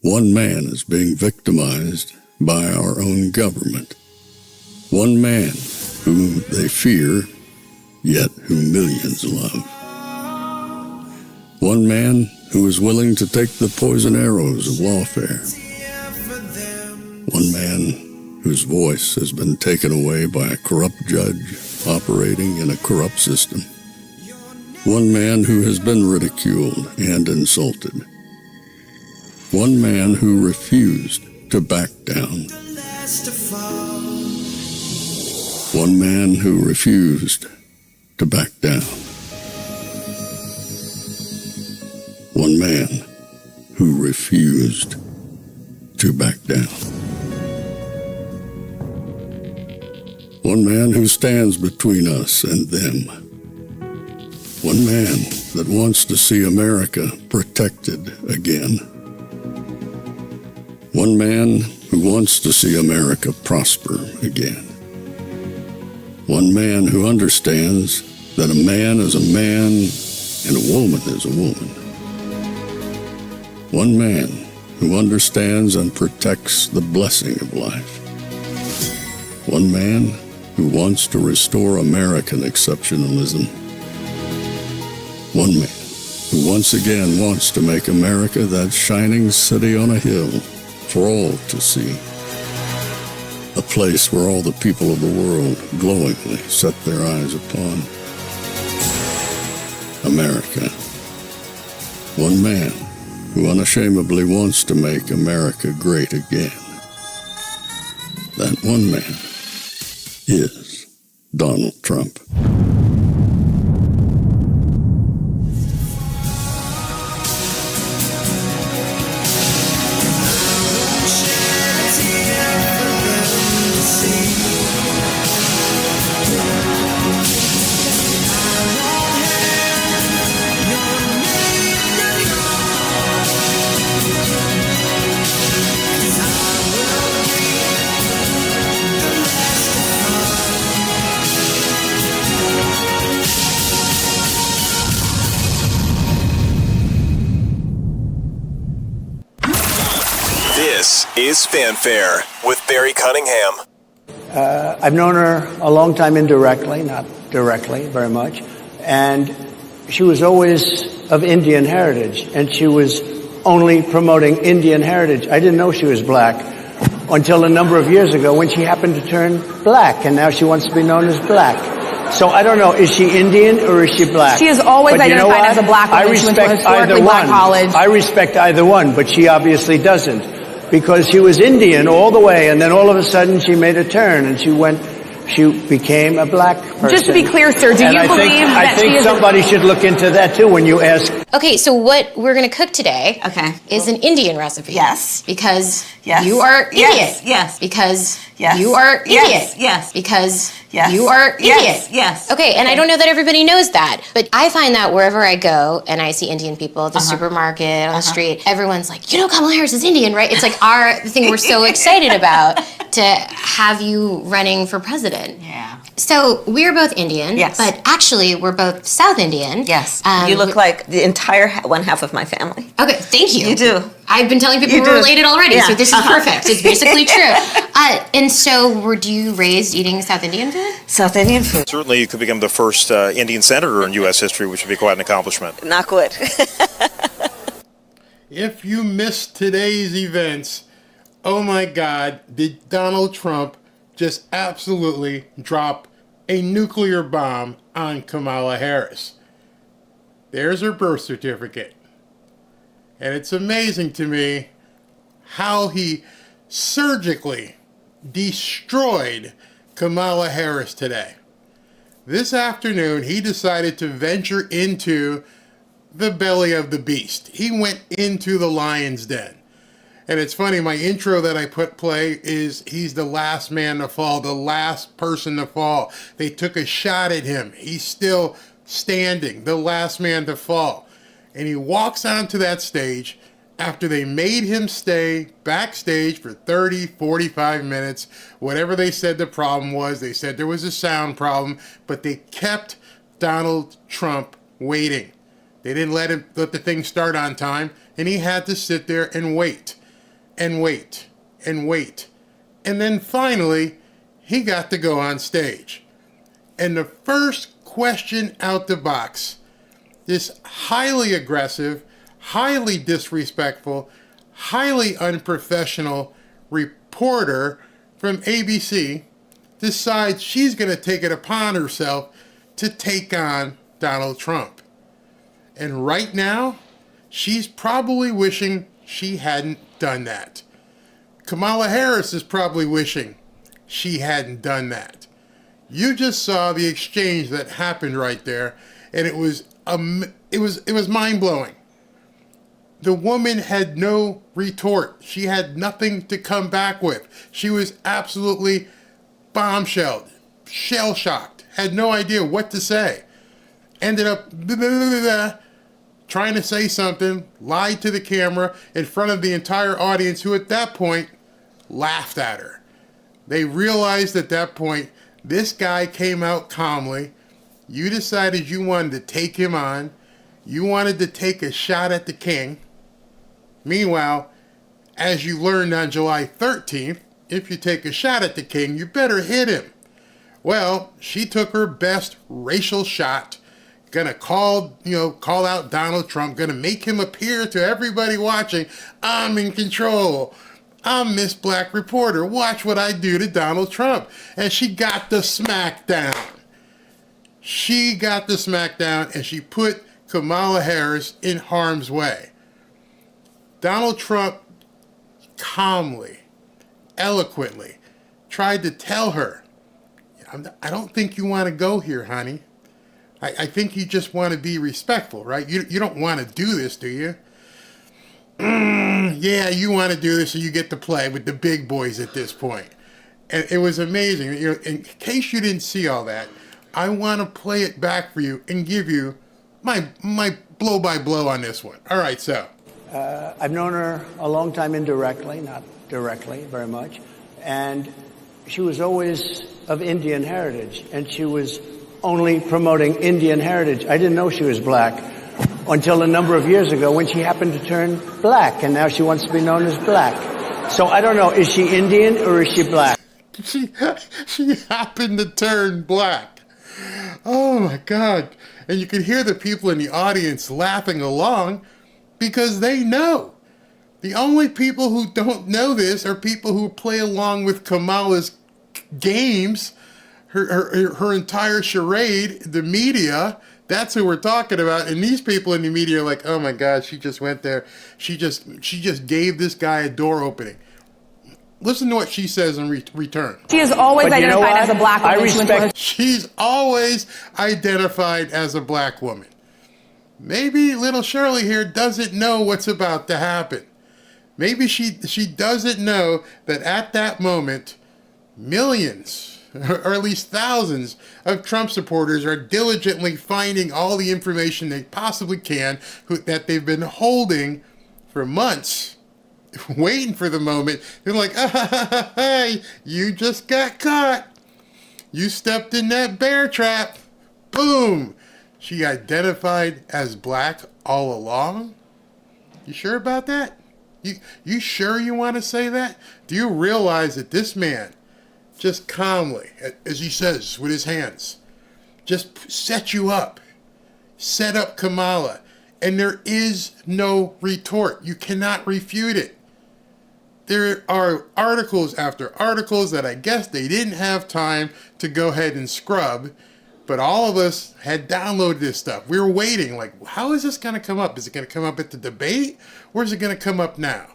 One man is being victimized by our own government. One man whom they fear, yet who millions love. One man who is willing to take the poison arrows of lawfare. One man whose voice has been taken away by a corrupt judge operating in a corrupt system. One man who has been ridiculed and insulted. One man who refused to back down. One man who refused to back down. One man who refused to back down. One man who stands between us and them. One man that wants to see America protected again. One man who wants to see America prosper again. One man who understands that a man is a man and a woman is a woman. One man who understands and protects the blessing of life. One man who wants to restore American exceptionalism. One man who once again wants to make America that shining city on a hill for all to see. A place where all the people of the world glowingly set their eyes upon. America. One man who unashamedly wants to make America great again. That one man is Donald Trump. This is Fanfare with Barry Cunningham. I've known her a long time indirectly, not directly very much, and she was always of Indian heritage, and she was only promoting Indian heritage. I didn't know she was black until a number of years ago when she happened to turn black, and now she wants to be known as black. So I don't know, is she Indian or is she black? She is always identified as a black woman. I respect either one. I respect either one, but she obviously doesn't. Because she was Indian all the way, and then all of a sudden she made a turn, and she became a black person. Just to be clear, sir, do you believe that she is... I think somebody should look into that, too, when you ask. Okay, so what we're going to cook today is an Indian recipe. Yes. Because you are Indian. Yes. Because you are Indian. Yes. Because you are Indian. Yes. Okay, and I don't know that everybody knows that, but I find that wherever I go and I see Indian people at the supermarket, on the street, everyone's like, Kamala Harris is Indian, right? It's like the thing we're so excited about to have you running for president. Yeah. So we're both Indian, but actually we're both South Indian. Yes. You look like the entire one half of my family. Okay, thank you. You do. I've been telling people we're related already, so this is perfect. It's basically true. And so were you raised eating South Indian food? South Indian food. Certainly you could become the first Indian senator in U.S. history, which would be quite an accomplishment. Not good. If you missed today's events, oh my God, did Donald Trump just absolutely drop a nuclear bomb on Kamala Harris. There's her birth certificate. And it's amazing to me how he surgically destroyed Kamala Harris today. This afternoon, he decided to venture into the belly of the beast. He went into the lion's den. And it's funny, my intro that I put play is he's the last man to fall, the last person to fall. They took a shot at him. He's still standing, the last man to fall. And he walks onto that stage after they made him stay backstage for 30, 45 minutes. Whatever they said the problem was, they said there was a sound problem, but they kept Donald Trump waiting. They didn't let the thing start on time, and he had to sit there and wait. and wait and wait. And then finally, he got to go on stage. And the first question out the box, this highly aggressive, highly disrespectful, highly unprofessional reporter from ABC decides she's going to take it upon herself to take on Donald Trump. And right now, she's probably wishing she hadn't done that. Kamala Harris is probably wishing she hadn't done that. You just saw the exchange that happened right there, and it was mind-blowing. The woman had no retort. She had nothing to come back with. She was absolutely bombshelled, shell-shocked, had no idea what to say. Ended up trying to say something, lied to the camera in front of the entire audience, who at that point laughed at her. They realized at that point, this guy came out calmly. You decided you wanted to take him on. You wanted to take a shot at the king. Meanwhile, as you learned on July 13th, if you take a shot at the king, you better hit him. Well, she took her best racial shot, gonna call out Donald Trump, gonna make him appear to everybody watching, I'm in control. I'm Miss Black Reporter. Watch what I do to Donald Trump. And she got the smackdown. She got the smackdown, and she put Kamala Harris in harm's way. Donald Trump calmly, eloquently tried to tell her, I don't think you want to go here, honey. I think you just want to be respectful, right? You don't want to do this, do you? Yeah, you want to do this so you get to play with the big boys at this point. And it was amazing. In case you didn't see all that, I want to play it back for you and give you my blow by blow on this one. All right, so. I've known her a long time indirectly, not directly very much. And she was always of Indian heritage, and she was only promoting Indian heritage. I didn't know she was black until a number of years ago when she happened to turn black, and now she wants to be known as black. So I don't know, is she Indian or is she black? She happened to turn black. Oh my God. And you could hear the people in the audience laughing along because they know. The only people who don't know this are people who play along with Kamala's games, her entire charade, the media. That's who we're talking about. And these people in the media are like, oh my God, she just went there. She just gave this guy a door opening. Listen to what she says in return. She is always identified as a black woman. I respect. She's always identified as a black woman. Maybe little Shirley here doesn't know what's about to happen. Maybe she doesn't know that at that moment, millions, or at least thousands of Trump supporters are diligently finding all the information they possibly can that they've been holding for months, waiting for the moment. They're like, hey, you just got caught. You stepped in that bear trap. Boom. She identified as black all along? You sure about that? You sure you want to say that? Do you realize that this man just calmly, as he says with his hands, just set you up, set up Kamala, and there is no retort. You cannot refute it. There are articles after articles that I guess they didn't have time to go ahead and scrub, but all of us had downloaded this stuff. We were waiting, like, how is this going to come up? Is it going to come up at the debate, or is it going to come up now?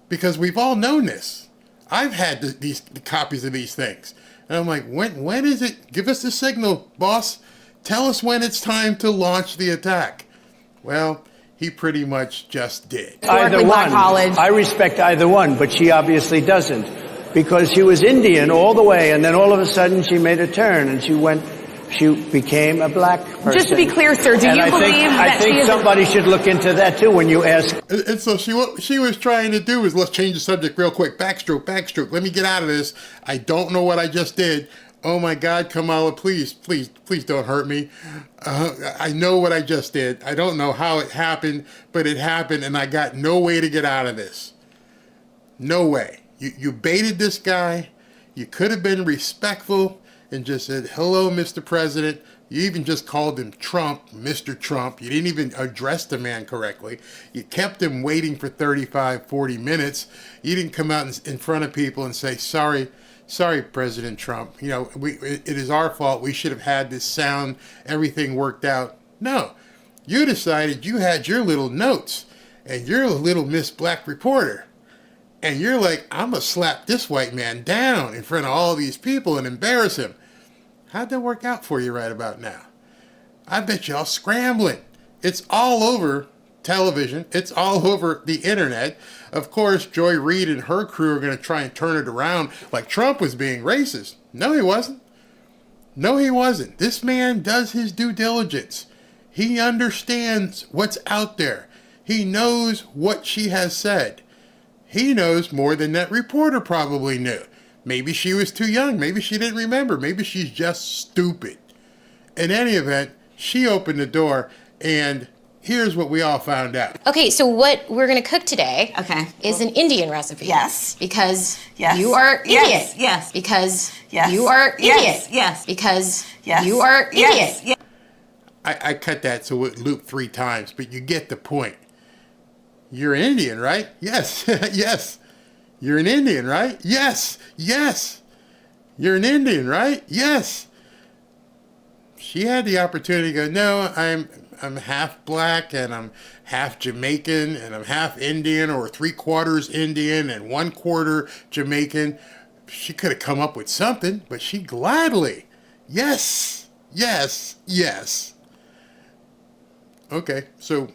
Because we've all known this. I've had the copies of these things. And I'm like, when is it? Give us the signal, boss. Tell us when it's time to launch the attack. Well, he pretty much just did. Either one. I respect either one, but she obviously doesn't. Because she was Indian all the way, and then all of a sudden she made a turn, and she became a black person. Just to be clear, sir, do you believe that I think somebody should look into that too when you ask. And so what she was trying to do is, let's change the subject real quick. Backstroke. Let me get out of this. I don't know what I just did. Oh my God, Kamala, please don't hurt me. I know what I just did. I don't know how it happened, but it happened, and I got no way to get out of this. No way. You baited this guy. You could have been respectful and just said, hello, Mr. President. You even just called him Trump, Mr. Trump. You didn't even address the man correctly. You kept him waiting for 35, 40 minutes. You didn't come out in front of people and say, sorry, President Trump. You know, it is our fault. We should have had this sound, everything worked out. No. You decided you had your little notes and you're a little Miss Black reporter. And you're like, I'm going to slap this white man down in front of all these people and embarrass him. How'd that work out for you right about now? I bet y'all scrambling. It's all over television. It's all over the internet. Of course, Joy Reid and her crew are going to try and turn it around like Trump was being racist. No, he wasn't. No, he wasn't. This man does his due diligence. He understands what's out there. He knows what she has said. He knows more than that reporter probably knew. Maybe she was too young. Maybe she didn't remember. Maybe she's just stupid. In any event, she opened the door, and here's what we all found out. Okay, so what we're going to cook today is an Indian recipe. Yes. Because you are Indian. Yes. Because you are Indian. Yes. Because you are Indian. Yes. I cut that so it looped 3 times, but you get the point. You're Indian, right? Yes. Yes. You're an Indian, right? Yes. Yes. You're an Indian, right? Yes. She had the opportunity to go, no, I'm half black and I'm half Jamaican and I'm half Indian or 3/4 Indian and 1/4 Jamaican. She could have come up with something, but she gladly, yes. Okay, so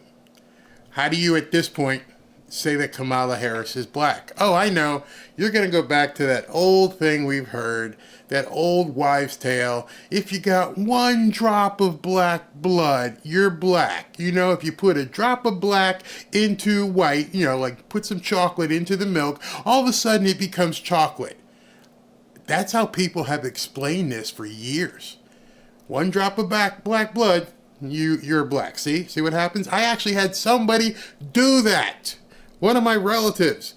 how do you at this point say that Kamala Harris is black? Oh, I know. You're going to go back to that old thing we've heard, that old wives' tale. If you got 1 drop of black blood, you're black. You know, if you put a drop of black into white, you know, like put some chocolate into the milk, all of a sudden it becomes chocolate. That's how people have explained this for years. 1 drop of black blood, you're black. See what happens? I actually had somebody do that. One of my relatives,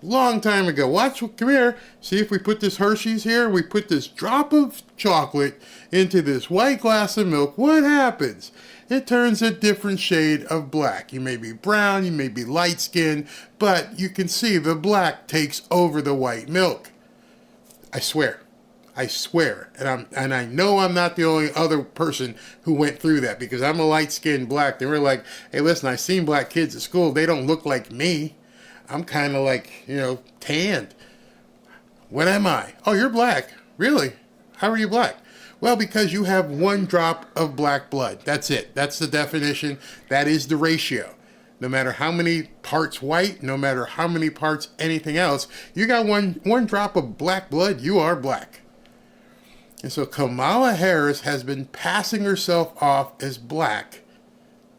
long time ago. Come here. See if we put this Hershey's here. We put this drop of chocolate into this white glass of milk. What happens? It turns a different shade of black. You may be brown, you may be light skinned, but you can see the black takes over the white milk. I swear. And I know I'm not the only other person who went through that, because I'm a light-skinned black. They were like, hey, listen, I've seen black kids at school. They don't look like me. I'm kind of like, tanned. What am I? Oh, you're black. Really? How are you black? Well, because you have 1 drop of black blood. That's it. That's the definition. That is the ratio. No matter how many parts white, no matter how many parts anything else, you got one drop of black blood, you are black. And so Kamala Harris has been passing herself off as black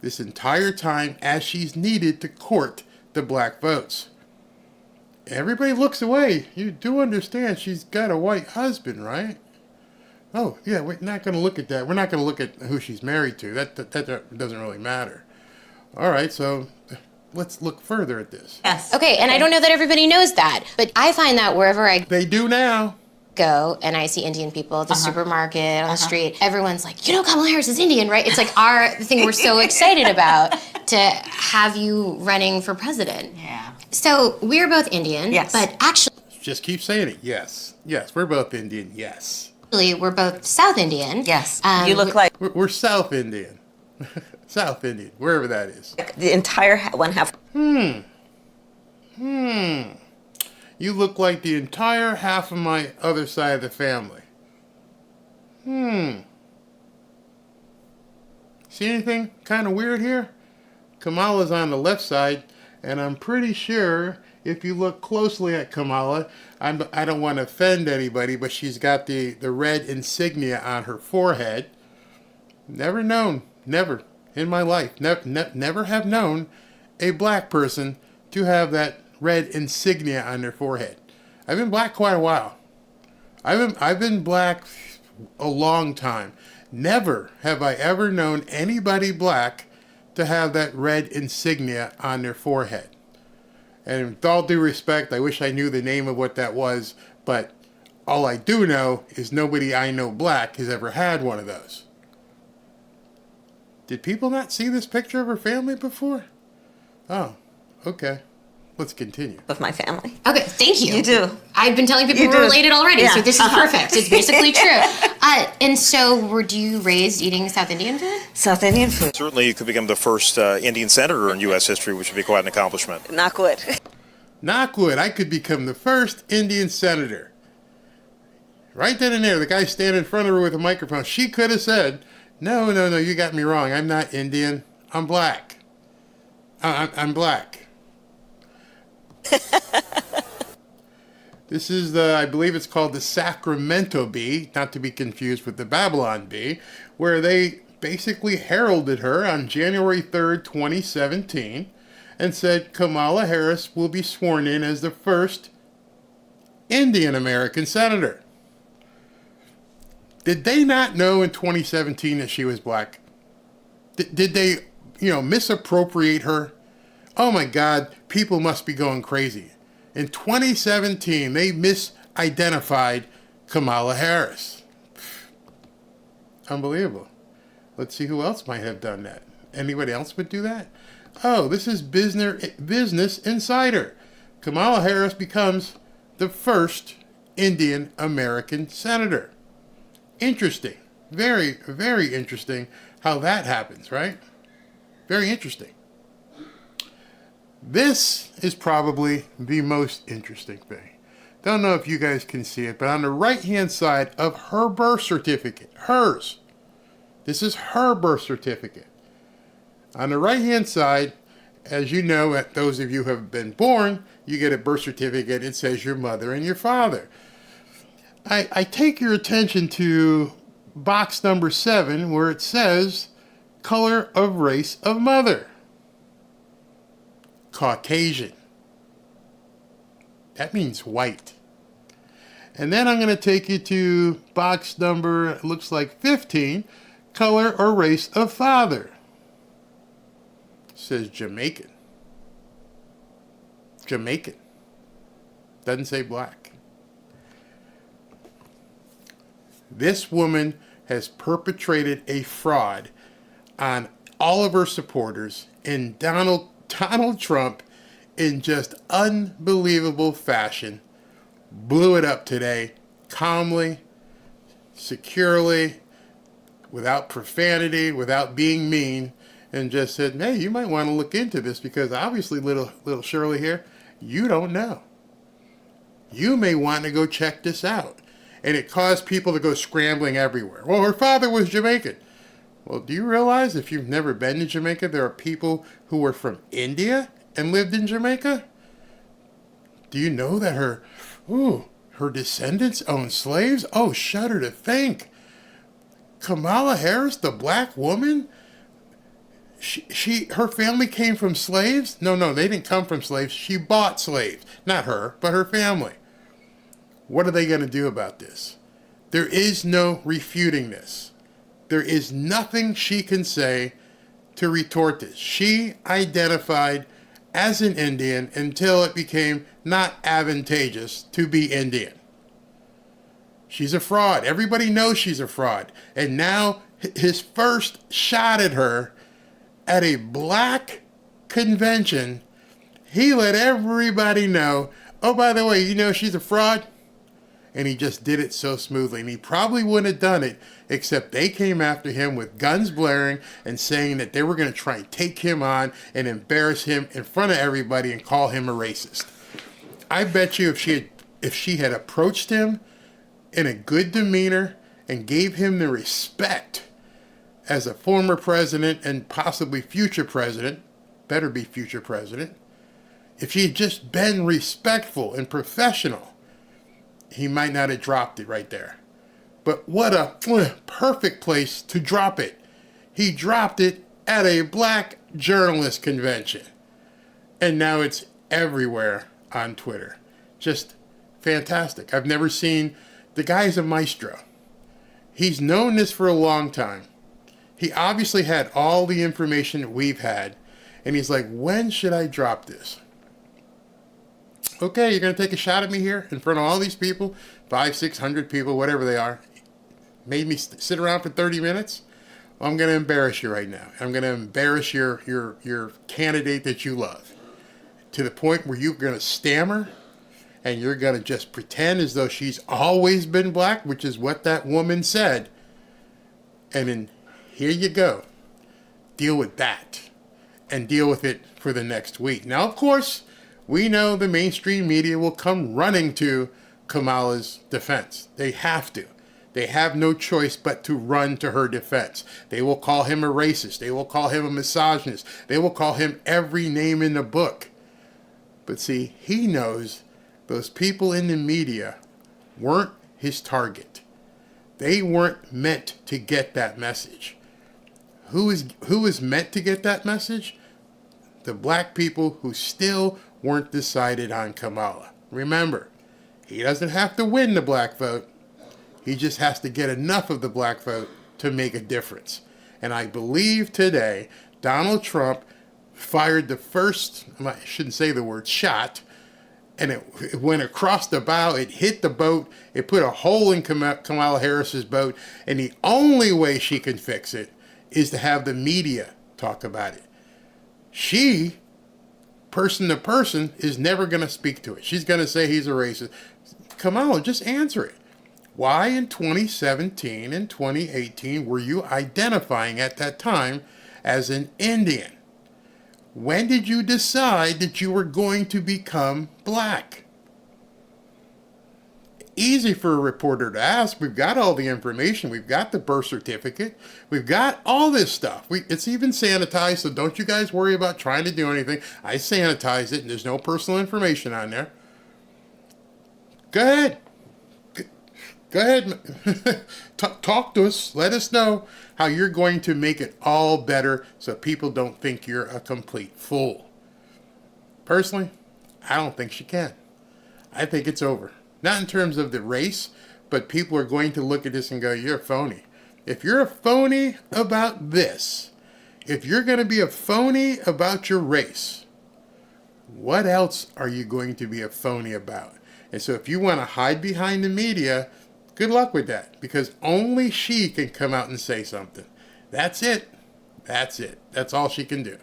this entire time as she's needed to court the black votes. Everybody looks away. You do understand she's got a white husband, right? Oh, yeah, we're not going to look at that. We're not going to look at who she's married to. That doesn't really matter. All right, so let's look further at this. Yes. Okay, and I don't know that everybody knows that, but I find that wherever I They do now. go and I see Indian people at the supermarket, on the street, everyone's like, Kamala Harris is Indian, right? It's like the thing we're so excited about to have you running for president. Yeah. So we're both Indian, but actually Just keep saying it. Yes, we're both Indian. Yes. we're both South Indian. Yes. You look like We're South Indian. South Indian, wherever that is. the entire 1/2. You look like the entire half of my other side of the family. See anything kind of weird here? Kamala's on the left side, and I'm pretty sure if you look closely at Kamala, I don't want to offend anybody, but she's got the red insignia on her forehead. Never in my life, never have known a black person to have that red insignia on their forehead. I've been black quite a while. I've been black a long time. Never have I ever known anybody black to have that red insignia on their forehead. And with all due respect, I wish I knew the name of what that was, but all I do know is nobody I know black has ever had one of those. Did people not see this picture of her family before? Oh, okay. Let's continue. Of my family. Okay, thank you. You do. I've been telling people we're related already, so this is perfect. It's basically true. And so, were you raised eating South Indian food? South Indian food. Certainly, you could become the first Indian senator in U.S. history, which would be quite an accomplishment. Knock wood. Knock wood. I could become the first Indian senator. Right then and there, the guy standing in front of her with a microphone, she could have said, no, you got me wrong. I'm not Indian. I'm black. I'm black. This is I believe it's called the Sacramento Bee, not to be confused with the Babylon Bee, where they basically heralded her on January 3rd, 2017, and said Kamala Harris will be sworn in as the first Indian American senator. Did they not know in 2017 that she was black? Did they, misappropriate her? Oh my God, people must be going crazy. In 2017, they misidentified Kamala Harris. Unbelievable. Let's see who else might have done that. Anybody else would do that? Oh, this is Business Insider. Kamala Harris becomes the first Indian American senator. Interesting. Very, very interesting how that happens, right? Very interesting. This is probably the most interesting thing. Don't know if you guys can see it, but on the right-hand side of her birth certificate, hers, this is her birth certificate. On the right-hand side, as you know, those of you who have been born, you get a birth certificate. It says your mother and your father. I take your attention to box number 7, where it says color of race of mother. Caucasian. That means white. And then I'm going to take you to box number, it looks like 15, color or race of father. It says Jamaican. Jamaican. Doesn't say black. This woman has perpetrated a fraud on all of her supporters, and Donald Trump, in just unbelievable fashion, blew it up today, calmly, securely, without profanity, without being mean, and just said, hey, you might want to look into this, because obviously little Shirley here, you don't know. You may want to go check this out. And it caused people to go scrambling everywhere. Well, her father was Jamaican. Well, do you realize if you've never been to Jamaica, there are people who were from India and lived in Jamaica? Do you know that her descendants owned slaves? Oh, shudder to think. Kamala Harris, the black woman, her family came from slaves? No, they didn't come from slaves. She bought slaves. Not her, but her family. What are they going to do about this? There is no refuting this. There is nothing she can say to retort this. She identified as an Indian until it became not advantageous to be Indian. She's a fraud. Everybody knows she's a fraud. And now his first shot at her at a black convention, he let everybody know, oh, by the way, you know she's a fraud? And he just did it so smoothly. And he probably wouldn't have done it, except they came after him with guns blaring and saying that they were going to try and take him on and embarrass him in front of everybody and call him a racist. I bet you if she had approached him in a good demeanor and gave him the respect as a former president and possibly future president, better be future president, if she had just been respectful and professional, he might not have dropped it right there. But what a perfect place to drop it. He dropped it at a black journalist convention. And now it's everywhere on Twitter. Just fantastic. I've never seen, the guy's a maestro. He's known this for a long time. He obviously had all the information that we've had. And he's like, when should I drop this? Okay, you're going to take a shot at me here in front of all these people, 500, 600 people, whatever they are. Made me sit around for 30 minutes. Well, I'm going to embarrass you right now. I'm going to embarrass your candidate that you love to the point where you're going to stammer and you're going to just pretend as though she's always been black, which is what that woman said. And then here you go. Deal with that and deal with it for the next week. Now, of course, we know the mainstream media will come running to Kamala's defense. They have to. They have no choice but to run to her defense. They will call him a racist. They will call him a misogynist. They will call him every name in the book. But see, he knows those people in the media weren't his target. They weren't meant to get that message. Who is meant to get that message? The black people who still weren't decided on Kamala. Remember, he doesn't have to win the black vote. He just has to get enough of the black vote to make a difference. And I believe today, Donald Trump fired the first, I shouldn't say the word shot, and it went across the bow, it hit the boat, it put a hole in Kamala Harris's boat, and the only way she can fix it is to have the media talk about it. She, person to person, is never going to speak to it. She's going to say he's a racist. Kamala, just answer it. Why in 2017 and 2018 were you identifying at that time as an Indian? When did you decide that you were going to become black? Easy for a reporter to ask. We've got all the information. We've got the birth certificate. We've got all this stuff. It's even sanitized, so don't you guys worry about trying to do anything. I sanitized it, and there's no personal information on there. Go ahead. Go ahead. Talk to us. Let us know how you're going to make it all better so people don't think you're a complete fool. Personally, I don't think she can. I think it's over. Not in terms of the race, but people are going to look at this and go, you're a phony. If you're a phony about this, if you're going to be a phony about your race, what else are you going to be a phony about? And so if you want to hide behind the media, good luck with that, because only she can come out and say something. That's it. That's it. That's all she can do.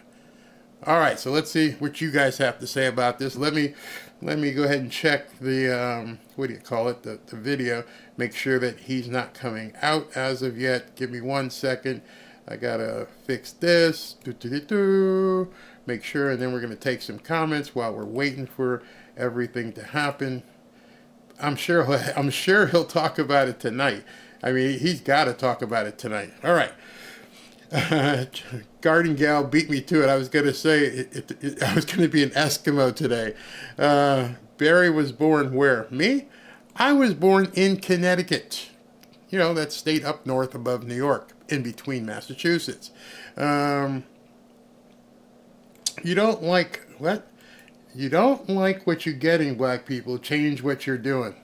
All right, so let's see what you guys have to say about this. Let me go ahead and check the, the video. Make sure that he's not coming out as of yet. Give me 1 second. I got to fix this. Make sure, and then we're going to take some comments while we're waiting for everything to happen. I'm sure he'll talk about it tonight. I mean, he's got to talk about it tonight. All right. Garden Gal beat me to it. I was going to say I was going to be an Eskimo today. Barry was born where? Me? I was born in Connecticut. You know, that state up north above New York, in between Massachusetts. You don't like what? You don't like what you're getting, black people. Change what you're doing.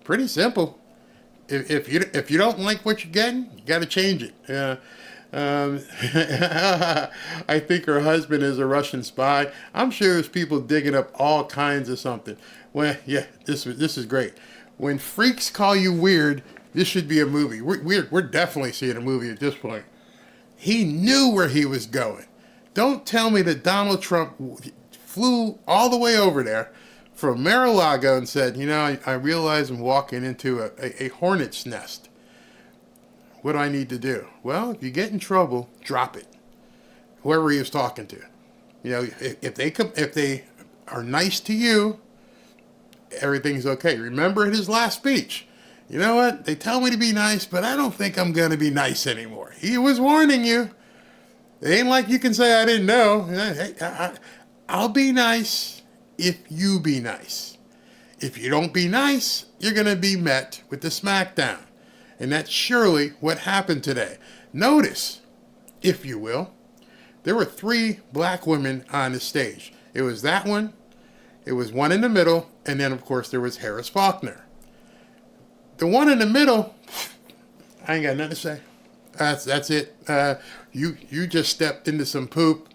Pretty simple. If you don't like what you're getting, you got to change it. I think her husband is a Russian spy. I'm sure there's people digging up all kinds of something. Well, yeah, this is great. When freaks call you weird, this should be a movie. We're definitely seeing a movie at this point. He knew where he was going. Don't tell me that Donald Trump flew all the way over there from Mar-a-Lago and said, you know, I realize I'm walking into a hornet's nest. What do I need to do? Well, if you get in trouble, drop it. Whoever he was talking to. You know, if they are nice to you, everything's okay. Remember his last speech. You know what? They tell me to be nice, but I don't think I'm going to be nice anymore. He was warning you. It ain't like you can say I didn't know. I'll be nice if you be nice. If you don't be nice, you're going to be met with the smackdown. And that's surely what happened today. Notice, if you will, there were 3 black women on the stage. It was that one, it was one in the middle, and then, of course, there was Harris Faulkner. The one in the middle, I ain't got nothing to say. That's it. You just stepped into some poop,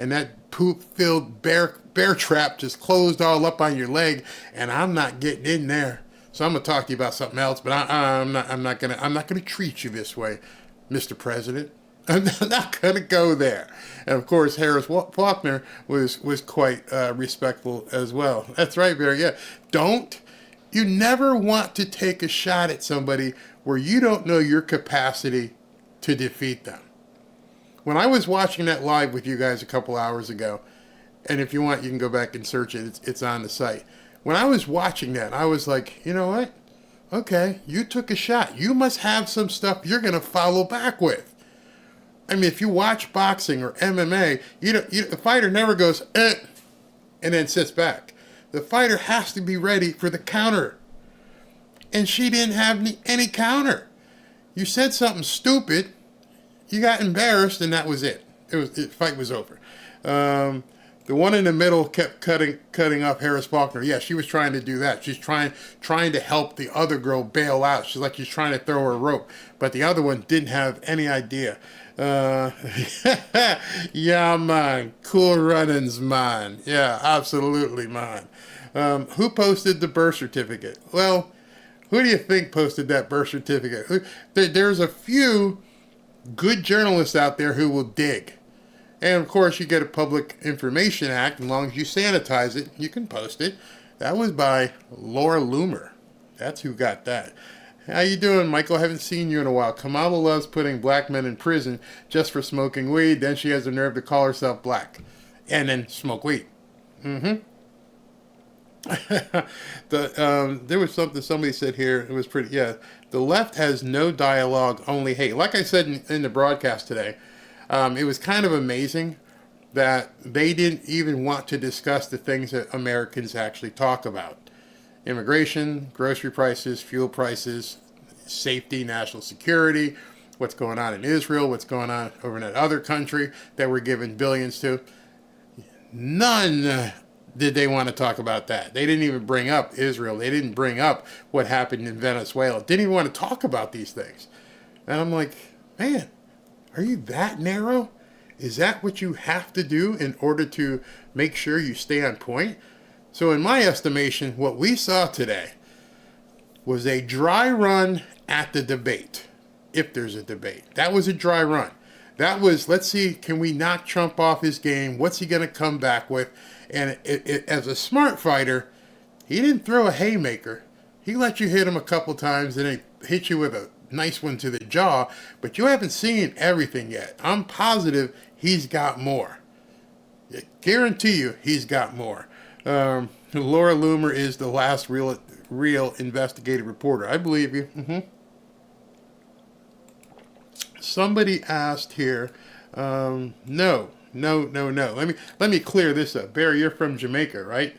and that poop-filled bear trap just closed all up on your leg, and I'm not getting in there. So I'm gonna talk to you about something else, but I'm not gonna treat you this way, Mr. President. I'm not gonna go there. And of course, Harris Faulkner was quite respectful as well. That's right, Barry. Yeah, you never want to take a shot at somebody where you don't know your capacity to defeat them. When I was watching that live with you guys a couple hours ago, and if you want, you can go back and search it. It's on the site. When I was watching that, I was like, you know what? Okay, you took a shot. You must have some stuff you're going to follow back with. I mean, if you watch boxing or MMA, the fighter never goes, and then sits back. The fighter has to be ready for the counter. And she didn't have any counter. You said something stupid, you got embarrassed, and that was it. The fight was over. The one in the middle kept cutting off Harris Faulkner. Yeah, she was trying to do that. She's trying to help the other girl bail out. She's like she's trying to throw her a rope. But the other one didn't have any idea. Yeah, man. Cool runnings, man. Yeah, absolutely, man. Who posted the birth certificate? Well, who do you think posted that birth certificate? There's a few good journalists out there who will dig. And of course, you get a Public Information Act. As long as you sanitize it, you can post it. That was by Laura Loomer. That's who got that. How you doing, Michael? I haven't seen you in a while. Kamala loves putting black men in prison just for smoking weed. Then she has the nerve to call herself black. And then smoke weed. Mm-hmm. There was something somebody said here. It was pretty, yeah. The left has no dialogue, only hate. Like I said in the broadcast today, it was kind of amazing that they didn't even want to discuss the things that Americans actually talk about. Immigration, grocery prices, fuel prices, safety, national security, what's going on in Israel, what's going on over in that other country that we're giving billions to. None did they want to talk about that. They didn't even bring up Israel. They didn't bring up what happened in Venezuela. Didn't even want to talk about these things. And I'm like, man, are you that narrow? Is that what you have to do in order to make sure you stay on point? So in my estimation, what we saw today was a dry run at the debate, if there's a debate. That was a dry run. That was, let's see, can we knock Trump off his game? What's he going to come back with? And as a smart fighter, he didn't throw a haymaker. He let you hit him a couple times and then hit you with a nice one to the jaw, but you haven't seen everything yet. I'm positive he's got more. I guarantee you he's got more. Laura Loomer is the last real investigative reporter. I believe you. Mm-hmm. Somebody asked here, no. Let me clear this up. Barry, you're from Jamaica, right?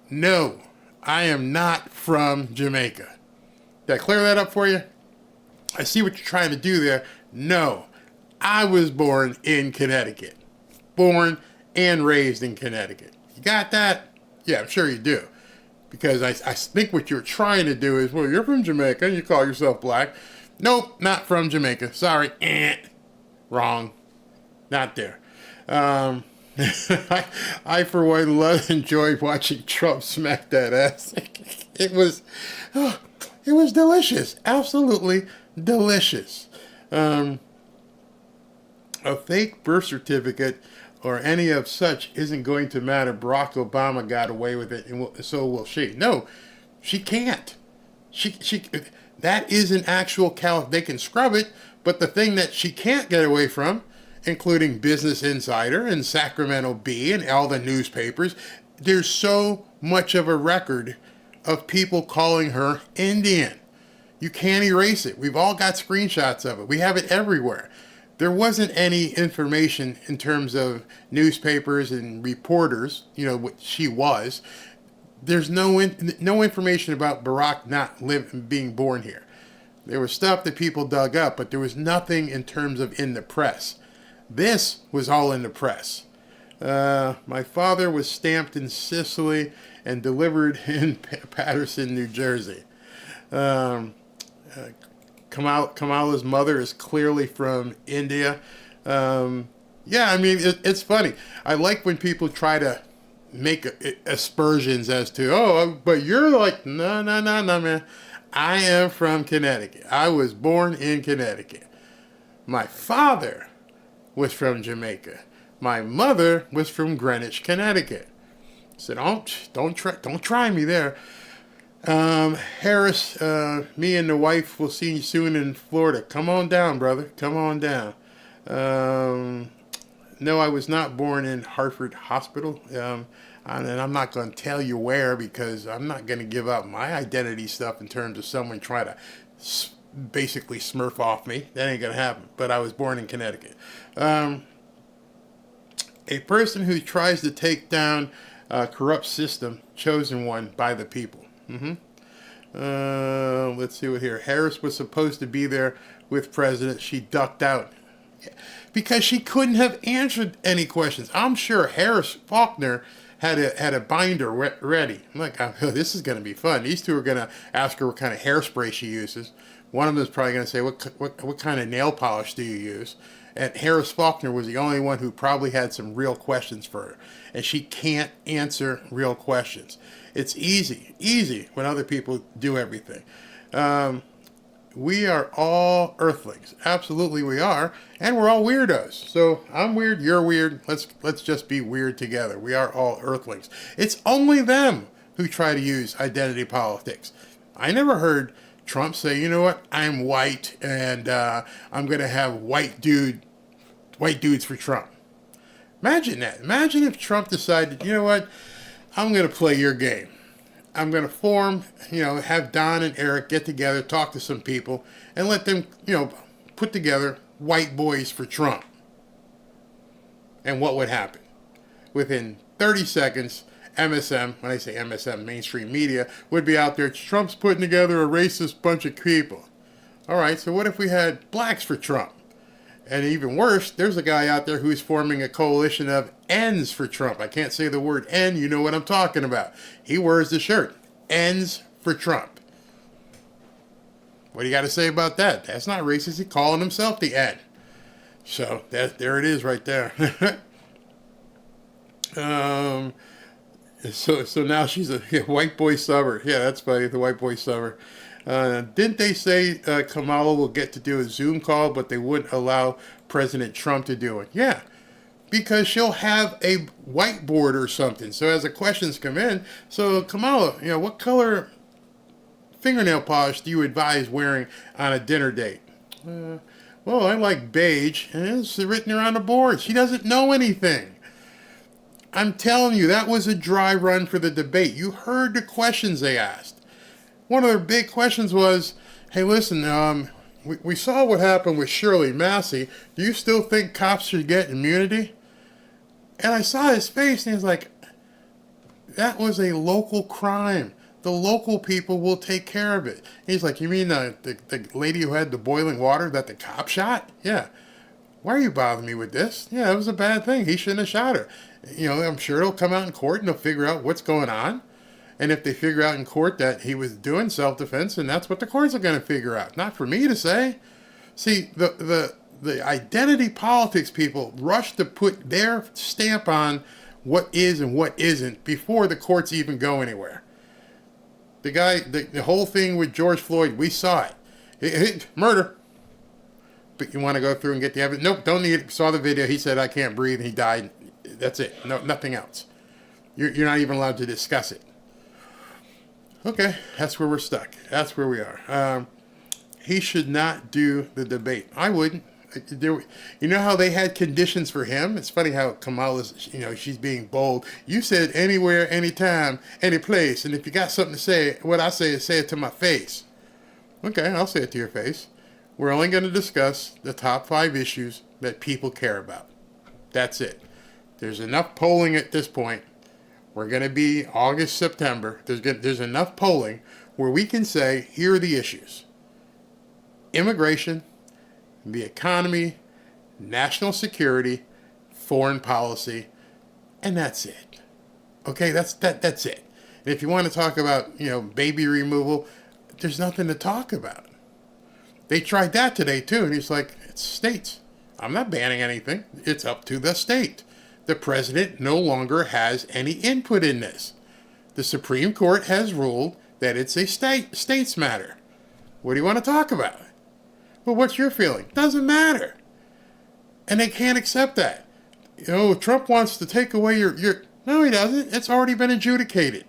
No, I am not from Jamaica. Did I clear that up for you? I see what you're trying to do there. No, I was born in Connecticut. Born and raised in Connecticut. You got that? Yeah, I'm sure you do. Because I think what you're trying to do is, well, you're from Jamaica and you call yourself black. Nope, not from Jamaica. Sorry. Wrong. Not there. I for one, enjoyed watching Trump smack that ass. It was delicious. Absolutely delicious. A fake birth certificate or any of such isn't going to matter. Barack Obama got away with it, and so will she. No, she can't. She that is an actual they can scrub it, but the thing that she can't get away from, including Business Insider and Sacramento Bee and all the newspapers, there's so much of a record of people calling her Indian. You can't erase it. We've all got screenshots of it. We have it everywhere. There wasn't any information in terms of newspapers and reporters, what she was. There's no information about Barack not being born here. There was stuff that people dug up, but there was nothing in terms of in the press. This was all in the press. My father was stamped in Sicily and delivered in Paterson, New Jersey. Kamala's mother is clearly from India. Yeah, I mean, it's funny. I like when people try to make aspersions as to, oh, but you're like, no, man. I am from Connecticut. I was born in Connecticut. My father was from Jamaica. My mother was from Greenwich, Connecticut. So don't try me there. Harris, me and the wife will see you soon in Florida. Come on down, brother. Come on down. No, I was not born in Hartford Hospital. And I'm not going to tell you where because I'm not going to give up my identity stuff in terms of someone trying to basically smurf off me. That ain't going to happen. But I was born in Connecticut. A person who tries to take down a corrupt system, chosen one by the people. Let's see what here. Harris was supposed to be there with President. She ducked out because she couldn't have answered any questions. I'm sure Harris Faulkner had a binder ready. I'm like, oh, this is going to be fun. These two are going to ask her what kind of hairspray she uses. One of them is probably going to say, what kind of nail polish do you use? And Harris Faulkner was the only one who probably had some real questions for her. And she can't answer real questions. It's easy when other people do everything. We are all earthlings. Absolutely we are. And we're all weirdos. So I'm weird, you're weird. Let's just be weird together. We are all earthlings. It's only them who try to use identity politics. I never heard Trump say, you know what, I'm white and I'm going to have white dudes for Trump. Imagine that. Imagine if Trump decided, you know what, I'm going to play your game. I'm going to form, have Don and Eric get together, talk to some people, and let them, put together white boys for Trump. And what would happen? Within 30 seconds, MSM, when I say MSM, mainstream media, would be out there. Trump's putting together a racist bunch of people. All right, so what if we had blacks for Trump? And even worse, there's a guy out there who's forming a coalition of N's for Trump. I can't say the word N, you know what I'm talking about. He wears the shirt, N's for Trump. What do you got to say about that? That's not racist. He's calling himself the N. So there it is right there. So now she's a white boy summer. Yeah, that's funny, the white boy summer. Didn't they say Kamala will get to do a Zoom call, but they wouldn't allow President Trump to do it? Yeah, because she'll have a whiteboard or something. So as the questions come in, so Kamala, what color fingernail polish do you advise wearing on a dinner date? Well, I like beige, and it's written around the board. She doesn't know anything. I'm telling you, that was a dry run for the debate. You heard the questions they asked. One of their big questions was, hey, listen, we saw what happened with Shirley Massey. Do you still think cops should get immunity? And I saw his face, and he's like, that was a local crime. The local people will take care of it. He's like, you mean the lady who had the boiling water that the cop shot? Yeah. Why are you bothering me with this? Yeah, it was a bad thing. He shouldn't have shot her. I'm sure it'll come out in court and they'll figure out what's going on. And if they figure out in court that he was doing self-defense, then that's what the courts are going to figure out. Not for me to say. See, the identity politics people rush to put their stamp on what is and what isn't before the courts even go anywhere. The whole thing with George Floyd, we saw it. Murder. But you want to go through and get the evidence? Nope, don't need it. Saw the video. He said, I can't breathe. And he died. That's it. No, nothing else. You're not even allowed to discuss it. Okay, that's where we're stuck. That's where we are. He should not do the debate. I wouldn't. You know how they had conditions for him? It's funny how Kamala's, she's being bold. You said anywhere, anytime, any place. And if you got something to say, what I say is say it to my face. Okay, I'll say it to your face. We're only going to discuss the top 5 issues that people care about. That's it. There's enough polling at this point. We're going to be August, September. There's enough polling where we can say, here are the issues. Immigration, the economy, national security, foreign policy, and that's it. Okay, that's it. And if you want to talk about, baby removal, there's nothing to talk about. They tried that today, too, and he's like, it's states. I'm not banning anything. It's up to the state. The president no longer has any input in this. The Supreme Court has ruled that it's a state's matter. What do you want to talk about? Well, what's your feeling? Doesn't matter. And they can't accept that. Trump wants to take away your... No, he doesn't. It's already been adjudicated.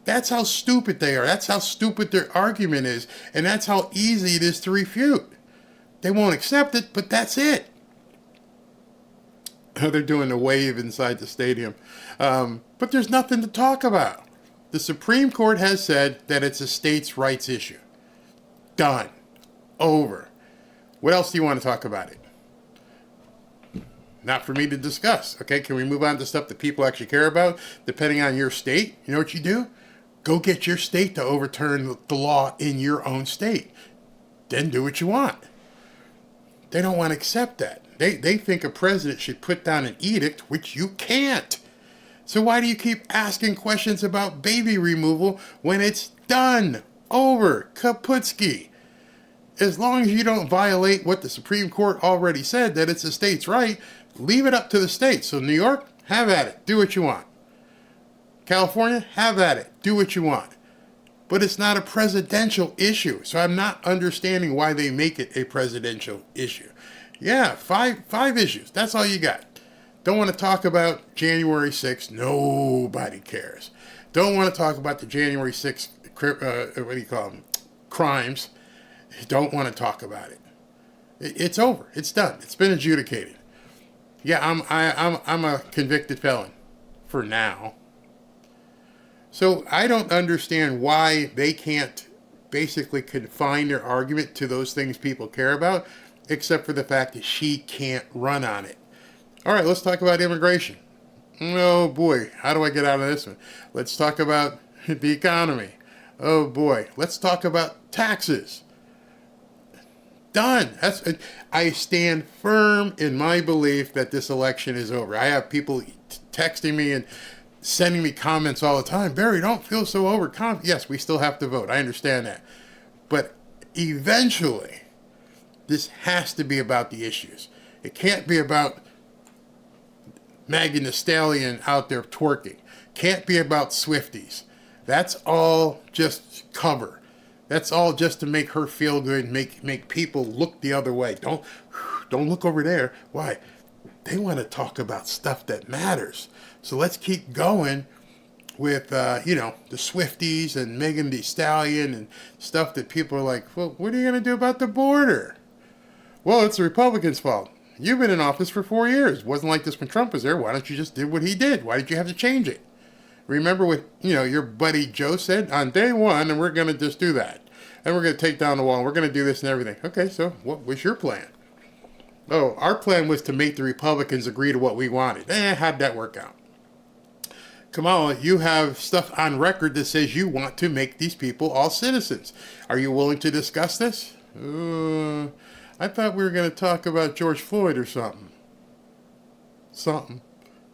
That's how stupid they are. That's how stupid their argument is. And that's how easy it is to refute. They won't accept it, but that's it. They're doing a wave inside the stadium. But there's nothing to talk about. The Supreme Court has said that it's a states' rights issue. Done. Over. What else do you want to talk about it? Not for me to discuss. Okay, can we move on to stuff that people actually care about? Depending on your state, you know what you do? Go get your state to overturn the law in your own state. Then do what you want. They don't want to accept that. They think a president should put down an edict, which you can't. So why do you keep asking questions about baby removal when it's done? Over. Kaputski. As long as you don't violate what the Supreme Court already said, that it's a state's right, leave it up to the states. So New York, have at it. Do what you want. California, have at it. Do what you want. But it's not a presidential issue. So I'm not understanding why they make it a presidential issue. Yeah, five issues. That's all you got. Don't want to talk about January 6th. Nobody cares. Don't want to talk about the January 6th, crimes. Don't want to talk about it. It's over. It's done. It's been adjudicated. Yeah, I'm a convicted felon for now. So I don't understand why they can't basically confine their argument to those things people care about, except for the fact that she can't run on it. All right, let's talk about immigration. Oh boy, how do I get out of this one? Let's talk about the economy. Oh boy, let's talk about taxes. Done. I stand firm in my belief that this election is over. I have people texting me and sending me comments all the time. Barry, don't feel so overconfident. Yes, we still have to vote. I understand that. But eventually, this has to be about the issues. It can't be about Megan Thee Stallion out there twerking. Can't be about Swifties. That's all just cover. That's all just to make her feel good, make people look the other way. Don't look over there. Why? They want to talk about stuff that matters. So let's keep going with, the Swifties and Megan Thee Stallion and stuff that people are like, well, what are you going to do about the border? Well, it's the Republicans' fault. You've been in office for 4 years. It wasn't like this when Trump was there. Why don't you just do what he did? Why did you have to change it? Remember what, your buddy Joe said on day one, and we're going to just do that. And we're going to take down the wall, and we're going to do this and everything. Okay, so what was your plan? Oh, our plan was to make the Republicans agree to what we wanted. How'd that work out? Kamala, you have stuff on record that says you want to make these people all citizens. Are you willing to discuss this? I thought we were going to talk about George Floyd or something.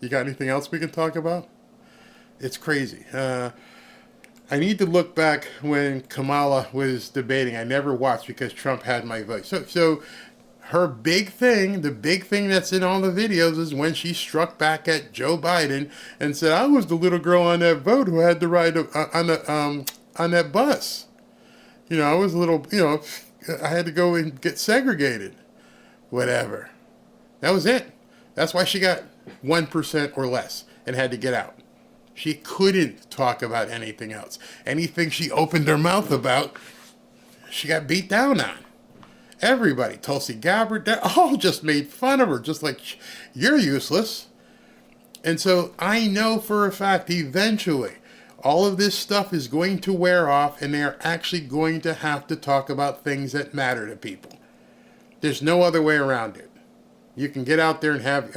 You got anything else we can talk about? It's crazy. I need to look back when Kamala was debating. I never watched because Trump had my vote. So her big thing, the big thing that's in all the videos is when she struck back at Joe Biden and said, I was the little girl on that boat who had to ride on that bus. I was a little, I had to go and get segregated. Whatever. That was it. That's why she got 1% or less and had to get out. She couldn't talk about anything else. Anything she opened her mouth about, she got beat down on. Everybody, Tulsi Gabbard, they all just made fun of her, just like, you're useless. And so I know for a fact, eventually, all of this stuff is going to wear off, and they are actually going to have to talk about things that matter to people. There's no other way around it. You can get out there and have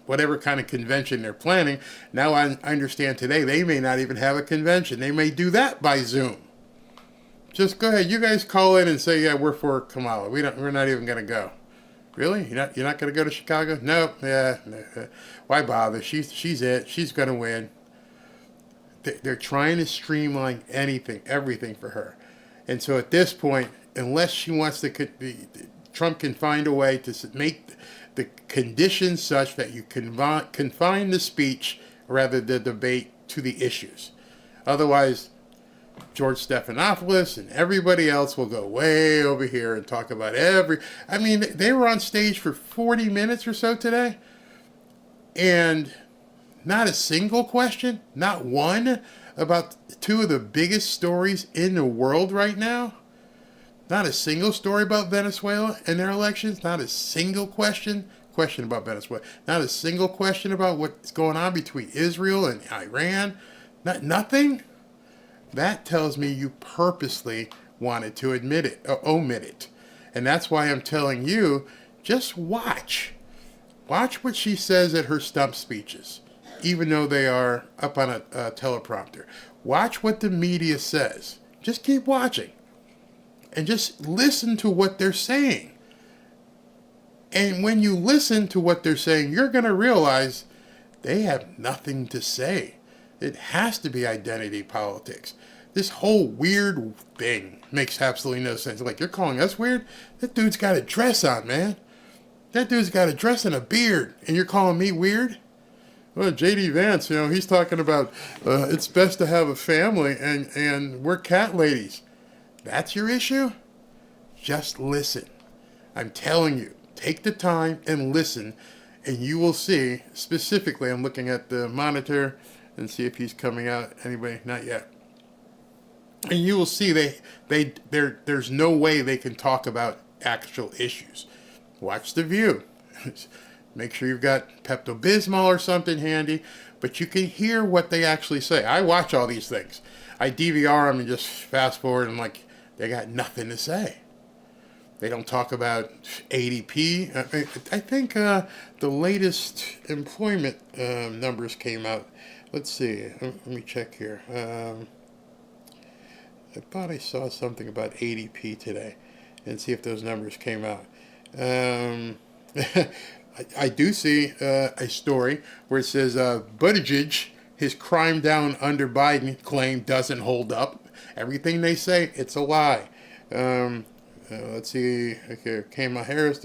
whatever kind of convention they're planning. Now I understand today they may not even have a convention. They may do that by Zoom. Just go ahead. You guys call in and say, yeah, we're for Kamala. We're not even going to go. Really? You're not going to go to Chicago? No. Yeah. Why bother? She's it. She's going to win. They're trying to streamline everything for her. And so at this point, unless she wants to, Trump can find a way to make the conditions such that you confine the speech rather than the debate to the issues. Otherwise, George Stephanopoulos and everybody else will go way over here and talk about they were on stage for 40 minutes or so today, and not a single question, not one, about two of the biggest stories in the world right now. Not a single story about Venezuela and their elections. Not a single question about Venezuela. Not a single question about what's going on between Israel and Iran. Nothing. That tells me you purposely wanted to omit it. And that's why I'm telling you, just watch. Watch what she says at her stump speeches, even though they are up on a teleprompter. Watch what the media says. Just keep watching. And just listen to what they're saying. And when you listen to what they're saying, you're going to realize they have nothing to say. It has to be identity politics. This whole weird thing makes absolutely no sense. Like, you're calling us weird? That dude's got a dress on, man. That dude's got a dress and a beard. And you're calling me weird? Well, J.D. Vance, he's talking about it's best to have a family and we're cat ladies. That's your issue? Just listen. I'm telling you, take the time and listen, and you will see, specifically, I'm looking at the monitor and see if he's coming out. Anybody? Not yet. And you will see there's no way they can talk about actual issues. Watch The View. Make sure you've got Pepto-Bismol or something handy, but you can hear what they actually say. I watch all these things. I DVR them and just fast forward, and they got nothing to say. They don't talk about ADP. I think the latest employment numbers came out. Let's see. Let me check here. I thought I saw something about ADP today, and see if those numbers came out. I do see a story where it says Buttigieg, his crime down under Biden claim doesn't hold up. Everything they say, it's a lie. Let's see. Okay, Kamala Harris.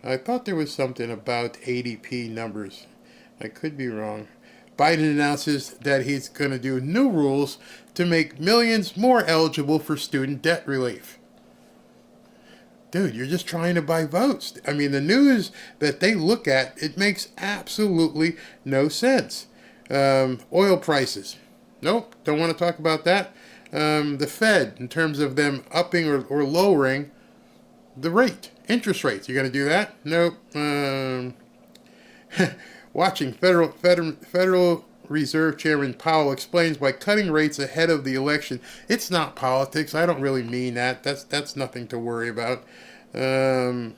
I thought there was something about ADP numbers. I could be wrong. Biden announces that he's going to do new rules to make millions more eligible for student debt relief. Dude, you're just trying to buy votes. I mean, the news that they look at, it makes absolutely no sense. Oil prices. Nope, don't want to talk about that. The Fed, in terms of them upping or lowering the rate, interest rates. You going to do that? Nope. Watching Federal Reserve Chairman Powell explains why cutting rates ahead of the election, it's not politics. I don't really mean that. That's nothing to worry about. And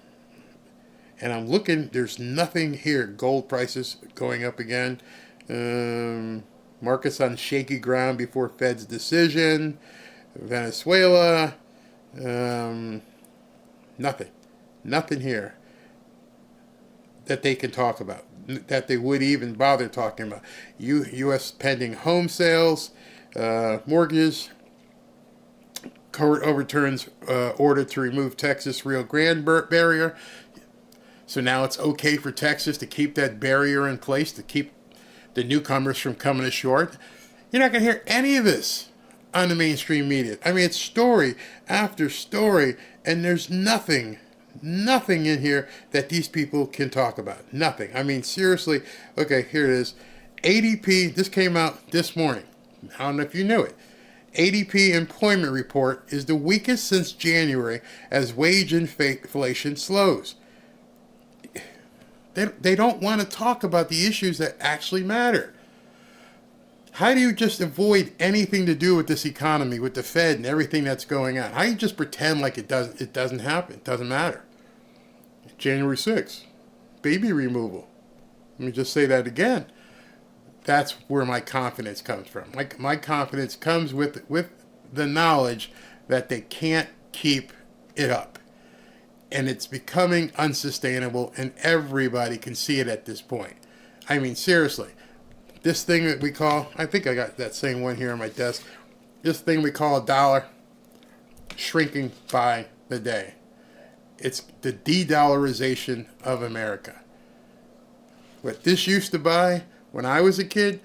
I'm looking, there's nothing here. Gold prices going up again. Markets on shaky ground before Fed's decision. Venezuela. Nothing here that they can talk about, that they would even bother talking about. U.S. pending home sales, mortgages. Court overturns order to remove Texas Rio Grande barrier. So now it's okay for Texas to keep that barrier in place to keep the newcomers from coming ashore. You're not going to hear any of this on the mainstream media. I mean, it's story after story, and there's nothing in here that these people can talk about. Nothing. I mean, seriously. Okay, here it is. ADP, this came out this morning. I don't know if you knew it. ADP employment report is the weakest since January as wage inflation slows. They don't want to talk about the issues that actually matter. How do you just avoid anything to do with this economy, with the Fed and everything that's going on? How do you just pretend like it doesn't happen? It doesn't matter. January 6th, baby removal. Let me just say that again. That's where my confidence comes from. My confidence comes with the knowledge that they can't keep it up. And it's becoming unsustainable, and everybody can see it at this point. I mean, seriously. This thing that we call, I think I got that same one here on my desk, this thing we call a dollar, shrinking by the day. It's the de-dollarization of America. What this used to buy when I was a kid,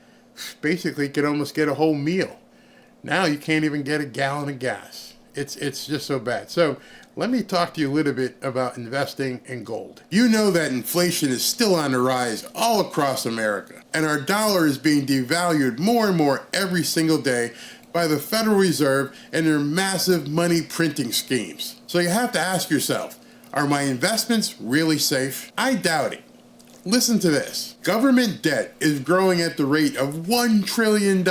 basically could almost get a whole meal. Now you can't even get a gallon of gas. It's just so bad. So let me talk to you a little bit about investing in gold. You know that inflation is still on the rise all across America, and our dollar is being devalued more and more every single day by the Federal Reserve and their massive money printing schemes. So you have to ask yourself, are my investments really safe? I doubt it. Listen to this. Government debt is growing at the rate of $1 trillion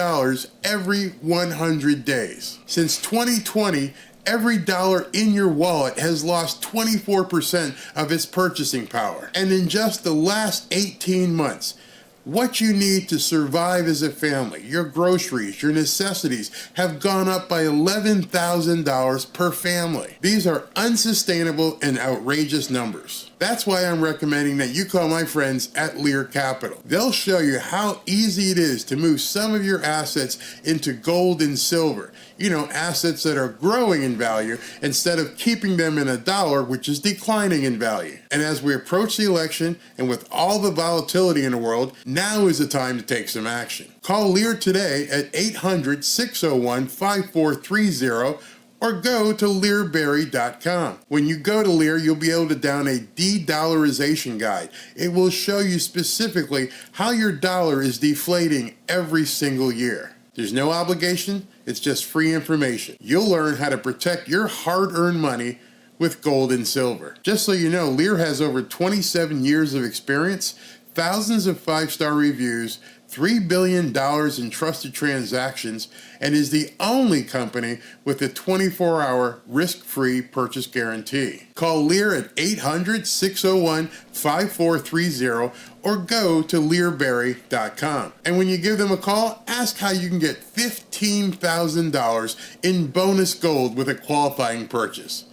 every 100 days. Since 2020, every dollar in your wallet has lost 24% of its purchasing power. And in just the last 18 months, what you need to survive as a family, your groceries, your necessities, have gone up by $11,000 per family. These are unsustainable and outrageous numbers. That's why I'm recommending that you call my friends at Lear Capital. They'll show you how easy it is to move some of your assets into gold and silver. You know, assets that are growing in value instead of keeping them in a dollar, which is declining in value. And as we approach the election, and with all the volatility in the world, now is the time to take some action. Call Lear today at 800-601-5430 or go to learberry.com. When you go to Lear, you'll be able to download a de-dollarization guide. It will show you specifically how your dollar is deflating every single year. There's no obligation, it's just free information. You'll learn how to protect your hard-earned money with gold and silver. Just so you know, Lear has over 27 years of experience, thousands of 5-star reviews, $3 billion in trusted transactions, and is the only company with a 24-hour risk-free purchase guarantee. Call Lear at 800-601-5430 or go to learberry.com. And when you give them a call, ask how you can get $15,000 in bonus gold with a qualifying purchase.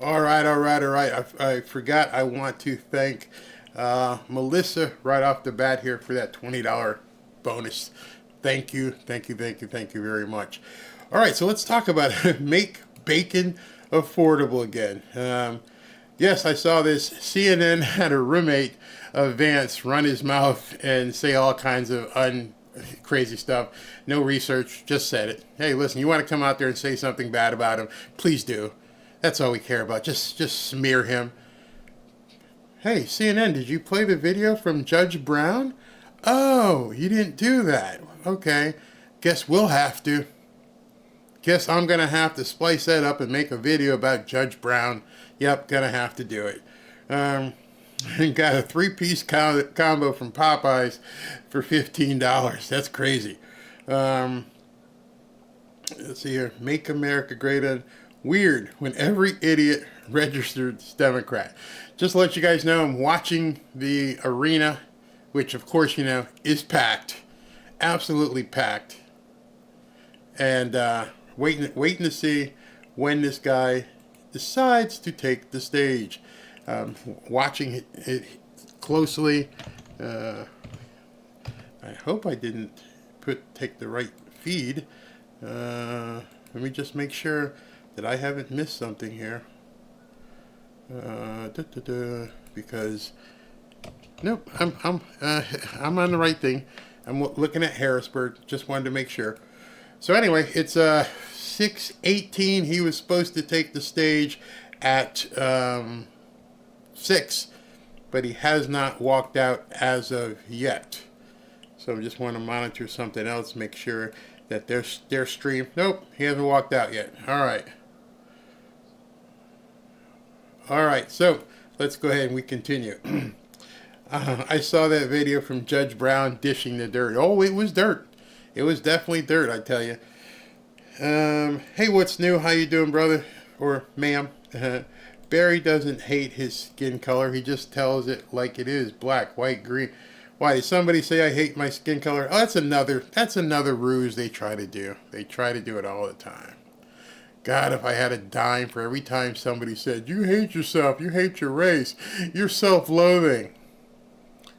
All right. I forgot I want to thank Melissa right off the bat here for that $20 bonus. Thank you very much. All right, so let's talk about make bacon affordable again. Yes, I saw this. CNN had a roommate of Vance run his mouth and say all kinds of crazy stuff. No research, just said it. Hey, listen, you want to come out there and say something bad about him? Please do. That's all we care about. Just smear him. Hey, CNN, did you play the video from Judge Brown? Oh, you didn't do that. Okay. Guess we'll have to. Guess I'm going to have to splice that up and make a video about Judge Brown. Yep, going to have to do it. Got a 3-piece combo from Popeyes for $15. That's crazy. Let's see here. Make America Great Again. Weird when every idiot registered Democrat. Just to let you guys know, I'm watching the arena, which of course, you know, is packed. Absolutely packed. And waiting to see when this guy decides to take the stage. Watching it closely. I hope I didn't take the right feed. Let me just make sure that I haven't missed something here. Because nope, I'm on the right thing. I'm looking at Harrisburg. Just wanted to make sure. So anyway, it's 6:18. He was supposed to take the stage at 6, but he has not walked out as of yet. So I just want to monitor something else, make sure that their stream. Nope, he hasn't walked out yet. All right, so let's go ahead and we continue. I saw that video from Judge Brown dishing the dirt. Oh, it was dirt. It was definitely dirt, I tell you. Hey, what's new? How you doing, brother or ma'am? Barry doesn't hate his skin color. He just tells it like it is: black, white, green. Why did somebody say I hate my skin color? Oh, that's another ruse they try to do. They try to do it all the time. God, if I had a dime for every time somebody said, you hate yourself, you hate your race, you're self-loathing.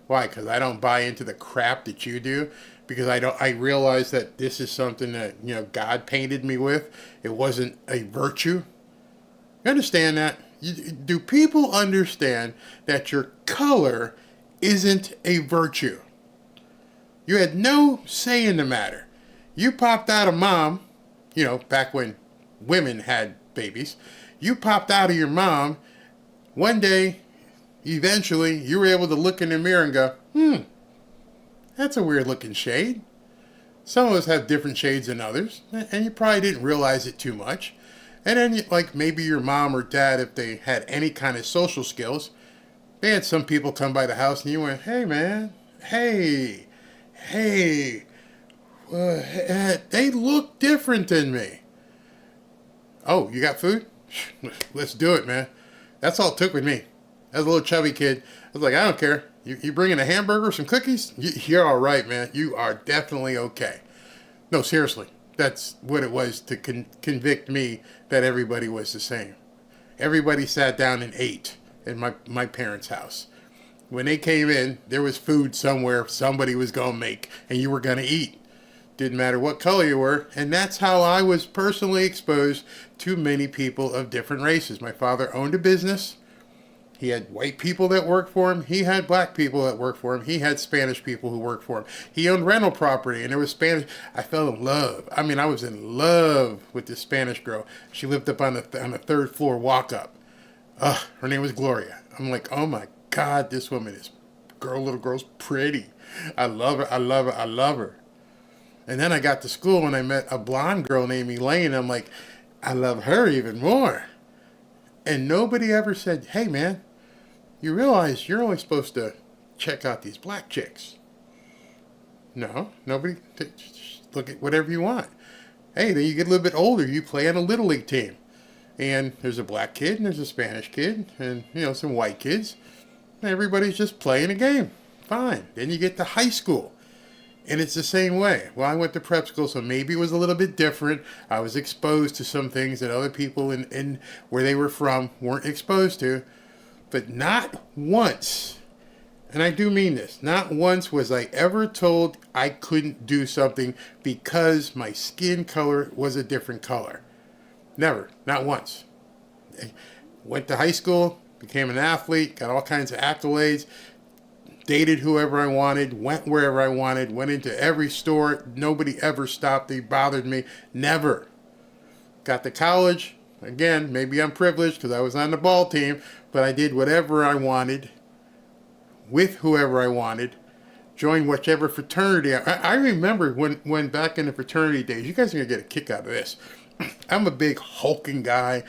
Why? Because I don't buy into the crap that you do. Because I realize that this is something that, you know, God painted me with. It wasn't a virtue. You understand that? Do people understand that your color isn't a virtue? You had no say in the matter. You popped out of mom, back when women had babies. You popped out of your mom. One day, eventually, you were able to look in the mirror and go, that's a weird looking shade. Some of us have different shades than others, and you probably didn't realize it too much. And then, like, maybe your mom or dad, if they had any kind of social skills, they had some people come by the house and you went, hey, man, hey, they look different than me. Oh, you got food? Let's do it, man. That's all it took with me. As a little chubby kid, I was like, I don't care. You bringing a hamburger, some cookies? You're all right, man. You are definitely okay. No, seriously. That's what it was to convict me that everybody was the same. Everybody sat down and ate in my parents' house. When they came in, there was food somewhere somebody was going to make, and you were going to eat. Didn't matter what color you were, and that's how I was personally exposed to many people of different races. My father owned a business. He had white people that worked for him. He had black people that worked for him. He had Spanish people who worked for him. He owned rental property, and there was Spanish. I fell in love. I mean, I was in love with this Spanish girl. She lived up on the third floor walk-up. Her name was Gloria. I'm like, oh my God, this woman is, little girl's pretty. I love her. I love her. I love her. And then I got to school and I met a blonde girl named Elaine. I'm like, I love her even more. And nobody ever said, hey, man, you realize you're only supposed to check out these black chicks. No, nobody. Look at whatever you want. Hey, then you get a little bit older. You play on a Little League team. And there's a black kid and there's a Spanish kid and, some white kids. And everybody's just playing a game. Fine. Then you get to high school. And it's the same way. Well, I went to prep school, so maybe it was a little bit different. I was exposed to some things that other people in where they were from weren't exposed to. But not once, and I do mean this, not once was I ever told I couldn't do something because my skin color was a different color. Never. Not once. I went to high school, became an athlete, got all kinds of accolades, dated whoever I wanted, went wherever I wanted, went into every store. Nobody ever stopped. They bothered me. Never. Got to college. Again, maybe I'm privileged because I was on the ball team, but I did whatever I wanted with whoever I wanted. Joined whichever fraternity. I remember when back in the fraternity days, you guys are going to get a kick out of this. I'm a big hulking guy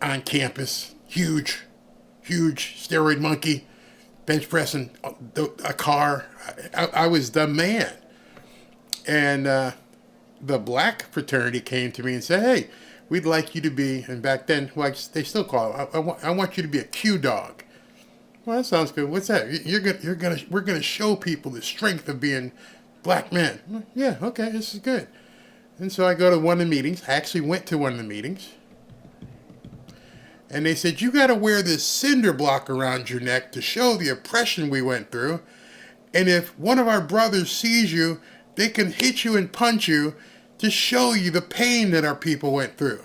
on campus. Huge steroid monkey. Bench pressing a car. I was the man. And the black fraternity came to me and said, hey, we'd like you to be, and back then, they still call it, I want you to be a Q dog. Well, that sounds good. What's that? We're gonna show people the strength of being black men. Yeah, okay, this is good. And so I go to one of the meetings. I actually went to one of the meetings. And they said, you got to wear this cinder block around your neck to show the oppression we went through. And if one of our brothers sees you, they can hit you and punch you to show you the pain that our people went through.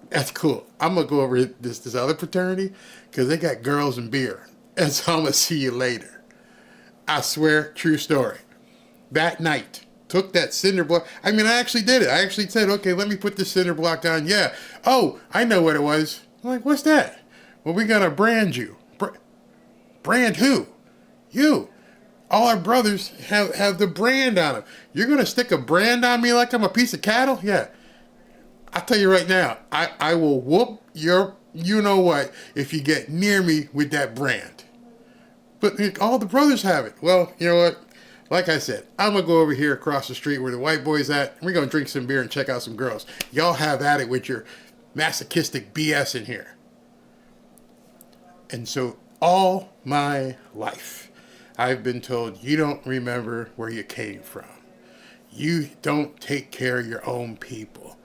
That's cool. I'm going to go over this other fraternity because they got girls and beer. And so I'm going to see you later. I swear, true story. That night, took that cinder block. I mean, I actually did it. I actually said, okay, let me put this cinder block on. Yeah. Oh, I know what it was. I'm like, what's that? Well, we got to brand you. Brand who? You. All our brothers have the brand on them. You're going to stick a brand on me like I'm a piece of cattle? Yeah. I'll tell you right now, I will whoop your you-know-what if you get near me with that brand. But all the brothers have it. Well, you know what? Like I said, I'm going to go over here across the street where the white boy's at, and we're going to drink some beer and check out some girls. Y'all have at it with your masochistic BS in here. And so all my life, I've been told, you don't remember where you came from. You don't take care of your own people.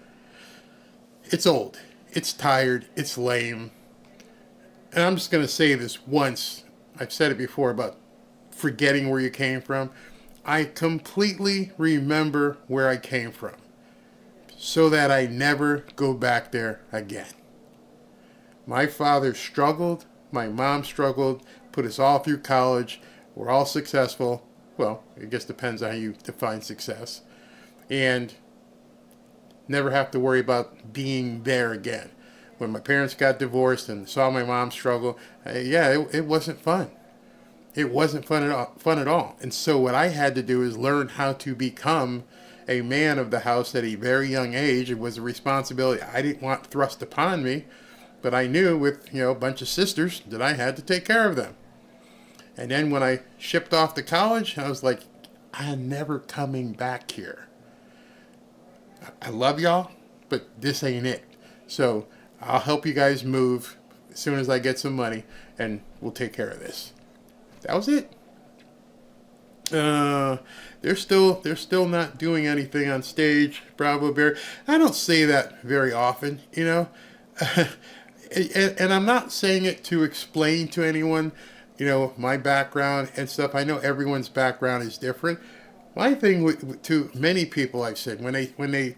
It's old. It's tired. It's lame. And I'm just going to say this once. I've said it before about forgetting where you came from. I completely remember where I came from. so that I never go back there again. My father struggled, my mom struggled, put us all through college. We're all successful. Well, I guess depends on how you define success. And never have to worry about being there again. When my parents got divorced and saw my mom struggle, it wasn't fun. It wasn't fun at all. And so what I had to do is learn how to become a man of the house at a very young age. It was a responsibility I didn't want thrust upon me, but I knew with a bunch of sisters that I had to take care of them. And then when I shipped off to college, I was like, I'm never coming back here. I love y'all, but this ain't it. So I'll help you guys move as soon as I get some money, and we'll take care of this. That was it. They're still not doing anything on stage. Bravo Bear. I don't say that very often, and I'm not saying it to explain to anyone, my background and stuff. I know everyone's background is different. My thing to many people, I've said, when they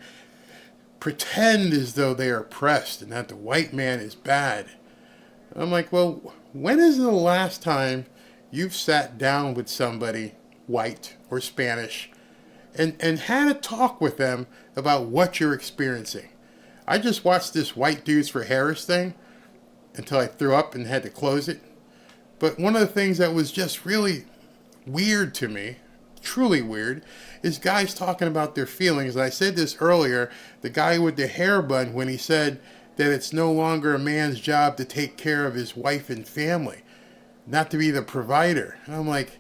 pretend as though they are oppressed and that the white man is bad, I'm like, well, when is the last time you've sat down with somebody, white or Spanish, and had a talk with them about what you're experiencing? I just watched this White Dudes for Harris thing until I threw up and had to close it. But one of the things that was just really weird to me, truly weird, is guys talking about their feelings. And I said this earlier, the guy with the hair bun, when he said that it's no longer a man's job to take care of his wife and family, not to be the provider. And I'm like,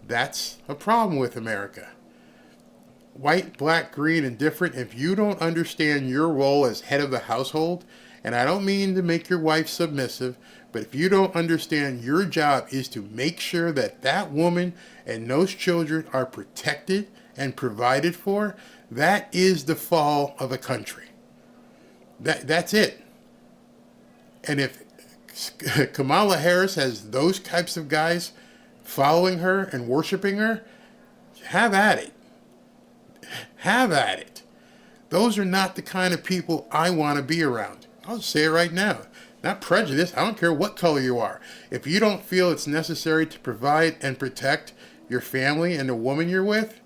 that's a problem with America. White, black, green, and different. If you don't understand your role as head of the household, and I don't mean to make your wife submissive, but if you don't understand your job is to make sure that that woman and those children are protected and provided for, that is the fall of a country. That's it. And if Kamala Harris has those types of guys following her and worshiping her, have at it. Have at it. Those are not the kind of people I want to be around. I'll say it right now. Not prejudice. I don't care what color you are. If you don't feel it's necessary to provide and protect your family and the woman you're with,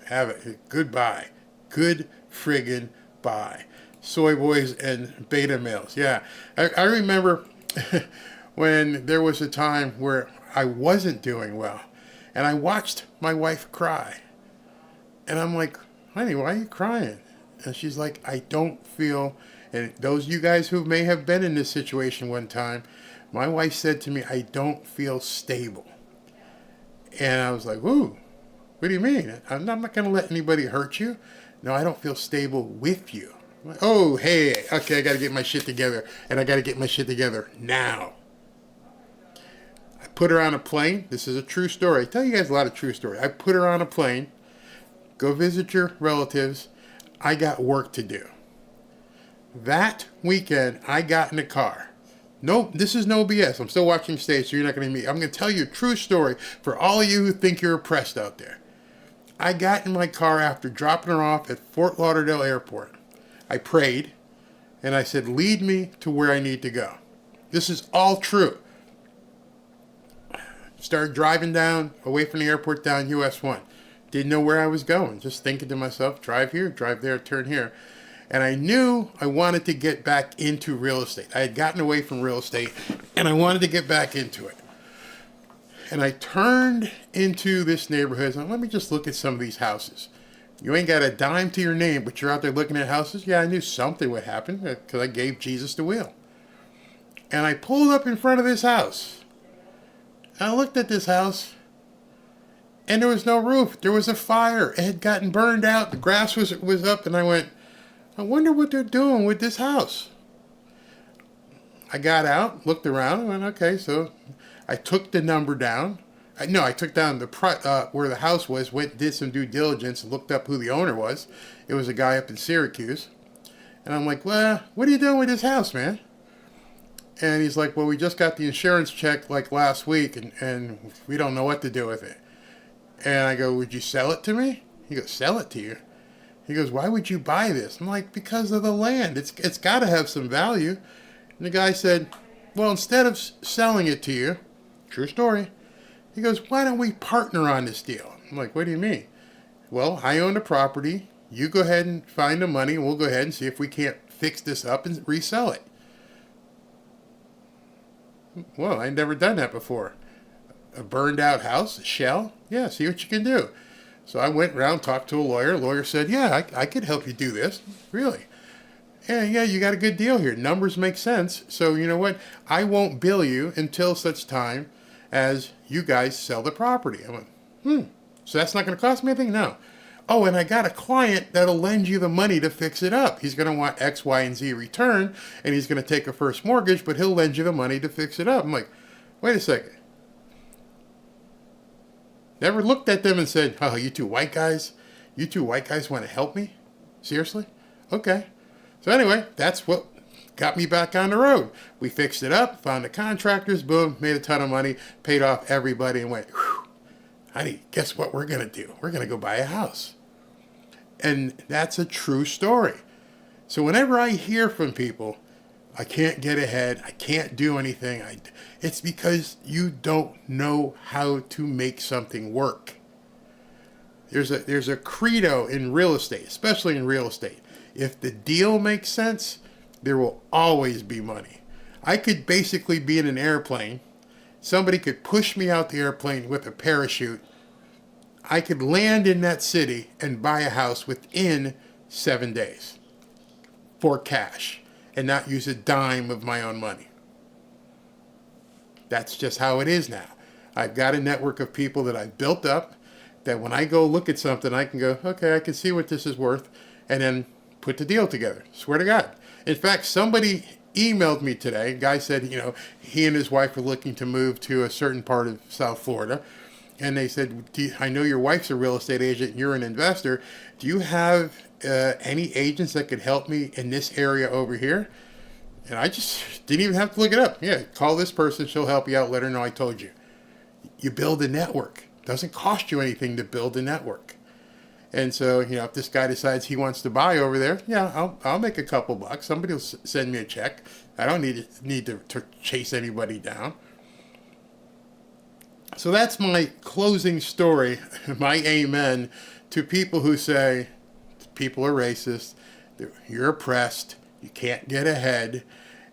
have it. Goodbye. Good friggin' bye. Soy boys and beta males. Yeah. I remember when there was a time where I wasn't doing well, and I watched my wife cry. And I'm like, honey, why are you crying? And she's like, I don't feel, and those of you guys who may have been in this situation one time, my wife said to me, I don't feel stable. And I was like, ooh, what do you mean? I'm not going to let anybody hurt you. No, I don't feel stable with you. I'm like, oh, hey, okay, I got to get my shit together. And I got to get my shit together now. I put her on a plane. This is a true story. I tell you guys a lot of true stories. I put her on a plane. Go visit your relatives. I got work to do. That weekend, I got in the car. Nope, this is no BS. I'm still watching stage, so you're not going to meet. I'm going to tell you a true story for all of you who think you're oppressed out there. I got in my car after dropping her off at Fort Lauderdale Airport. I prayed, and I said, lead me to where I need to go. This is all true. Started driving down, away from the airport, down US 1. Didn't know where I was going. Just thinking to myself, drive here, drive there, turn here. And I knew I wanted to get back into real estate. I had gotten away from real estate, and I wanted to get back into it. And I turned into this neighborhood. So let me just look at some of these houses. You ain't got a dime to your name, but you're out there looking at houses? Yeah, I knew something would happen because I gave Jesus the wheel. And I pulled up in front of this house. And I looked at this house. And there was no roof. There was a fire. It had gotten burned out. The grass was up. And I went, I wonder what they're doing with this house. I got out, looked around, and went, okay. So I took the number down. I took down the where the house was, did some due diligence, and looked up who the owner was. It was a guy up in Syracuse. And I'm like, well, what are you doing with this house, man? And he's like, well, we just got the insurance check like last week, and we don't know what to do with it. And I go, would you sell it to me? He goes, sell it to you? He goes, why would you buy this? I'm like, because of the land. It's got to have some value. And the guy said, well, instead of selling it to you, true story, he goes, why don't we partner on this deal? I'm like, what do you mean? Well, I own the property. You go ahead and find the money, and we'll go ahead and see if we can't fix this up and resell it. Well, I'd never done that before. A burned out house, a shell? Yeah, see what you can do. So I went around, talked to a lawyer. The lawyer said, yeah, I could help you do this. Really? Yeah, you got a good deal here. Numbers make sense. So you know what? I won't bill you until such time as you guys sell the property. I went, so that's not going to cost me anything? No. Oh, and I got a client that'll lend you the money to fix it up. He's going to want X, Y, and Z return, and he's going to take a first mortgage, but he'll lend you the money to fix it up. I'm like, wait a second. Never looked at them and said, oh, you two white guys want to help me? Seriously? Okay. So anyway, that's what got me back on the road. We fixed it up, found the contractors, boom, made a ton of money, paid off everybody, and went, whew, honey, guess what we're going to do? We're going to go buy a house. And that's a true story. So whenever I hear from people, I can't get ahead, I can't do anything, it's because you don't know how to make something work. There's a credo in real estate, especially in real estate. If the deal makes sense, there will always be money. I could basically be in an airplane. Somebody could push me out the airplane with a parachute. I could land in that city and buy a house within 7 days for cash and not use a dime of my own money. That's just how it is now. I've got a network of people that I've built up that when I go look at something, I can go, okay, I can see what this is worth, and then put the deal together. Swear to God. In fact, somebody emailed me today. A guy said, he and his wife are looking to move to a certain part of South Florida. And they said, I know your wife's a real estate agent and you're an investor. Do you have any agents that could help me in this area over here? And I just didn't even have to look it up. Yeah, call this person. She'll help you out. Let her know I told you. You build a network. It doesn't cost you anything to build a network. And so, if this guy decides he wants to buy over there, yeah, I'll make a couple bucks. Somebody will send me a check. I don't need to chase anybody down. So that's my closing story, my amen to people who say people are racist, you're oppressed, you can't get ahead,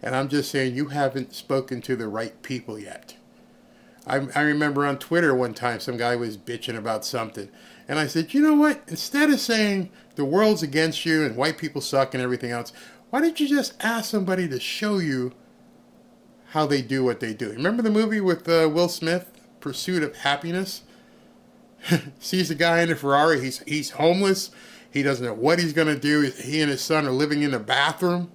and I'm just saying you haven't spoken to the right people yet. I remember on Twitter one time some guy was bitching about something, and I said, you know what, instead of saying the world's against you and white people suck and everything else, why don't you just ask somebody to show you how they do what they do? Remember the movie with Will Smith? Pursuit of Happiness. Sees a guy in a Ferrari. He's homeless. He doesn't know what he's going to do. He and his son are living in a bathroom,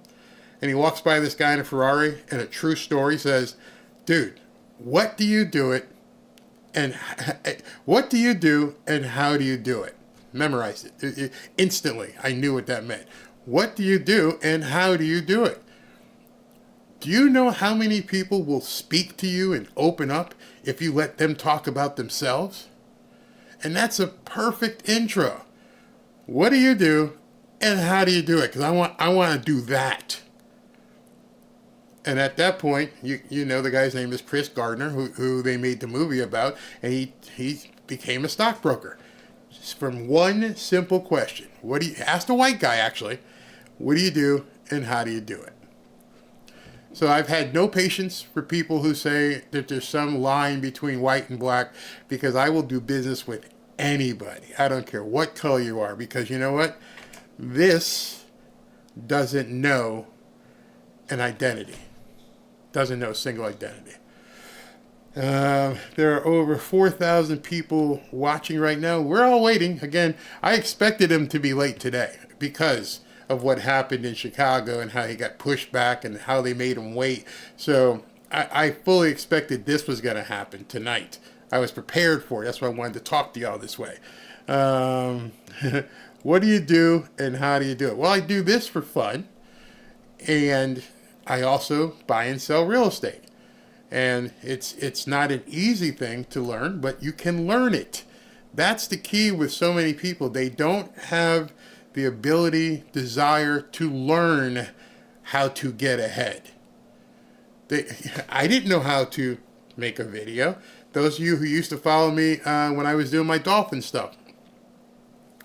and he walks by this guy in a Ferrari, and a true story says, dude, what do you do it, and what do you do, and how do you do it? Memorized it instantly. I knew what that meant. What do you do, and how do you do it? Do you know how many people will speak to you and open up if you let them talk about themselves? And that's a perfect intro. What do you do and how do you do it? Because I want to do that. And at that point, you know the guy's name is Chris Gardner, who they made the movie about, and he became a stockbroker. Just from one simple question. Ask a white guy actually, what do you do and how do you do it? So I've had no patience for people who say that there's some line between white and black, because I will do business with anybody. I don't care what color you are, because you know what? This doesn't know an identity. Doesn't know a single identity. There are over 4,000 people watching right now. We're all waiting. Again, I expected him to be late today because of what happened in Chicago and how he got pushed back and how they made him wait. So I fully expected this was going to happen tonight. I was prepared for it. That's why I wanted to talk to y'all this way. What do you do and how do you do it? Well, I do this for fun, and I also buy and sell real estate. And it's not an easy thing to learn, but you can learn it. That's the key with so many people. They don't have the ability, desire to learn how to get ahead. I didn't know how to make a video. Those of you who used to follow me when I was doing my dolphin stuff,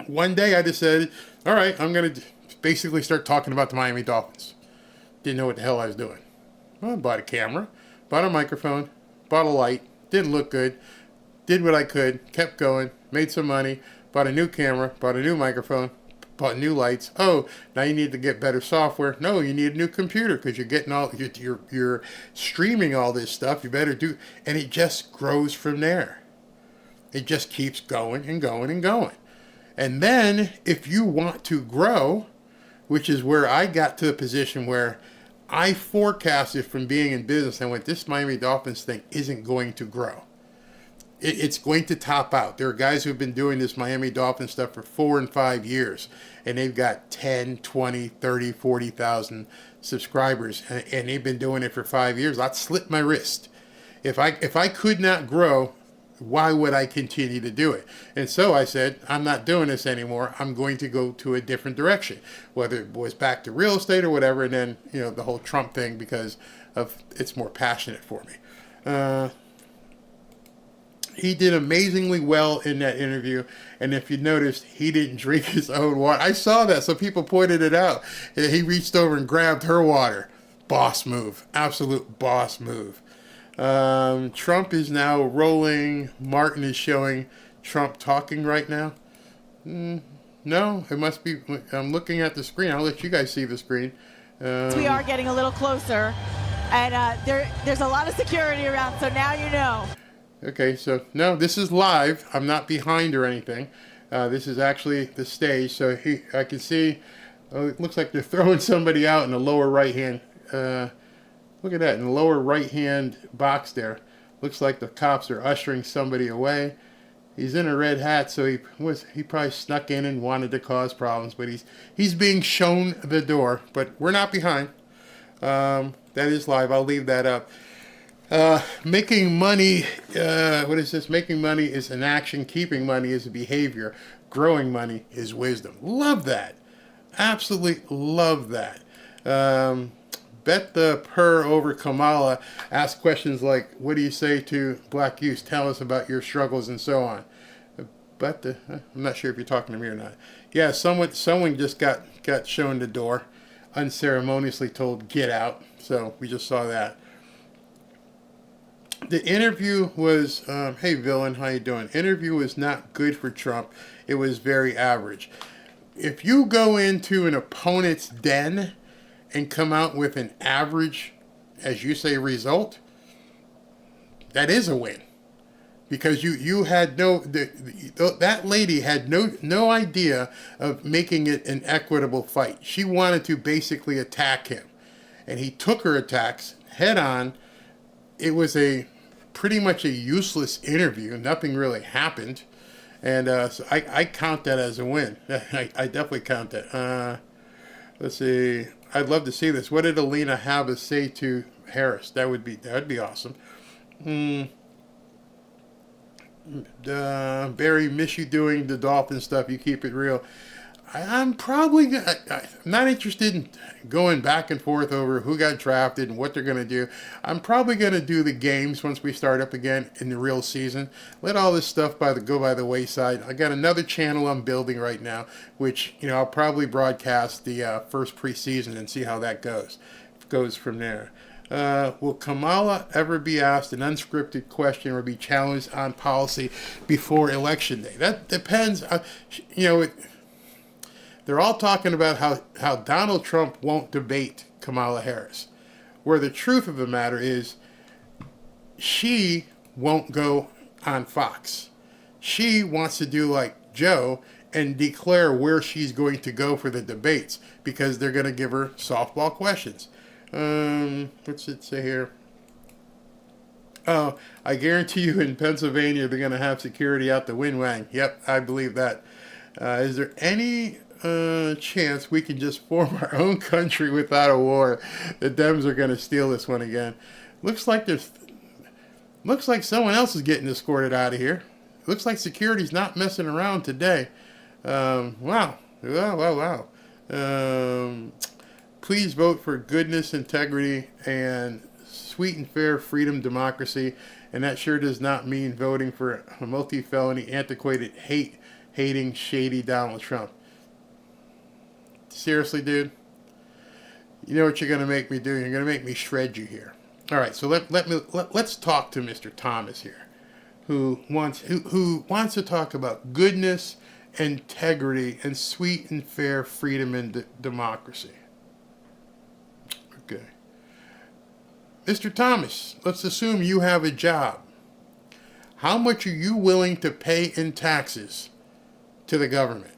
one day I decided, all right, I'm going to basically start talking about the Miami Dolphins. Didn't know what the hell I was doing. Well, I bought a camera, bought a microphone, bought a light, didn't look good, did what I could, kept going, made some money, bought a new camera, bought a new microphone, bought new lights. Oh, now you need to get better software. No, you need a new computer because you're getting all, you're streaming all this stuff. You better do, and it just grows from there. It just keeps going and going and going. And then if you want to grow, which is where I got to the position where I forecasted from being in business and went, this Miami Dolphins thing isn't going to grow. It's going to top out. There are guys who've been doing this Miami Dolphins stuff for 4 and 5 years, and they've got 10, 20, 30, 40,000 subscribers, and they've been doing it for 5 years. I'd slit my wrist. If I could not grow, why would I continue to do it? And so I said, I'm not doing this anymore. I'm going to go to a different direction, whether it was back to real estate or whatever, and then, the whole Trump thing, because of it's more passionate for me. He did amazingly well in that interview, and if you noticed, he didn't drink his own water. I saw that, so people pointed it out. He reached over and grabbed her water. Boss move. Absolute boss move. Trump is now rolling. Martin is showing Trump talking right now. No, it must be. I'm looking at the screen. I'll let you guys see the screen. We are getting a little closer, and there's a lot of security around, so now you know. Okay, so no, this is live. I'm not behind or anything. This is actually the stage. So I can see, it looks like they're throwing somebody out in the lower right hand. Look at that, in the lower right hand box there. Looks like the cops are ushering somebody away. He's in a red hat, so he probably snuck in and wanted to cause problems, but he's being shown the door. But we're not behind. That is live. I'll leave that up. Making money, what is this? Making money is an action. Keeping money is a behavior. Growing money is wisdom. Love that. Absolutely love that. Bet the Purr over Kamala asked questions like, what do you say to black youth? Tell us about your struggles and so on. But I'm not sure if you're talking to me or not. Yeah, someone just got shown the door, unceremoniously told, get out. So we just saw that. The interview was, hey villain, how you doing? Interview was not good for Trump. It was very average. If you go into an opponent's den and come out with an average, as you say, result, that is a win. Because you had that lady had no idea of making it an equitable fight. She wanted to basically attack him. And he took her attacks head on. It was pretty much a useless interview. Nothing really happened. And so I count that as a win. I definitely count that. Let's see. I'd love to see this. What did Alina have to say to Harris? That would be awesome. Barry, miss you doing the dolphin stuff. You keep it real. I'm probably I'm not interested in going back and forth over who got drafted and what they're going to do. I'm probably going to do the games once we start up again in the real season. Let all this stuff go by the wayside. I got another channel I'm building right now, which I'll probably broadcast the first preseason and see how that goes from there. Will Kamala ever be asked an unscripted question or be challenged on policy before Election Day? That depends. They're all talking about how Donald Trump won't debate Kamala Harris. Where the truth of the matter is, she won't go on Fox. She wants to do like Joe and declare where she's going to go for the debates because they're going to give her softball questions. What's it say here? Oh, I guarantee you in Pennsylvania they're going to have security out the wing. Yep, I believe that. Is there any chance we can just form our own country without a war? The Dems are going to steal this one again. Looks like someone else is getting escorted out of here. Looks like security's not messing around today. Wow, Wow. Please vote for goodness, integrity, and sweet and fair freedom, democracy. And that sure does not mean voting for a multi-felony, antiquated, hating, shady Donald Trump. Seriously, dude? You know what you're going to make me do? You're going to make me shred you here. All right, so let's talk to Mr. Thomas here, who wants to talk about goodness, integrity, and sweet and fair freedom and democracy. Okay. Mr. Thomas, let's assume you have a job. How much are you willing to pay in taxes to the government?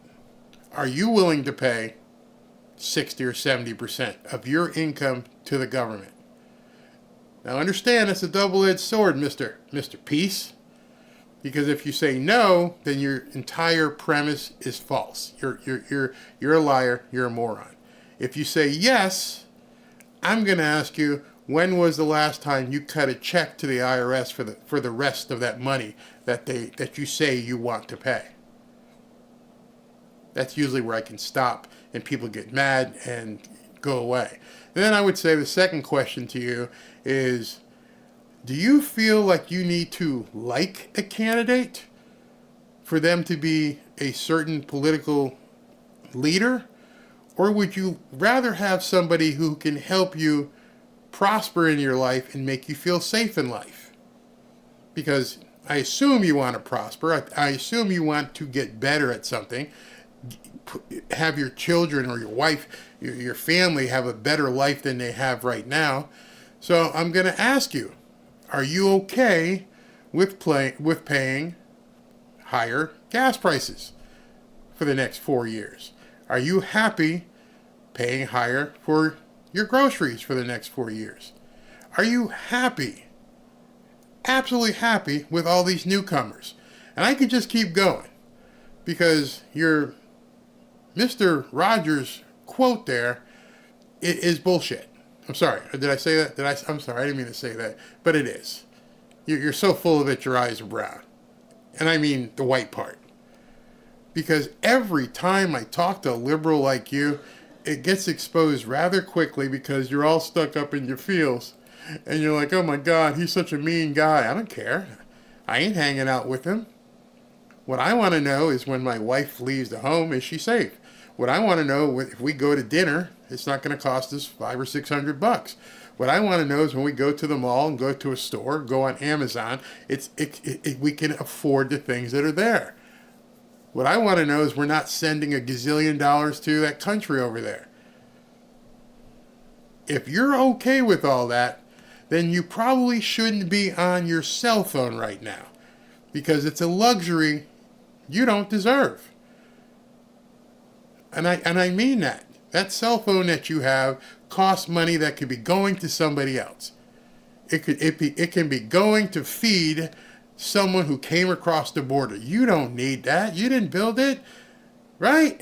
Are you willing to pay 60 or 70% of your income to the government? Now understand, it's a double-edged sword, Mr. Peace. Because if you say no, then your entire premise is false. You're a liar. You're a moron. If you say yes, I'm going to ask you, when was the last time you cut a check to the IRS for the rest of that money that you say you want to pay? That's usually where I can stop and people get mad and go away. And then I would say the second question to you is, do you feel like you need to like a candidate for them to be a certain political leader? Or would you rather have somebody who can help you prosper in your life and make you feel safe in life? Because I assume you want to prosper. I assume you want to get better at something. Have your children or your wife, your family have a better life than they have right now. So I'm going to ask you, are you okay with paying higher gas prices for the next 4 years? Are you happy paying higher for your groceries for the next 4 years? Are you happy, absolutely happy with all these newcomers? And I could just keep going because your Mr. Rogers quote there is bullshit. I'm sorry. Did I say that? I'm sorry. I didn't mean to say that. But it is. You're so full of it, your eyes are brown. And I mean the white part. Because every time I talk to a liberal like you, it gets exposed rather quickly because you're all stuck up in your feels. And you're like, oh my God, he's such a mean guy. I don't care. I ain't hanging out with him. What I want to know is when my wife leaves the home, is she safe? What I want to know, if we go to dinner, it's not going to cost us $500 or $600. What I want to know is when we go to the mall and go to a store, go on Amazon, we can afford the things that are there. What I want to know is we're not sending $1 gazillion to that country over there. If you're okay with all that, then you probably shouldn't be on your cell phone right now, because it's a luxury you don't deserve. And I mean that. That cell phone that you have costs money that could be going to somebody else. It can be going to feed someone who came across the border. You don't need that. You didn't build it, right?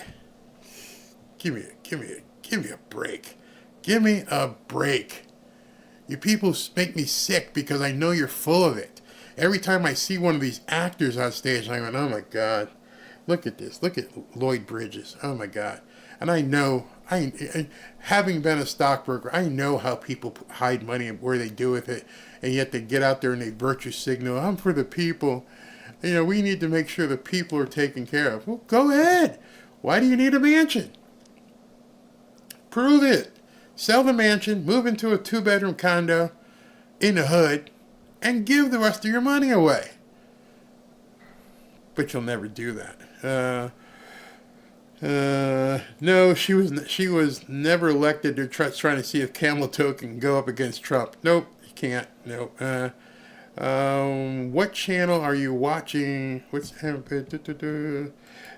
Give me a break. Give me a break. You people make me sick because I know you're full of it. Every time I see one of these actors on stage, I go, oh my God, look at this. Look at Lloyd Bridges. Oh my God. And I know, having been a stockbroker, I know how people hide money and where they do with it. And yet they get out there and they virtue signal, I'm for the people. You know, we need to make sure the people are taken care of. Well, go ahead. Why do you need a mansion? Prove it. Sell the mansion, move into a 2-bedroom condo in the hood, and give the rest of your money away. But you'll never do that. No, she was never elected. They're trying to see if Kamala can go up against Trump. Nope, you can't. Nope. What channel are you watching?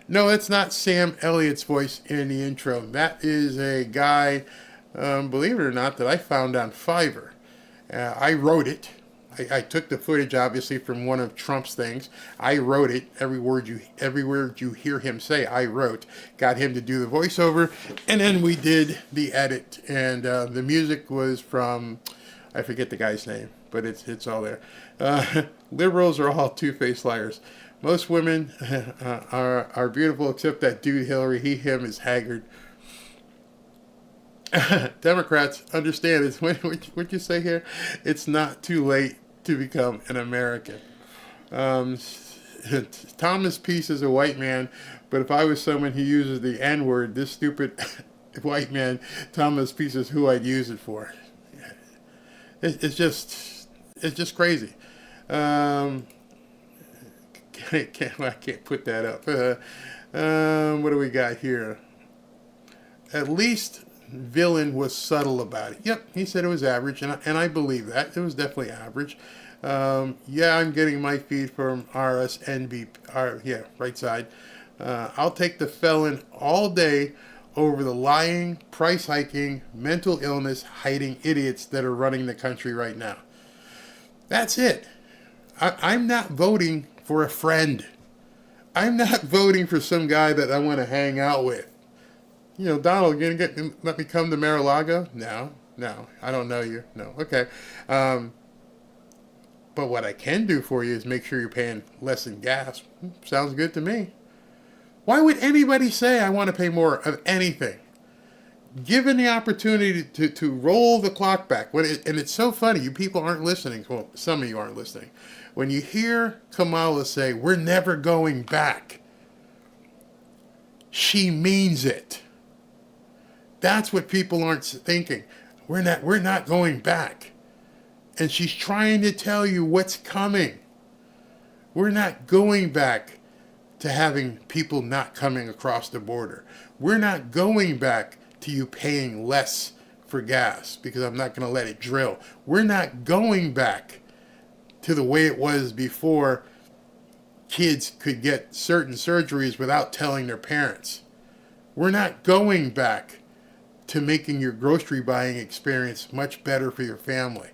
No, that's not Sam Elliott's voice in the intro. That is a guy, believe it or not, that I found on Fiverr. I wrote it. I took the footage, obviously, from one of Trump's things. I wrote it. Every word you hear him say, I wrote. Got him to do the voiceover, and then we did the edit. And the music was from, I forget the guy's name, but it's all there. Liberals are all two-faced liars. Most women are beautiful except that dude Hillary. He, him is haggard. Democrats understand this. What you say here? It's not too late to become an American. Thomas Peace is a white man, but if I was someone who uses the N-word, this stupid white man, Thomas Peace, is who I'd use it for. It's just crazy. I can't put that up. What do we got here? At least Villain was subtle about it. Yep, he said it was average, and I believe that. It was definitely average. Yeah, I'm getting my feed from RSNB. Yeah, right side. I'll take the felon all day over the lying, price hiking, mental illness hiding idiots that are running the country right now. That's it. I'm not voting for a friend. I'm not voting for some guy that I want to hang out with. You know, Donald, you gonna let me come to Mar-a-Lago? No, I don't know you. No, okay. But what I can do for you is make sure you're paying less in gas. Sounds good to me. Why would anybody say I want to pay more of anything? Given the opportunity to roll the clock back, and it's so funny, you people aren't listening. Well, some of you aren't listening. When you hear Kamala say, "We're never going back," she means it. That's what people aren't thinking. We're not going back. And she's trying to tell you what's coming. We're not going back to having people not coming across the border. We're not going back to you paying less for gas because I'm not going to let it drill. We're not going back to the way it was before kids could get certain surgeries without telling their parents. We're not going back to making your grocery buying experience much better for your family.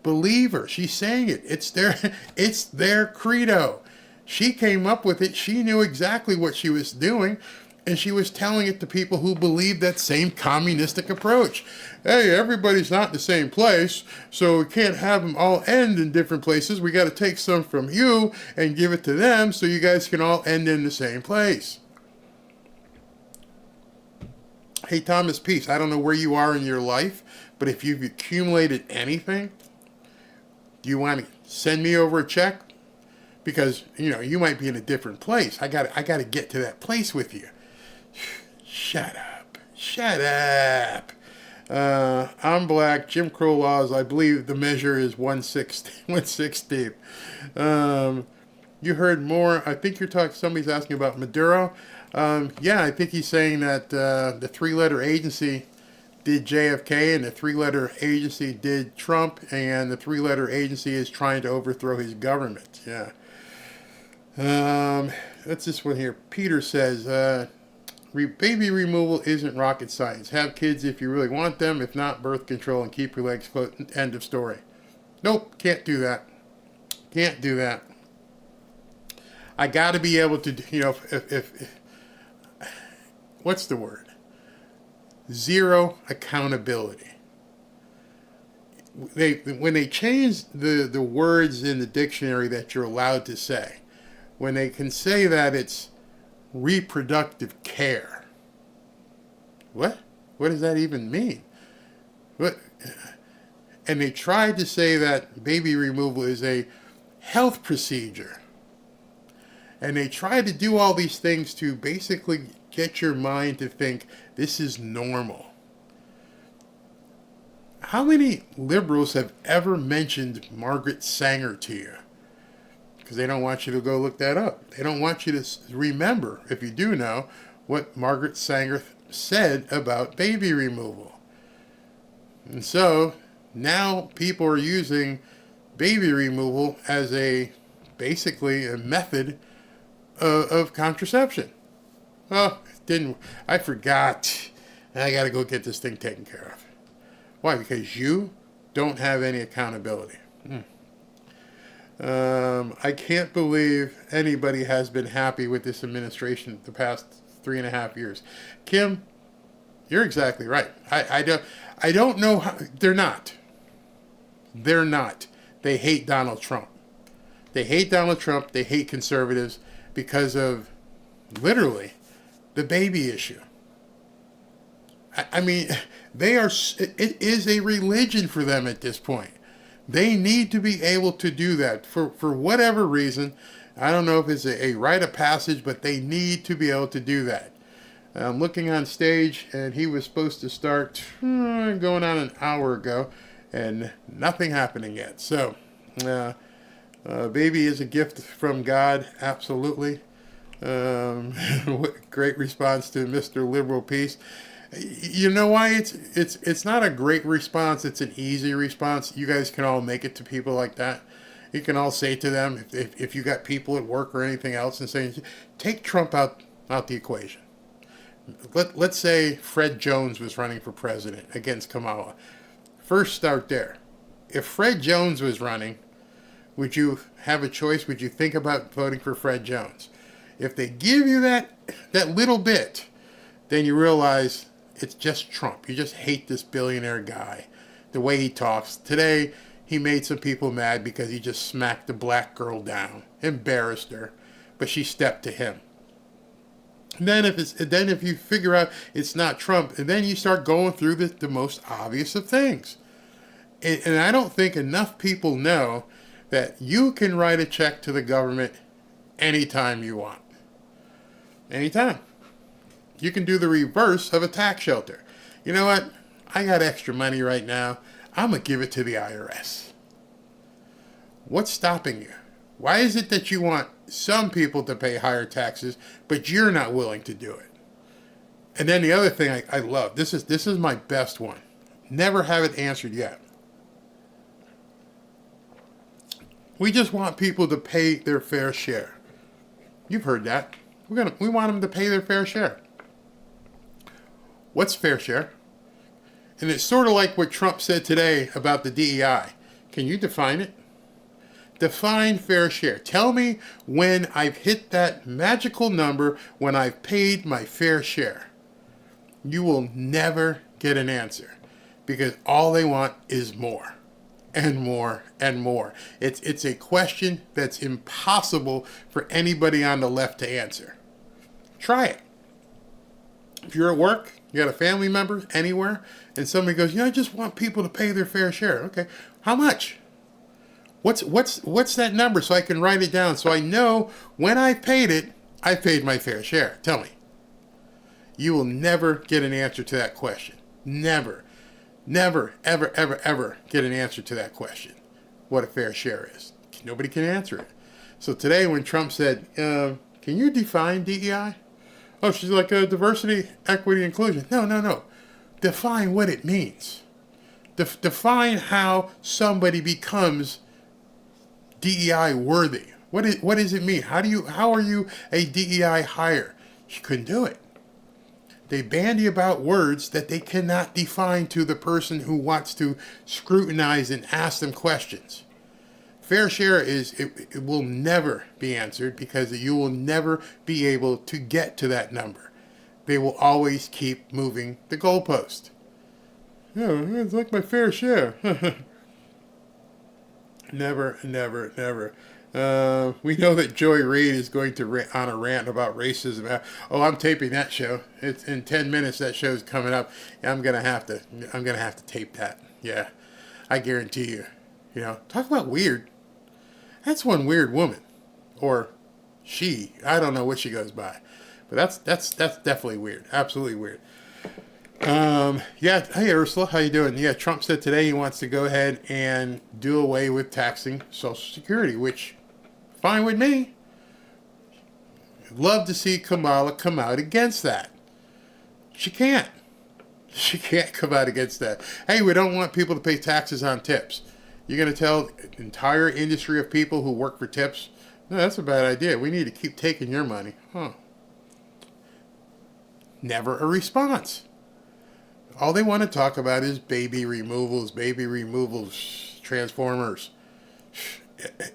Believe her. She's saying it. It's their credo. She came up with it. She knew exactly what she was doing, and she was telling it to people who believe that same communistic approach. Hey, everybody's not in the same place, so we can't have them all end in different places. We got to take some from you and give it to them so you guys can all end in the same place. Hey, Thomas Peace, I don't know where you are in your life, but if you've accumulated anything, do you want to send me over a check? Because, you know, you might be in a different place. I got to get to that place with you. Shut up. I'm black. Jim Crow laws, I believe the measure is 1/16. You heard more. I think somebody's asking about Maduro. Yeah, I think he's saying that the three-letter agency did JFK and the three-letter agency did Trump, and the three-letter agency is trying to overthrow his government. Yeah. That's this one here. Peter says, baby removal isn't rocket science. Have kids if you really want them. If not, birth control and keep your legs closed. End of story. Nope, can't do that. Can't do that. I got to be able to, you know, if what's the word? Zero accountability. When they change the words in the dictionary that you're allowed to say, when they can say that it's reproductive care. What? What does that even mean? What? And they tried to say that baby removal is a health procedure. And they try to do all these things to basically get your mind to think this is normal. How many liberals have ever mentioned Margaret Sanger to you? Because they don't want you to go look that up. They don't want you to remember, if you do know, what Margaret Sanger said about baby removal. And so now people are using baby removal as basically a method of contraception. Oh, I forgot. I got to go get this thing taken care of. Why? Because you don't have any accountability. I can't believe anybody has been happy with this administration the past 3.5 years. Kim, you're exactly right. I don't know how. They're not. They hate Donald Trump. They hate Donald Trump. They hate conservatives. because of literally the baby issue. I mean, it is a religion for them at this point. They need to be able to do that for whatever reason. I don't know if it's a rite of passage, but they need to be able to do that. I'm looking on stage, and he was supposed to start going on an hour ago, and nothing happening yet. So, baby is a gift from God, absolutely. Great response to Mr. Liberal Peace. You know why it's not a great response, it's an easy response. You guys can all make it to people like that. You can all say to them, if you got people at work or anything else, and say, take Trump out the equation. Let's say Fred Jones was running for president against Kamala. First start there. If Fred Jones was running, would you have a choice? Would you think about voting for Fred Jones? If they give you that little bit, then you realize it's just Trump. You just hate this billionaire guy, the way he talks. Today, he made some people mad because he just smacked a black girl down, embarrassed her, but she stepped to him. And then if you figure out it's not Trump, and then you start going through the most obvious of things. And I don't think enough people know that you can write a check to the government anytime you want. Anytime. You can do the reverse of a tax shelter. You know what? I got extra money right now. I'm going to give it to the IRS. What's stopping you? Why is it that you want some people to pay higher taxes, but you're not willing to do it? And then the other thing I love, this is my best one. Never have it answered yet. We just want people to pay their fair share. You've heard that. We want them to pay their fair share. What's fair share? And it's sort of like what Trump said today about the DEI. Can you define it? Define fair share. Tell me when I've hit that magical number, when I've paid my fair share. You will never get an answer because all they want is more and more and more. It's a question that's impossible for anybody on the left to answer. Try it. If you're at work, you got a family member anywhere, and somebody goes, I just want people to pay their fair share. Okay, how much? What's that number so I can write it down so I know when I paid it, I paid my fair share. Tell me. You will never get an answer to that question. Never, ever, ever get an answer to that question. What a fair share is. Nobody can answer it. So today when Trump said, can you define DEI? Oh, she's like diversity, equity, inclusion. No. Define what it means. Define how somebody becomes DEI worthy. What does it mean? How are you a DEI hire? She couldn't do it. They bandy about words that they cannot define to the person who wants to scrutinize and ask them questions. Fair share it will never be answered because you will never be able to get to that number. They will always keep moving the goalpost. It's like my fair share. Never. We know that Joy Reid is going to on a rant about racism. I'm taping that show. It's in 10 minutes. That show's coming up. I'm gonna have to tape that. Yeah, I guarantee you. Talk about weird. That's one weird woman, or she. I don't know what she goes by, but that's definitely weird. Absolutely weird. Yeah. Hey, Ursula, how you doing? Yeah, Trump said today he wants to go ahead and do away with taxing Social Security, which, fine with me. Love to see Kamala come out against that. She can't. She can't come out against that. Hey, we don't want people to pay taxes on tips. You're going to tell an entire industry of people who work for tips, no, that's a bad idea. We need to keep taking your money. Never a response. All they want to talk about is baby removals, Transformers.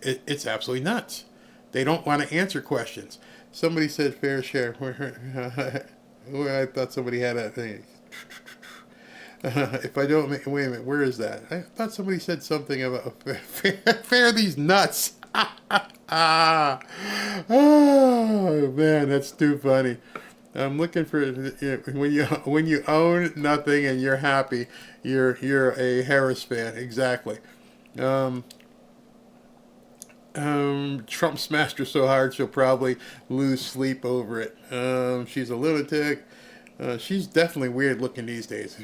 It's absolutely nuts. They don't want to answer questions. Somebody said fair share. I thought somebody had a thing. If I don't make, wait a minute, where is that? I thought somebody said something about fair these nuts. Oh man, that's too funny. I'm looking for when you own nothing and you're happy, you're a Harris fan. Exactly. Trump smashed her so hard she'll probably lose sleep over it. She's a lunatic. She's definitely weird looking these days.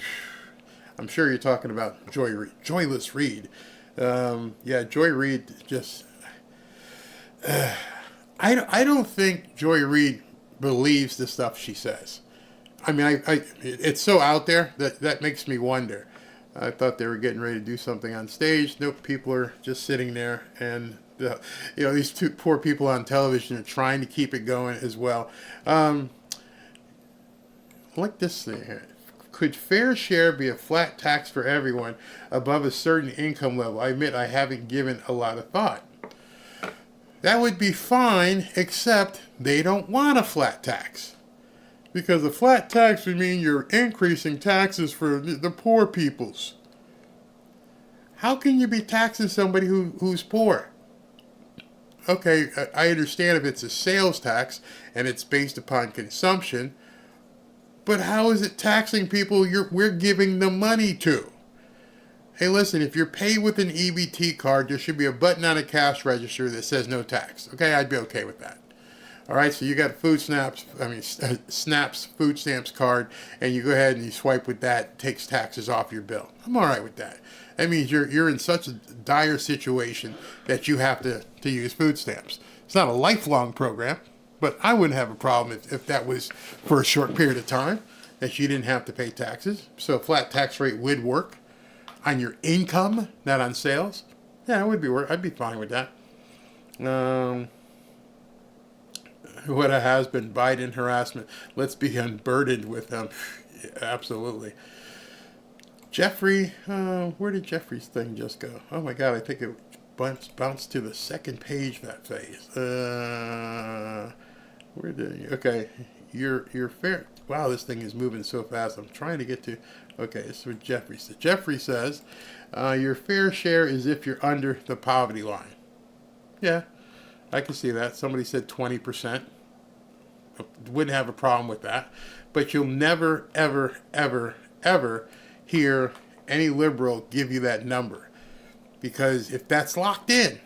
I'm sure you're talking about Joyless Reed. Yeah, Joy Reid just. I don't think Joy Reid believes the stuff she says. I mean, it's so out there that makes me wonder. I thought they were getting ready to do something on stage. Nope, people are just sitting there, and these two poor people on television are trying to keep it going as well. Like this thing here. Could fair share be a flat tax for everyone above a certain income level? I admit I haven't given a lot of thought. That would be fine, except they don't want a flat tax. Because a flat tax would mean you're increasing taxes for the poor peoples. How can you be taxing somebody who's poor? Okay, I understand if it's a sales tax and it's based upon consumption, but how is it taxing people we're giving the money to? Hey, listen, if you're paid with an EBT card, there should be a button on a cash register that says no tax. Okay, I'd be okay with that. All right, so you got Snap's food stamps card, and you go ahead and you swipe with that, it takes taxes off your bill. I'm all right with that. That means you're in such a dire situation that you have to use food stamps. It's not a lifelong program, but I wouldn't have a problem if that was for a short period of time, that you didn't have to pay taxes. So a flat tax rate would work on your income, not on sales. Yeah, it would be work. I'd be fine with that. What has been Biden harassment. Let's be unburdened with them. Absolutely. Jeffrey, where did Jeffrey's thing just go? Oh my God, I think it bounced to the second page of that phase. Where did you? Okay, you're fair. Wow, this thing is moving so fast. I'm trying to get to. Okay, this is what Jeffrey said. Jeffrey says, your fair share is if you're under the poverty line. Yeah, I can see that. Somebody said 20%. Wouldn't have a problem with that. But you'll never, ever, ever, ever hear any liberal give you that number. Because if that's locked in,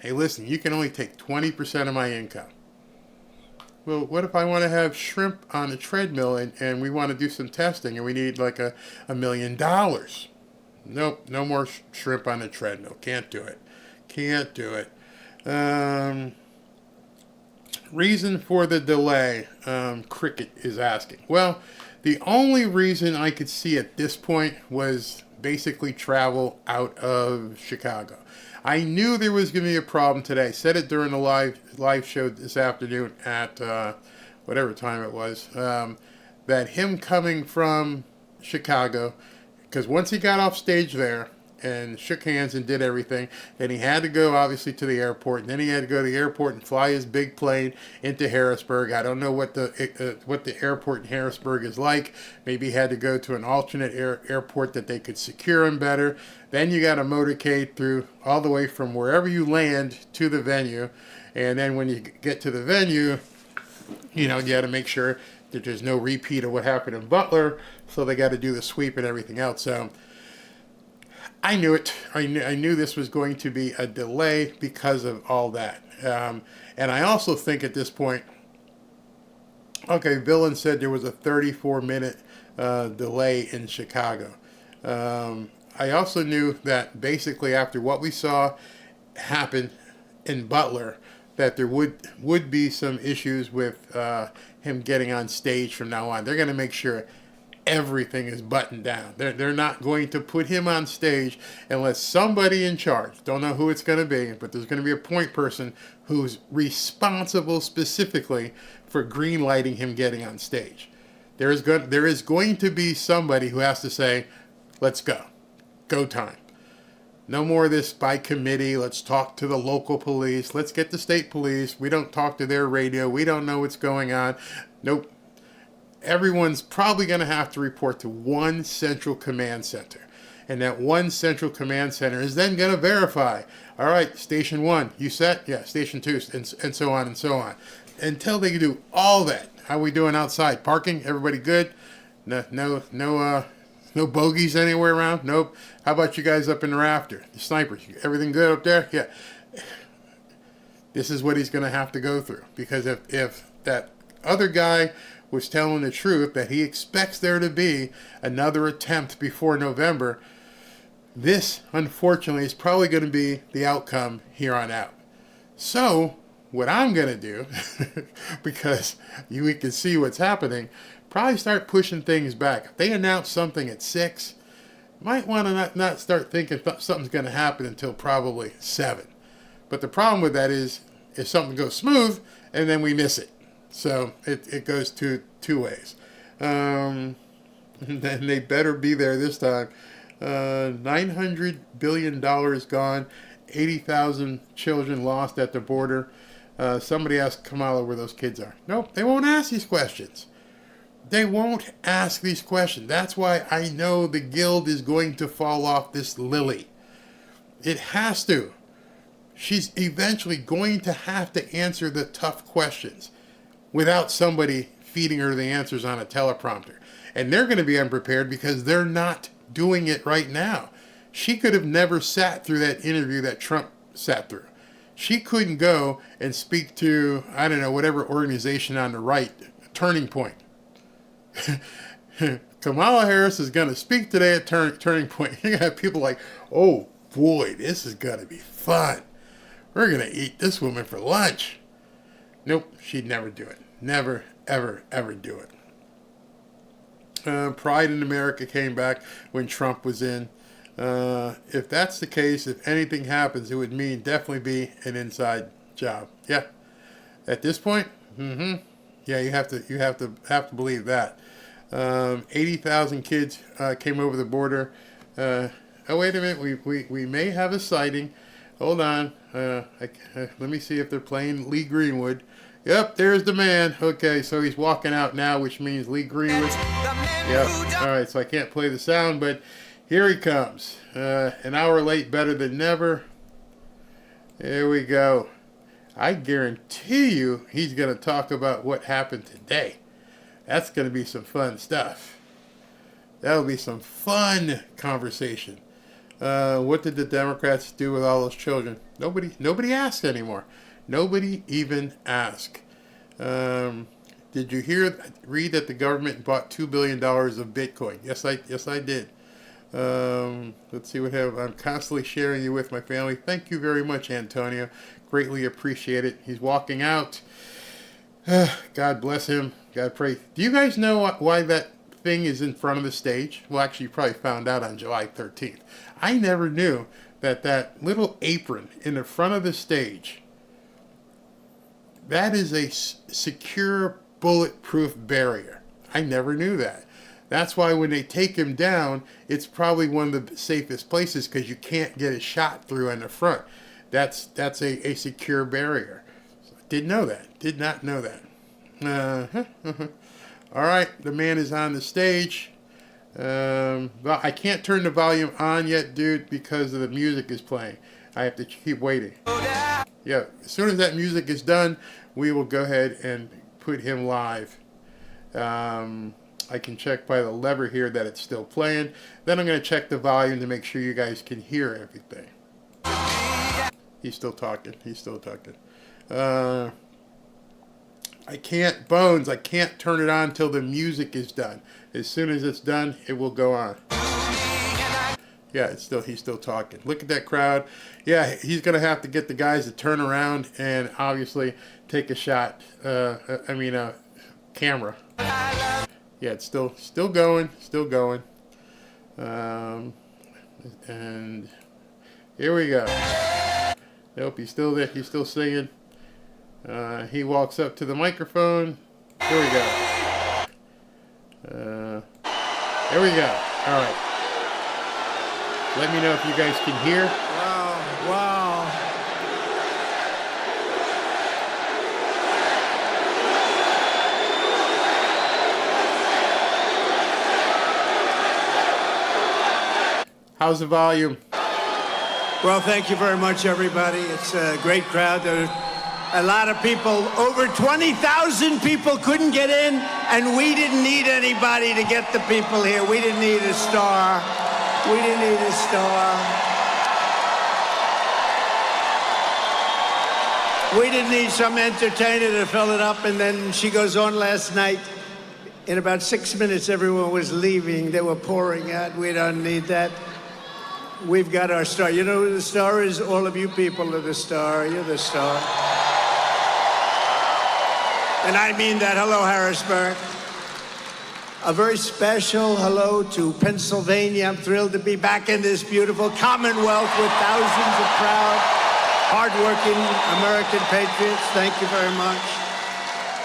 hey, listen, you can only take 20% of my income. Well, what if I want to have shrimp on a treadmill and we want to do some testing and we need like $1 million? Nope, no more shrimp on a treadmill. Can't do it. Can't do it. Reason for the delay, Cricket is asking. Well, the only reason I could see at this point was basically travel out of Chicago. I knew there was going to be a problem today. I said it during the live show this afternoon at whatever time it was, that him coming from Chicago, because once he got off stage there and shook hands and did everything, then he had to go obviously to the airport, and then he had to go to the airport and fly his big plane into Harrisburg. I don't know what the airport in Harrisburg is like. Maybe he had to go to an alternate airport that they could secure him better. Then you got to motorcade through all the way from wherever you land to the venue, and then when you get to the venue, you got to make sure that there's no repeat of what happened in Butler, so they got to do the sweep and everything else. So I knew it. I knew this was going to be a delay because of all that. And I also think at this point, okay, Villain said there was a 34-minute delay in Chicago. I also knew that basically after what we saw happen in Butler, that there would be some issues with him getting on stage from now on. They're going to make sure everything is buttoned down. They're not going to put him on stage unless somebody in charge, don't know who it's going to be, but there's going to be a point person who's responsible specifically for green lighting him getting on stage. There is going to be somebody who has to say, let's go. Go time. No more of this by committee. Let's talk to the local police. Let's get the state police. We don't talk to their radio. We don't know what's going on. Nope. Everyone's probably going to have to report to one central command center. And that one central command center is then going to verify, all right, Station 1, you set? Yeah, Station 2, and so on and so on. Until they do all that. How we doing outside? Parking? Everybody good? No bogeys anywhere around? Nope. How about you guys up in the rafter? The snipers, everything good up there? Yeah. This is what he's going to have to go through. Because if that other guy was telling the truth, that he expects there to be another attempt before November, this, unfortunately, is probably going to be the outcome here on out. So, what I'm going to do, because we can see what's happening, probably start pushing things back. If they announce something at 6, might want to not start thinking something's going to happen until probably 7. But the problem with that is, if something goes smooth, and then we miss it. So, it goes two ways. And they better be there this time. $900 billion gone, 80,000 children lost at the border. Somebody asked Kamala where those kids are. Nope, they won't ask these questions. They won't ask these questions. That's why I know the guild is going to fall off this lily. It has to. She's eventually going to have to answer the tough questions without somebody feeding her the answers on a teleprompter. And they're going to be unprepared because they're not doing it right now. She could have never sat through that interview that Trump sat through. She couldn't go and speak to, I don't know, whatever organization on the right, Turning Point. Kamala Harris is going to speak today at Turning Point. You have people like, oh boy, this is going to be fun. We're going to eat this woman for lunch. Nope, she'd never do it. Never, ever, ever do it. Pride in America came back when Trump was in. If that's the case, if anything happens, it would mean definitely be an inside job. Yeah. At this point, yeah, you have to believe that. 80,000 kids came over the border. Oh, wait a minute. We may have a sighting. Hold on. Let me see if they're playing Lee Greenwood. Yep, there's the man. Okay, so he's walking out now, which means Lee Greenwood. Yep. All right, so I can't play the sound, but here he comes. An hour late, better than never. There we go. I guarantee you he's going to talk about what happened today. That's going to be some fun stuff. That'll be some fun conversation. What did the Democrats do with all those children? Nobody asked anymore. Nobody even asked. Did you read that the government bought $2 billion of Bitcoin? Yes, I did. Let's see what I'm constantly sharing you with my family. Thank you very much, Antonio. Greatly appreciate it. He's walking out. God bless him. God pray. Do you guys know why that thing is in front of the stage? Well, actually, you probably found out on July 13th. I never knew that little apron in the front of the stage, that is a secure, bulletproof barrier. I never knew that. That's why when they take him down, it's probably one of the safest places because you can't get a shot through on the front. That's a secure barrier. Didn't know that. Did not know that. All right, the man is on the stage. Well, I can't turn the volume on yet, dude, because the music is playing. I have to keep waiting. Yeah, as soon as that music is done, we will go ahead and put him live. I can check by the lever here that it's still playing. Then I'm going to check the volume to make sure you guys can hear everything. He's still talking. I can't turn it on until the music is done. As soon as it's done, it will go on. Yeah, he's still talking. Look at that crowd. Yeah, he's going to have to get the guys to turn around and obviously take a shot. Camera. Yeah, it's still going. And here we go. Nope, he's still there. He's still singing. He walks up to the microphone. Here we go. There we go. All right. Let me know if you guys can hear. Wow. How's the volume? Well, thank you very much, everybody. It's a great crowd. There are a lot of people. Over 20,000 people couldn't get in, and we didn't need anybody to get the people here. We didn't need a star. We didn't need a star. We didn't need some entertainer to fill it up. And then she goes on last night. In about 6 minutes, everyone was leaving. They were pouring out. We don't need that. We've got our star. You know who the star is? All of you people are the star. You're the star. And I mean that. Hello, Harrisburg. A very special hello to Pennsylvania. I'm thrilled to be back in this beautiful Commonwealth with thousands of proud, hardworking American patriots. Thank you very much.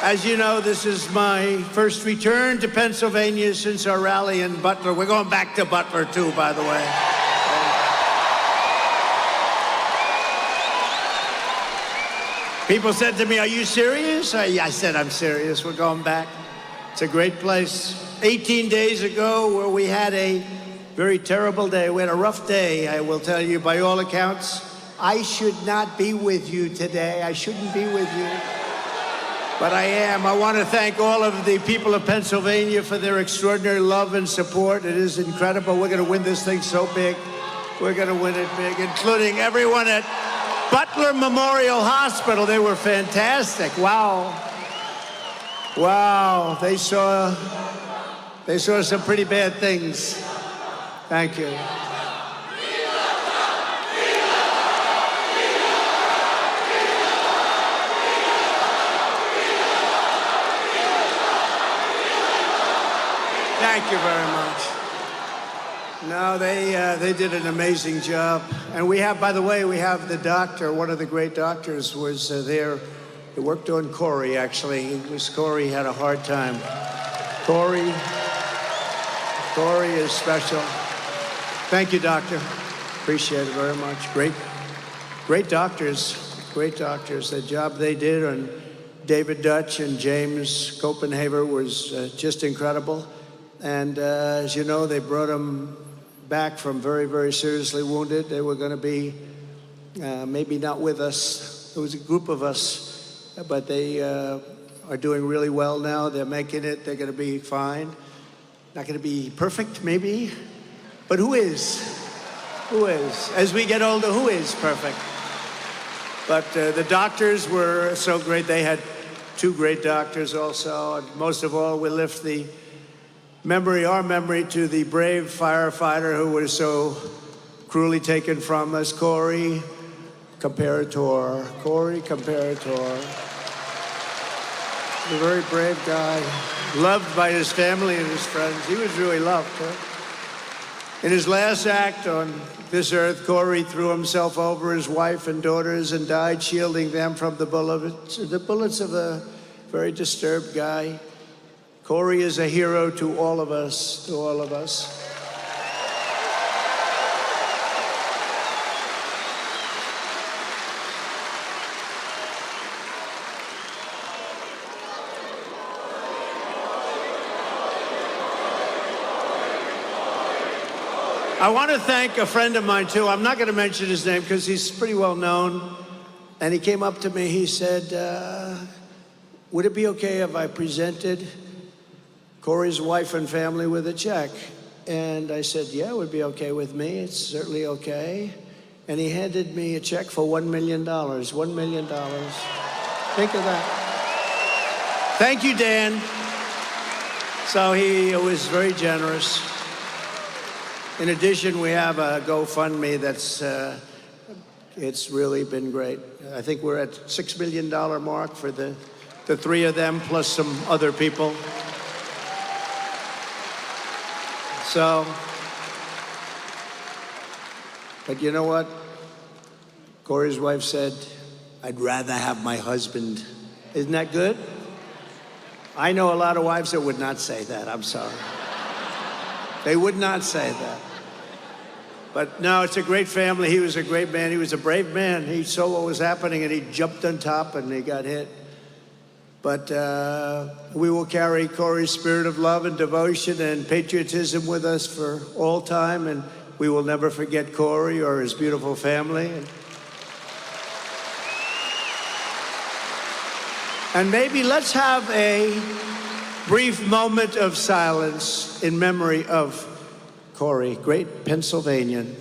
As you know, this is my first return to Pennsylvania since our rally in Butler. We're going back to Butler, too, by the way. People said to me, "Are you serious?" I said, "I'm serious. We're going back." It's a great place. 18 days ago, where we had a very terrible day. We had a rough day, I will tell you, by all accounts. I should not be with you today. I shouldn't be with you. But I am. I want to thank all of the people of Pennsylvania for their extraordinary love and support. It is incredible. We're going to win this thing so big. We're going to win it big, including everyone at Butler Memorial Hospital. They were fantastic. Wow. Wow. They saw some pretty bad things. Thank you. Thank you very much. No, they did an amazing job. And we have, by the way, we have the doctor, one of the great doctors was there. He worked on Corey, actually. Corey had a hard time. Corey is special. Thank you, doctor. Appreciate it very much. Great doctors. The job they did on David Dutch and James Copenhaver was just incredible. And as you know, they brought him back from very, very seriously wounded. They were going to be maybe not with us. It was a group of us, but they are doing really well now. They're making it. They're going to be fine. Not going to be perfect, maybe, but who is? Who is? As we get older, who is perfect? But the doctors were so great. They had two great doctors also. And most of all, we lift our memory to the brave firefighter who was so cruelly taken from us, Corey Comparator. A very brave guy, loved by his family and his friends. He was really loved. In his last act on this earth, Corey threw himself over his wife and daughters and died, shielding them from the bullets of a very disturbed guy. Corey is a hero to all of us, I want to thank a friend of mine, too. I'm not going to mention his name because he's pretty well known. And he came up to me, he said, would it be okay if I presented Corey's wife and family with a check? And I said, yeah, it would be okay with me. It's certainly okay. And he handed me a check for $1 million. $1 million. Think of that. Thank you, Dan. So he was very generous. In addition, we have a GoFundMe that's, it's really been great. I think we're at $6 million mark for the three of them, plus some other people. So, but you know what? Corey's wife said, I'd rather have my husband. Isn't that good? I know a lot of wives that would not say that. I'm sorry. They would not say that. But no, it's a great family. He was a great man. He was a brave man. He saw what was happening and he jumped on top and he got hit. But we will carry Corey's spirit of love and devotion and patriotism with us for all time. And we will never forget Corey or his beautiful family. And maybe let's have a brief moment of silence in memory of Corey, great Pennsylvanian.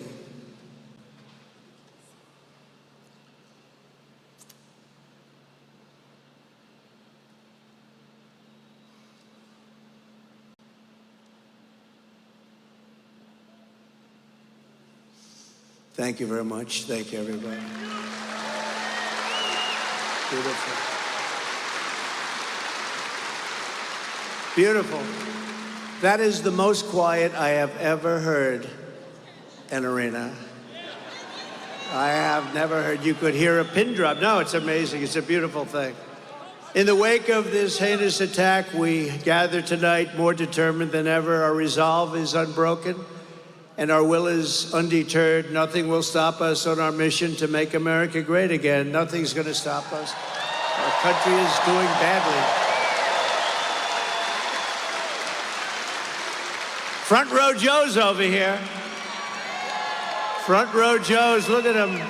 Thank you very much. Thank you, everybody. Beautiful. Beautiful. That is the most quiet I have ever heard an arena. I have never heard. You could hear a pin drop. No, it's amazing. It's a beautiful thing. In the wake of this heinous attack, we gather tonight more determined than ever. Our resolve is unbroken and our will is undeterred. Nothing will stop us on our mission to make America great again. Nothing's going to stop us. Our country is doing badly. Front row Joe's over here. Front row Joe's, look at them.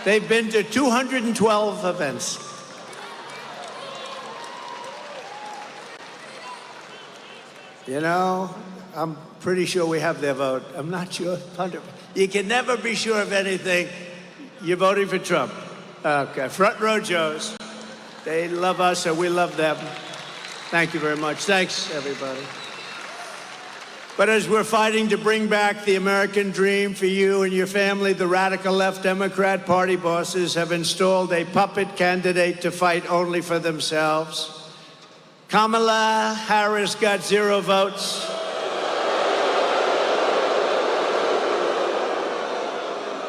They've been to 212 events. You know, I'm pretty sure we have their vote. I'm not sure. You can never be sure of anything. You're voting for Trump. Okay, front row Joe's. They love us and we love them. Thank you very much. Thanks, everybody. But as we're fighting to bring back the American dream for you and your family, the radical left Democrat Party bosses have installed a puppet candidate to fight only for themselves. Kamala Harris got 0 votes.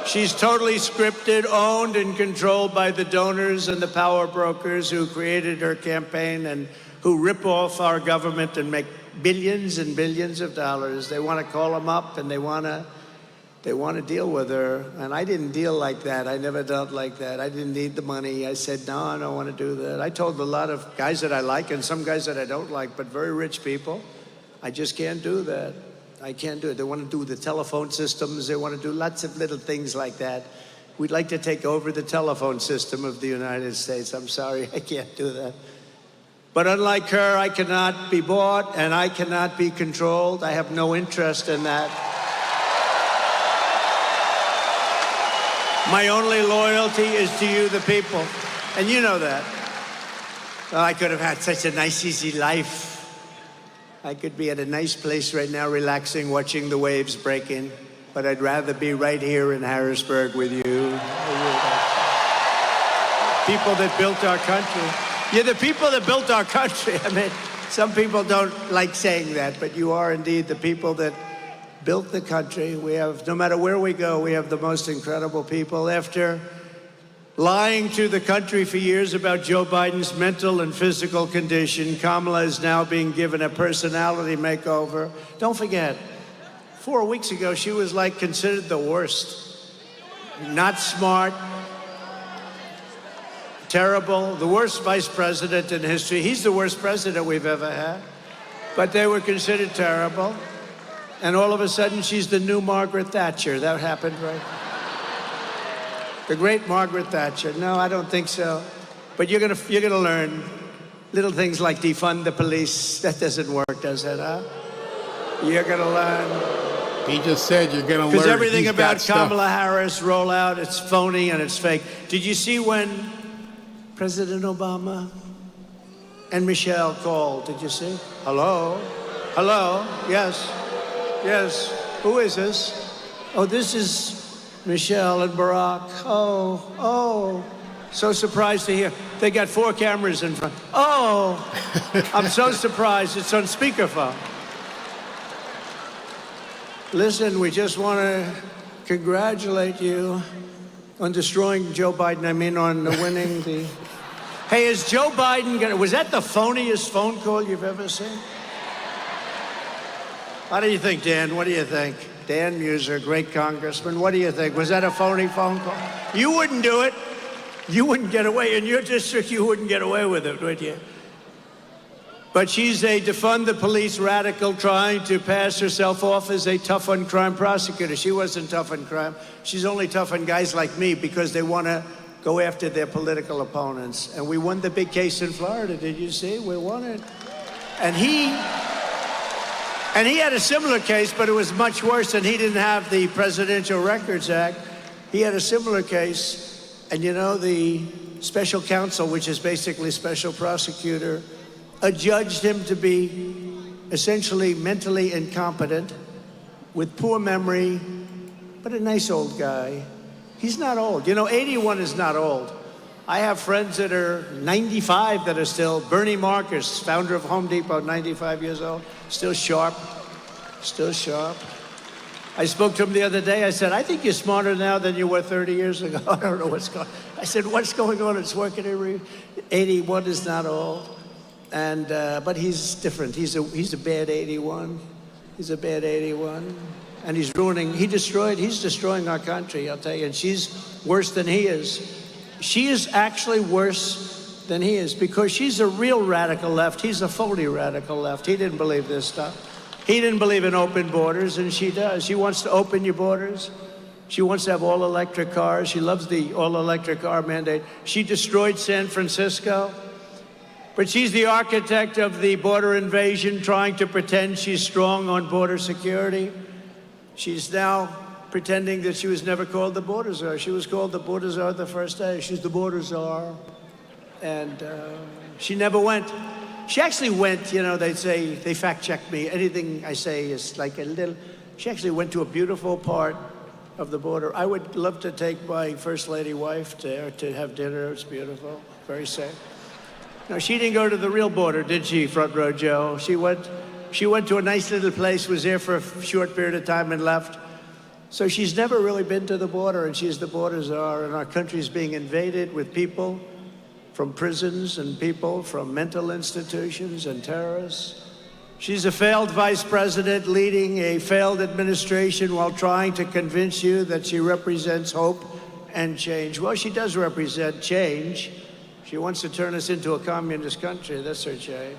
She's totally scripted, owned, and controlled by the donors and the power brokers who created her campaign and who rip off our government and make billions and billions of dollars. They want to call them up and they want to deal with her. And I didn't deal like that. I never dealt like that. I didn't need the money. I said, no, I don't want to do that. I told a lot of guys that I like and some guys that I don't like, but very rich people, I just can't do that. I can't do it. They want to do the telephone systems. They want to do lots of little things like that. We'd like to take over the telephone system of the United States. I'm sorry, I can't do that. But unlike her, I cannot be bought and I cannot be controlled. I have no interest in that. My only loyalty is to you, the people. And you know that. Well, I could have had such a nice, easy life. I could be at a nice place right now, relaxing, watching the waves breaking. But I'd rather be right here in Harrisburg with you. People that built our country. You're the people that built our country. I mean, some people don't like saying that, but you are indeed the people that built the country. We have, no matter where we go, we have the most incredible people. After lying to the country for years about Joe Biden's mental and physical condition, Kamala is now being given a personality makeover. Don't forget, 4 weeks ago, she was like considered the worst. Not smart, terrible, the worst vice president in history. He's the worst president we've ever had. But they were considered terrible. And all of a sudden, she's the new Margaret Thatcher. That happened, right? The great Margaret Thatcher. No, I don't think so. But you're gonna learn little things like defund the police. That doesn't work, does it, huh? You're gonna learn. He just said you're gonna learn. Because everything about Kamala Harris rollout, it's phony and it's fake. Did you see when President Obama and Michelle called? Did you see? Hello? Hello? Yes. Yes. Who is this? Oh, this is Michelle and Barack. Oh. So surprised to hear. They got 4 cameras in front. Oh, I'm so surprised. It's on speakerphone. Listen, we just want to congratulate you on destroying Joe Biden. I mean, on winning the... Hey, is Joe Biden gonna... Was that the phoniest phone call you've ever seen? How do you think, Dan? What do you think? Dan Muser, great congressman. What do you think? Was that a phony phone call? You wouldn't do it. You wouldn't get away. In your district, you wouldn't get away with it, would you? But she's a defund the police radical trying to pass herself off as a tough on crime prosecutor. She wasn't tough on crime. She's only tough on guys like me because they want to go after their political opponents. And we won the big case in Florida. Did you see? We won it. And he had a similar case, but it was much worse, and he didn't have the Presidential Records Act. He had a similar case, and you know, the special counsel, which is basically special prosecutor, adjudged him to be essentially mentally incompetent, with poor memory, but a nice old guy. He's not old. You know, 81 is not old. I have friends that are 95 that are still. Bernie Marcus, founder of Home Depot, 95 years old, still sharp, still sharp. I spoke to him the other day. I said, I think you're smarter now than you were 30 years ago. I don't know what's going on. I said, what's going on? It's working. 81 is not old. And, but he's different. He's a bad 81. He's a bad 81. And he's destroying our country, I'll tell you. And she's worse than he is. She is actually worse than he is because she's a real radical left. He's a phony radical left. He didn't believe this stuff. He didn't believe in open borders, and she does. She wants to open your borders. She wants to have all-electric cars. She loves the all-electric car mandate. She destroyed San Francisco. But she's the architect of the border invasion, trying to pretend she's strong on border security. She's now pretending that she was never called the border czar. She was called the border czar the first day. She's the border czar. And she never went. She actually went, you know, they say, they fact-check me. Anything I say is like a little. She actually went to a beautiful part of the border. I would love to take my First Lady wife there to have dinner. It's beautiful, very safe. No, she didn't go to the real border, did she, Front Row Joe? She went to a nice little place, was there for a short period of time and left. So she's never really been to the border, and she's the border czar, and our country's being invaded with people from prisons and people from mental institutions and terrorists. She's a failed vice president leading a failed administration while trying to convince you that she represents hope and change. Well, she does represent change. She wants to turn us into a communist country. That's her change.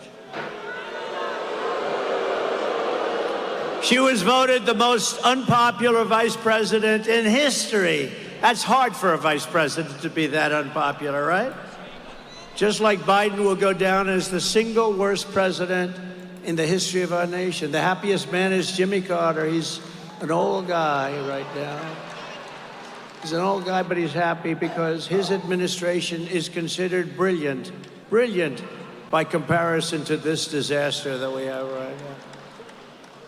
She was voted the most unpopular vice president in history. That's hard for a vice president to be that unpopular, right? Just like Biden will go down as the single worst president in the history of our nation. The happiest man is Jimmy Carter. He's an old guy right now. He's an old guy, but he's happy because his administration is considered brilliant. Brilliant by comparison to this disaster that we have right now.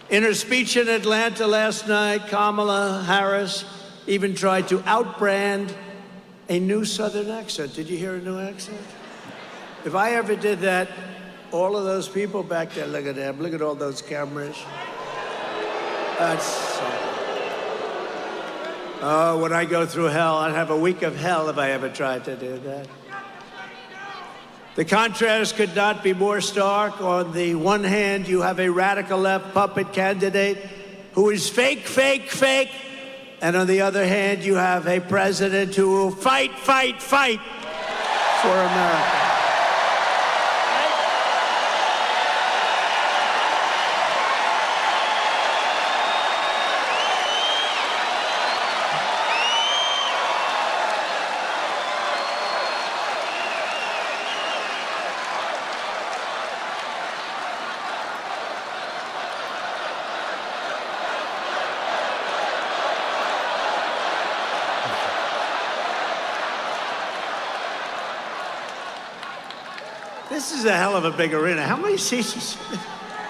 In her speech in Atlanta last night, Kamala Harris even tried to outbrand a new Southern accent. Did you hear a new accent? If I ever did that, all of those people back there, look at them, look at all those cameras. Oh, when I go through hell, I'd have a week of hell if I ever tried to do that. The contrast could not be more stark. On the one hand, you have a radical left puppet candidate who is fake, fake, fake. And on the other hand, you have a president who will fight, fight, fight for America. This is a hell of a big arena. How many seats?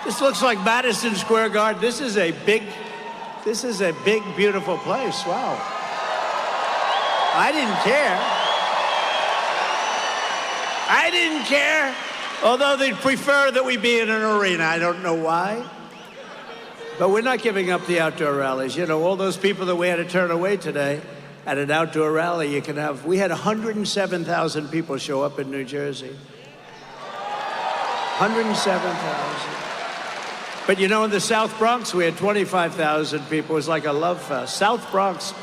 This looks like Madison Square Garden. This is a big, beautiful place. Wow. I didn't care. Although they'd prefer that we be in an arena. I don't know why. But we're not giving up the outdoor rallies. You know, all those people that we had to turn away today at an outdoor rally, we had 107,000 people show up in New Jersey. 107,000. But you know, in the South Bronx, we had 25,000 people. It was like a love fest. South Bronx,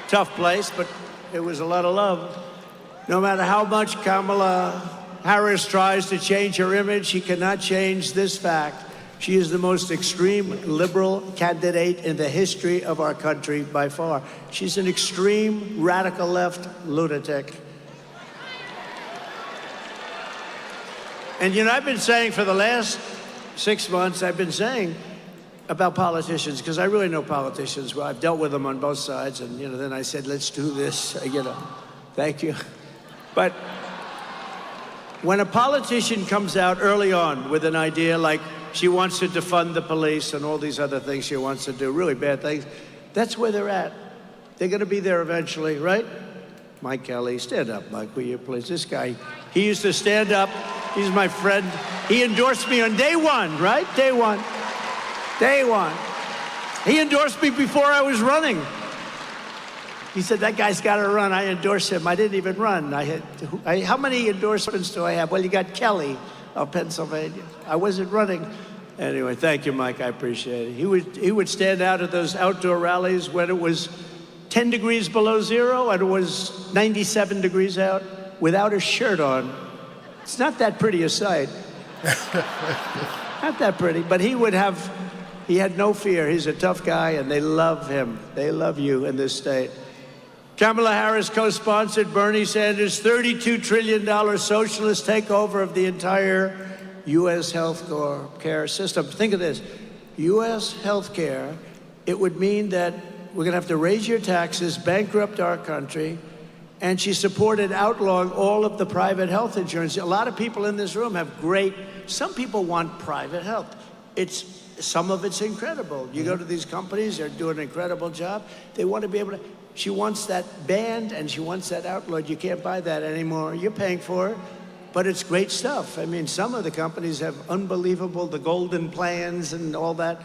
tough place, but it was a lot of love. No matter how much Kamala Harris tries to change her image, she cannot change this fact. She is the most extreme liberal candidate in the history of our country by far. She's an extreme radical left lunatic. And you know, I've been saying for the last 6 months, I've been saying about politicians, because I really know politicians well. I've dealt with them on both sides, and you know, then I said, let's do this, you know, thank you. But when a politician comes out early on with an idea like she wants to defund the police and all these other things she wants to do, really bad things, that's where they're at. They're going to be there eventually, right? Mike Kelly, stand up, Mike, will you please? This guy, he used to stand up. He's my friend. He endorsed me on day one, right? Day one. Day one. He endorsed me before I was running. He said, that guy's got to run. I endorsed him. I didn't even run. How many endorsements do I have? Well, you got Kelly of Pennsylvania. I wasn't running. Anyway, thank you, Mike. I appreciate it. He would stand out at those outdoor rallies when it was 10 degrees below zero and it was 97 degrees out without a shirt on. It's not that pretty a sight. Not that pretty, but he had no fear. He's a tough guy, and they love him. They love you in this state. Kamala Harris co-sponsored Bernie Sanders' $32 trillion socialist takeover of the entire U.S. health care system. Think of this. U.S. health care, it would mean that we're going to have to raise your taxes, bankrupt our country, and she supported outlawing all of the private health insurance. A lot of people in this room have some people want private health. Some of it's incredible. You go to these companies, they're doing an incredible job. They want to be able to, she wants that banned and she wants that outlawed. You can't buy that anymore. You're paying for it, but it's great stuff. I mean, some of the companies have unbelievable, the golden plans and all that,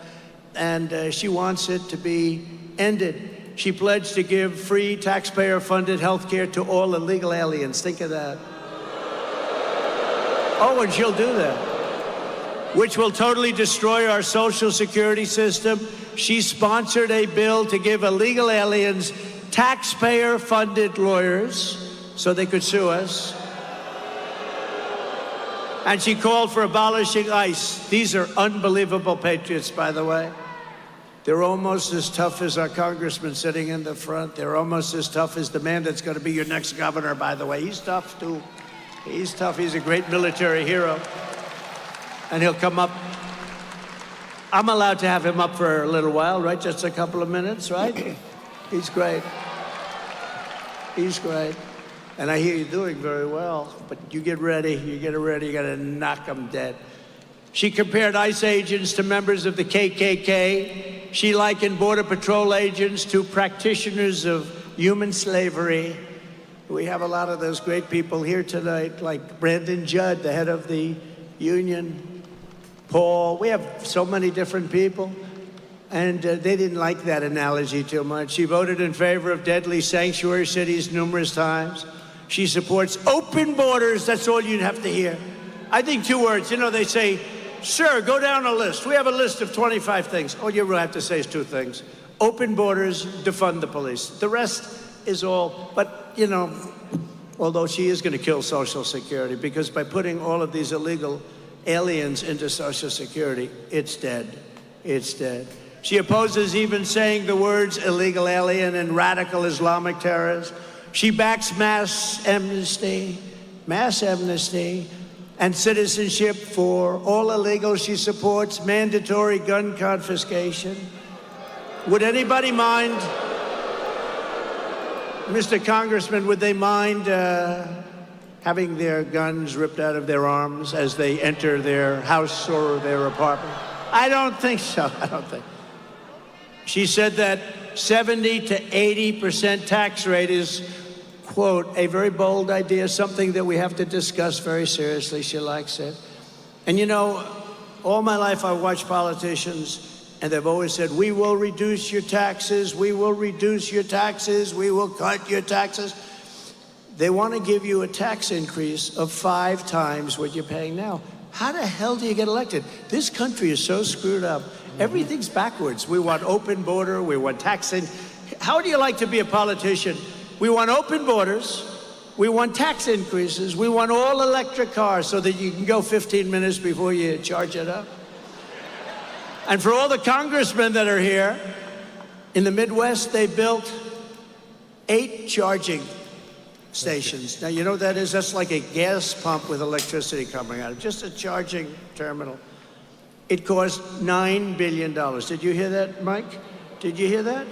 and she wants it to be ended. She pledged to give free taxpayer-funded health care to all illegal aliens. Think of that. Oh, and she'll do that, which will totally destroy our social security system. She sponsored a bill to give illegal aliens taxpayer-funded lawyers so they could sue us. And she called for abolishing ICE. These are unbelievable patriots, by the way. They're almost as tough as our congressman sitting in the front. They're almost as tough as the man that's going to be your next governor, by the way. He's tough, too. He's tough. He's a great military hero. And he'll come up. I'm allowed to have him up for a little while, right? Just a couple of minutes, right? He's great. He's great. And I hear you're doing very well, but you get ready. You get ready. You got to knock them dead. She compared ICE agents to members of the KKK. She likened Border Patrol agents to practitioners of human slavery. We have a lot of those great people here tonight, like Brandon Judd, the head of the union, Paul. We have so many different people. And they didn't like that analogy too much. She voted in favor of deadly sanctuary cities numerous times. She supports open borders. That's all you'd have to hear. I think 2 words. You know, they say, sir, go down a list. We have a list of 25 things. All you really have to say is 2 things. Open borders, defund the police. The rest is all, but, you know, although she is going to kill Social Security, because by putting all of these illegal aliens into Social Security, it's dead. It's dead. She opposes even saying the words illegal alien and radical Islamic terrorists. She backs mass amnesty, and citizenship for all illegals. She supports mandatory gun confiscation. Would anybody mind, Mr. Congressman, would they mind having their guns ripped out of their arms as they enter their house or their apartment? I don't think so. I don't think. She said that 70 to 80% tax rate is, quote, a very bold idea, something that we have to discuss very seriously. She likes it. And you know, all my life I watched politicians, and they've always said, we will reduce your taxes, we will reduce your taxes, we will cut your taxes. They want to give you a tax increase of 5 times what you're paying now. How the hell do you get elected? This country is so screwed up. Everything's backwards. We want open border, we want taxing. How do you like to be a politician? We want open borders, We want tax increases. We want all electric cars so that you can go 15 minutes before you charge it up. And for all the congressmen that are here, in the Midwest, they built 8 charging stations. Now, you know what that is? That's like a gas pump with electricity coming out of it, just a charging terminal. It cost $9 billion. Did you hear that, Mike? Did you hear that?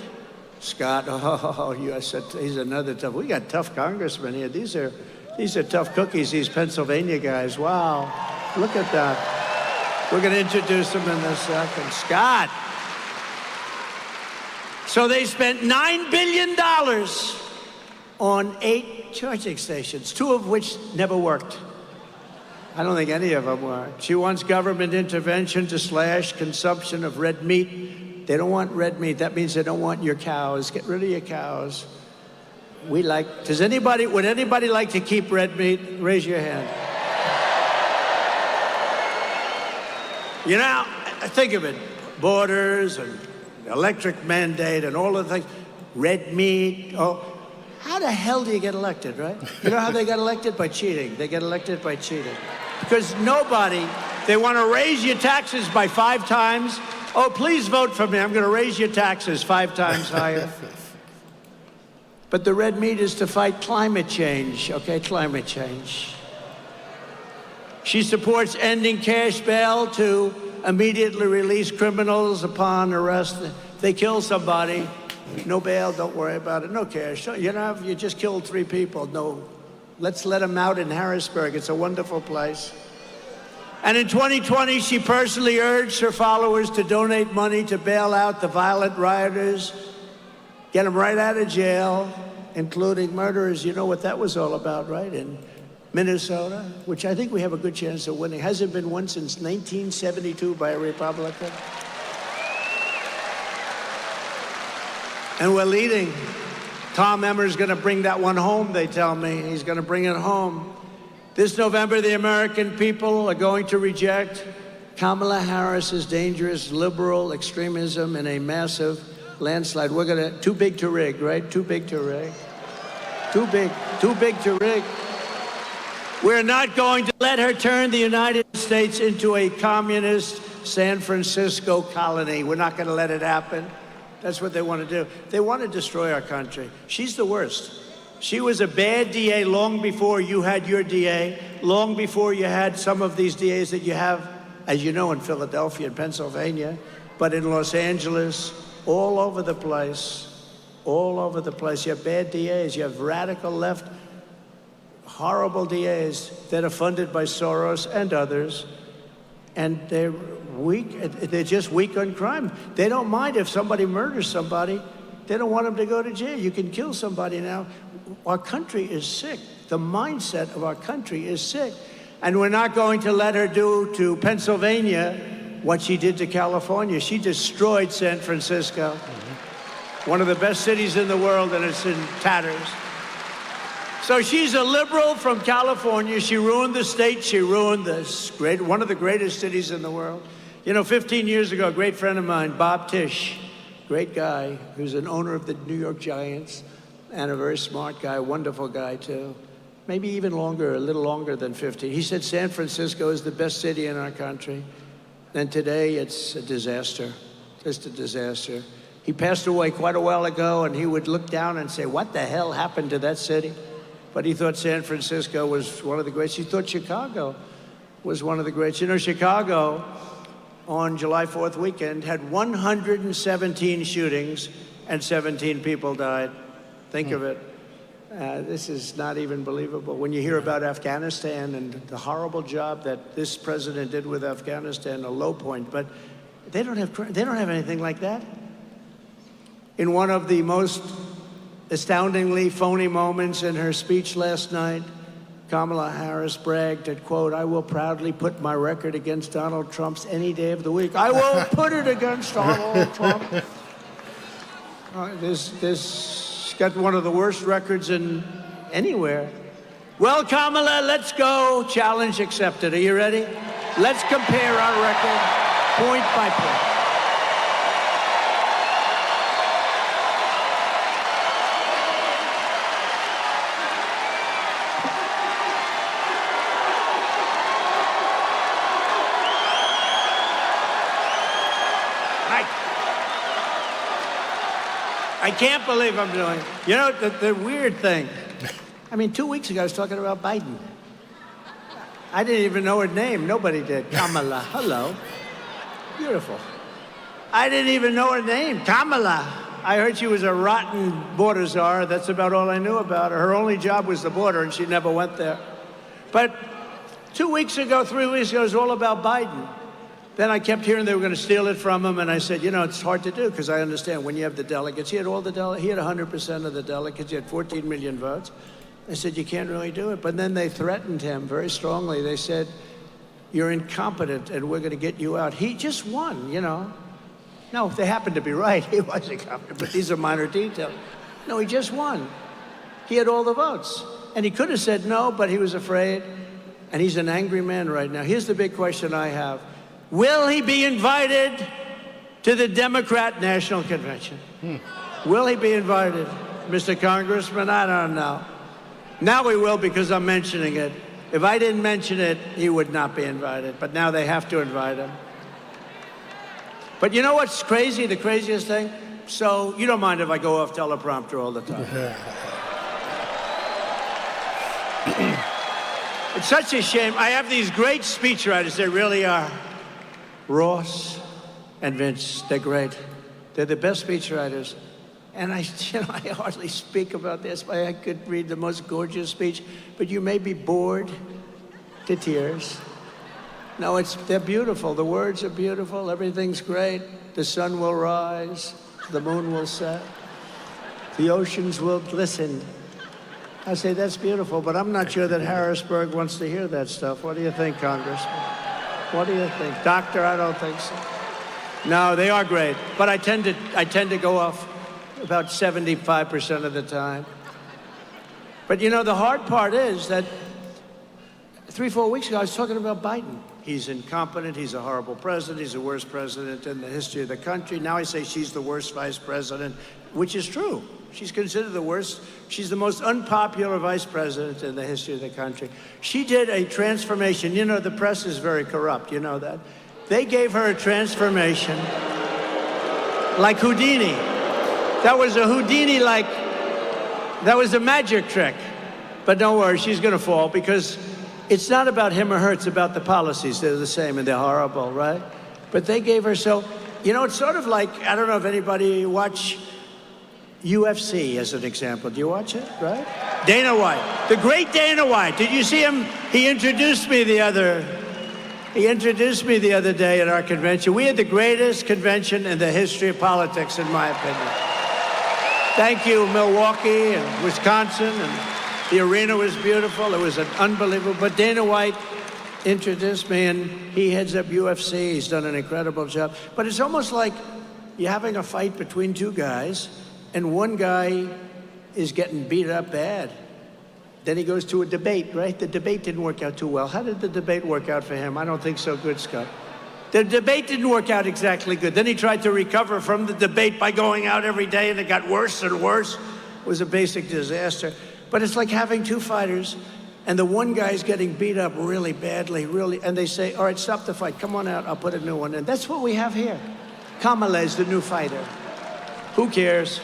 Scott, I said, he's another tough. We got tough congressmen here. These are tough cookies, these Pennsylvania guys. Wow, look at that. We're going to introduce them in a second. Scott. So they spent $9 billion on 8 charging stations, 2 of which never worked. I don't think any of them worked. She wants government intervention to slash consumption of red meat. They don't want red meat. That means they don't want your cows. Get rid of your cows. Would anybody like to keep red meat? Raise your hand. You know, think of it. Borders and electric mandate and all the things. Red meat. Oh, how the hell do you get elected, right? You know how they got elected? By cheating. They get elected by cheating. Because they want to raise your taxes by 5 times. Oh, please vote for me. I'm going to raise your taxes 5 times higher. But the red meat is to fight climate change, okay? Climate change. She supports ending cash bail to immediately release criminals upon arrest. If they kill somebody, no bail, don't worry about it, no cash. You just killed 3 people. No, let's let them out in Harrisburg. It's a wonderful place. And in 2020, she personally urged her followers to donate money to bail out the violent rioters, get them right out of jail, including murderers. You know what that was all about, right? In Minnesota, which I think we have a good chance of winning. Hasn't been won since 1972 by a Republican. And we're leading. Tom Emmer's going to bring that one home, they tell me. He's going to bring it home. This November, the American people are going to reject Kamala Harris's dangerous liberal extremism in a massive landslide. Too big to rig, right? Too big to rig. Too big to rig. We're not going to let her turn the United States into a communist San Francisco colony. We're not going to let it happen. That's what they want to do. They want to destroy our country. She's the worst. She was a bad DA long before you had your DA, long before you had some of these DAs that you have, as you know, in Philadelphia and Pennsylvania, but in Los Angeles, all over the place, all over the place. You have bad DAs. You have radical left, horrible DAs that are funded by Soros and others, and they're weak. They're just weak on crime. They don't mind if somebody murders somebody. They don't want them to go to jail. You can kill somebody now. Our country is sick. The mindset of our country is sick. And we're not going to let her do to Pennsylvania what she did to California. She destroyed San Francisco, one of the best cities in the world, and it's in tatters. So she's a liberal from California. She ruined the state. She ruined one of the greatest cities in the world. You know, 15 years ago, a great friend of mine, Bob Tisch, great guy, who's an owner of the New York Giants, and a very smart guy, wonderful guy too. Maybe even longer, a little longer than 50. He said San Francisco is the best city in our country. And today it's a disaster, just a disaster. He passed away quite a while ago, and he would look down and say, what the hell happened to that city? But he thought San Francisco was one of the greats. He thought Chicago was one of the greats. You know, Chicago, on July 4th weekend, had 117 shootings and 17 people died. Think of it. This is not even believable. When you hear about Afghanistan and the horrible job that this president did with Afghanistan, a low point, but they don't have anything like that. In one of the most astoundingly phony moments in her speech last night, Kamala Harris bragged that, quote, I will proudly put my record against Donald Trump's any day of the week. I will put it against Donald Trump. This got one of the worst records in anywhere. Well, Kamala, let's go. Challenge accepted. Are you ready? Let's compare our record point by point. I can't believe I'm doing it. You know, the weird thing. I mean, 2 weeks ago, I was talking about Biden. I didn't even know her name. Nobody did. Kamala. Hello. Beautiful. I didn't even know her name. Kamala. I heard she was a rotten border czar. That's about all I knew about her. Her only job was the border, and she never went there. But 2 weeks ago, 3 weeks ago, it was all about Biden. Then I kept hearing they were going to steal it from him, and I said, you know, it's hard to do because I understand when you have the delegates. He had all the delegates. He had 100% of the delegates. He had 14 million votes. I said, you can't really do it. But then they threatened him very strongly. They said, you're incompetent, and we're going to get you out. He just won, you know. No, they happened to be right. He was incompetent, but these are minor details. No, he just won. He had all the votes. And he could have said no, but he was afraid. And he's an angry man right now. Here's the big question I have. Will he be invited to the Democrat National Convention? Will he be invited? Mr. Congressman, I don't know. Now he will because I'm mentioning it. If I didn't mention it, he would not be invited. But now they have to invite him. But you know what's crazy, the craziest thing? So you don't mind if I go off teleprompter all the time. It's such a shame. I have these great speechwriters. They really are. Ross and Vince, they're great. They're the best speechwriters. And I hardly speak about this. I could read the most gorgeous speech, but you may be bored to tears. No, they're beautiful. The words are beautiful. Everything's great. The sun will rise. The moon will set. The oceans will glisten. I say, that's beautiful, but I'm not sure that Harrisburg wants to hear that stuff. What do you think, Congressman? What do you think? Doctor, I don't think so. No, they are great, but I tend to go off about 75% of the time. But you know, the hard part is that 3-4 weeks ago, I was talking about Biden. He's incompetent, he's a horrible president, he's the worst president in the history of the country. Now I say she's the worst vice president, which is true. She's considered the worst. She's the most unpopular vice president in the history of the country. She did a transformation. You know, the press is very corrupt, you know that. They gave her a transformation like Houdini. That was a Houdini that was a magic trick. But don't worry, she's going to fall because it's not about him or her, it's about the policies. They're the same and they're horrible, right? But they gave her you know, it's sort of like, I don't know if anybody watch UFC as an example. Do you watch it, right? Dana White, the great Dana White. Did you see him? He introduced me the other day at our convention. We had the greatest convention in the history of politics, in my opinion. Thank you, Milwaukee and Wisconsin, and the arena was beautiful. It was unbelievable. But Dana White introduced me, and he heads up UFC. He's done an incredible job. But it's almost like you're having a fight between two guys, and one guy is getting beat up bad. Then he goes to a debate, right? The debate didn't work out too well. How did the debate work out for him? I don't think so good, Scott. The debate didn't work out exactly good. Then he tried to recover from the debate by going out every day, and it got worse and worse. It was a basic disaster. But it's like having two fighters, and the one guy's getting beat up really badly, and they say, all right, stop the fight. Come on out. I'll put a new one in. That's what we have here. Kamala is the new fighter. Who cares?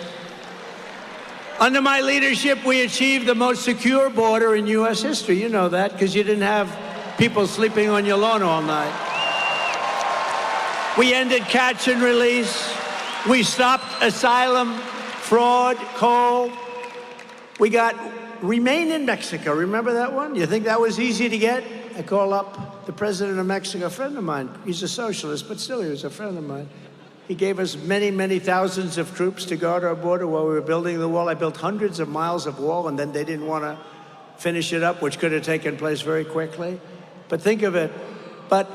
Under my leadership, we achieved the most secure border in U.S. history. You know that, because you didn't have people sleeping on your lawn all night. We ended catch and release. We stopped asylum, fraud, coal. We got remain in Mexico. Remember that one? You think that was easy to get? I call up the president of Mexico, a friend of mine. He's a socialist, but still he was a friend of mine. He gave us many, many thousands of troops to guard our border while we were building the wall. I built hundreds of miles of wall, and then they didn't want to finish it up, which could have taken place very quickly. But think of it. But,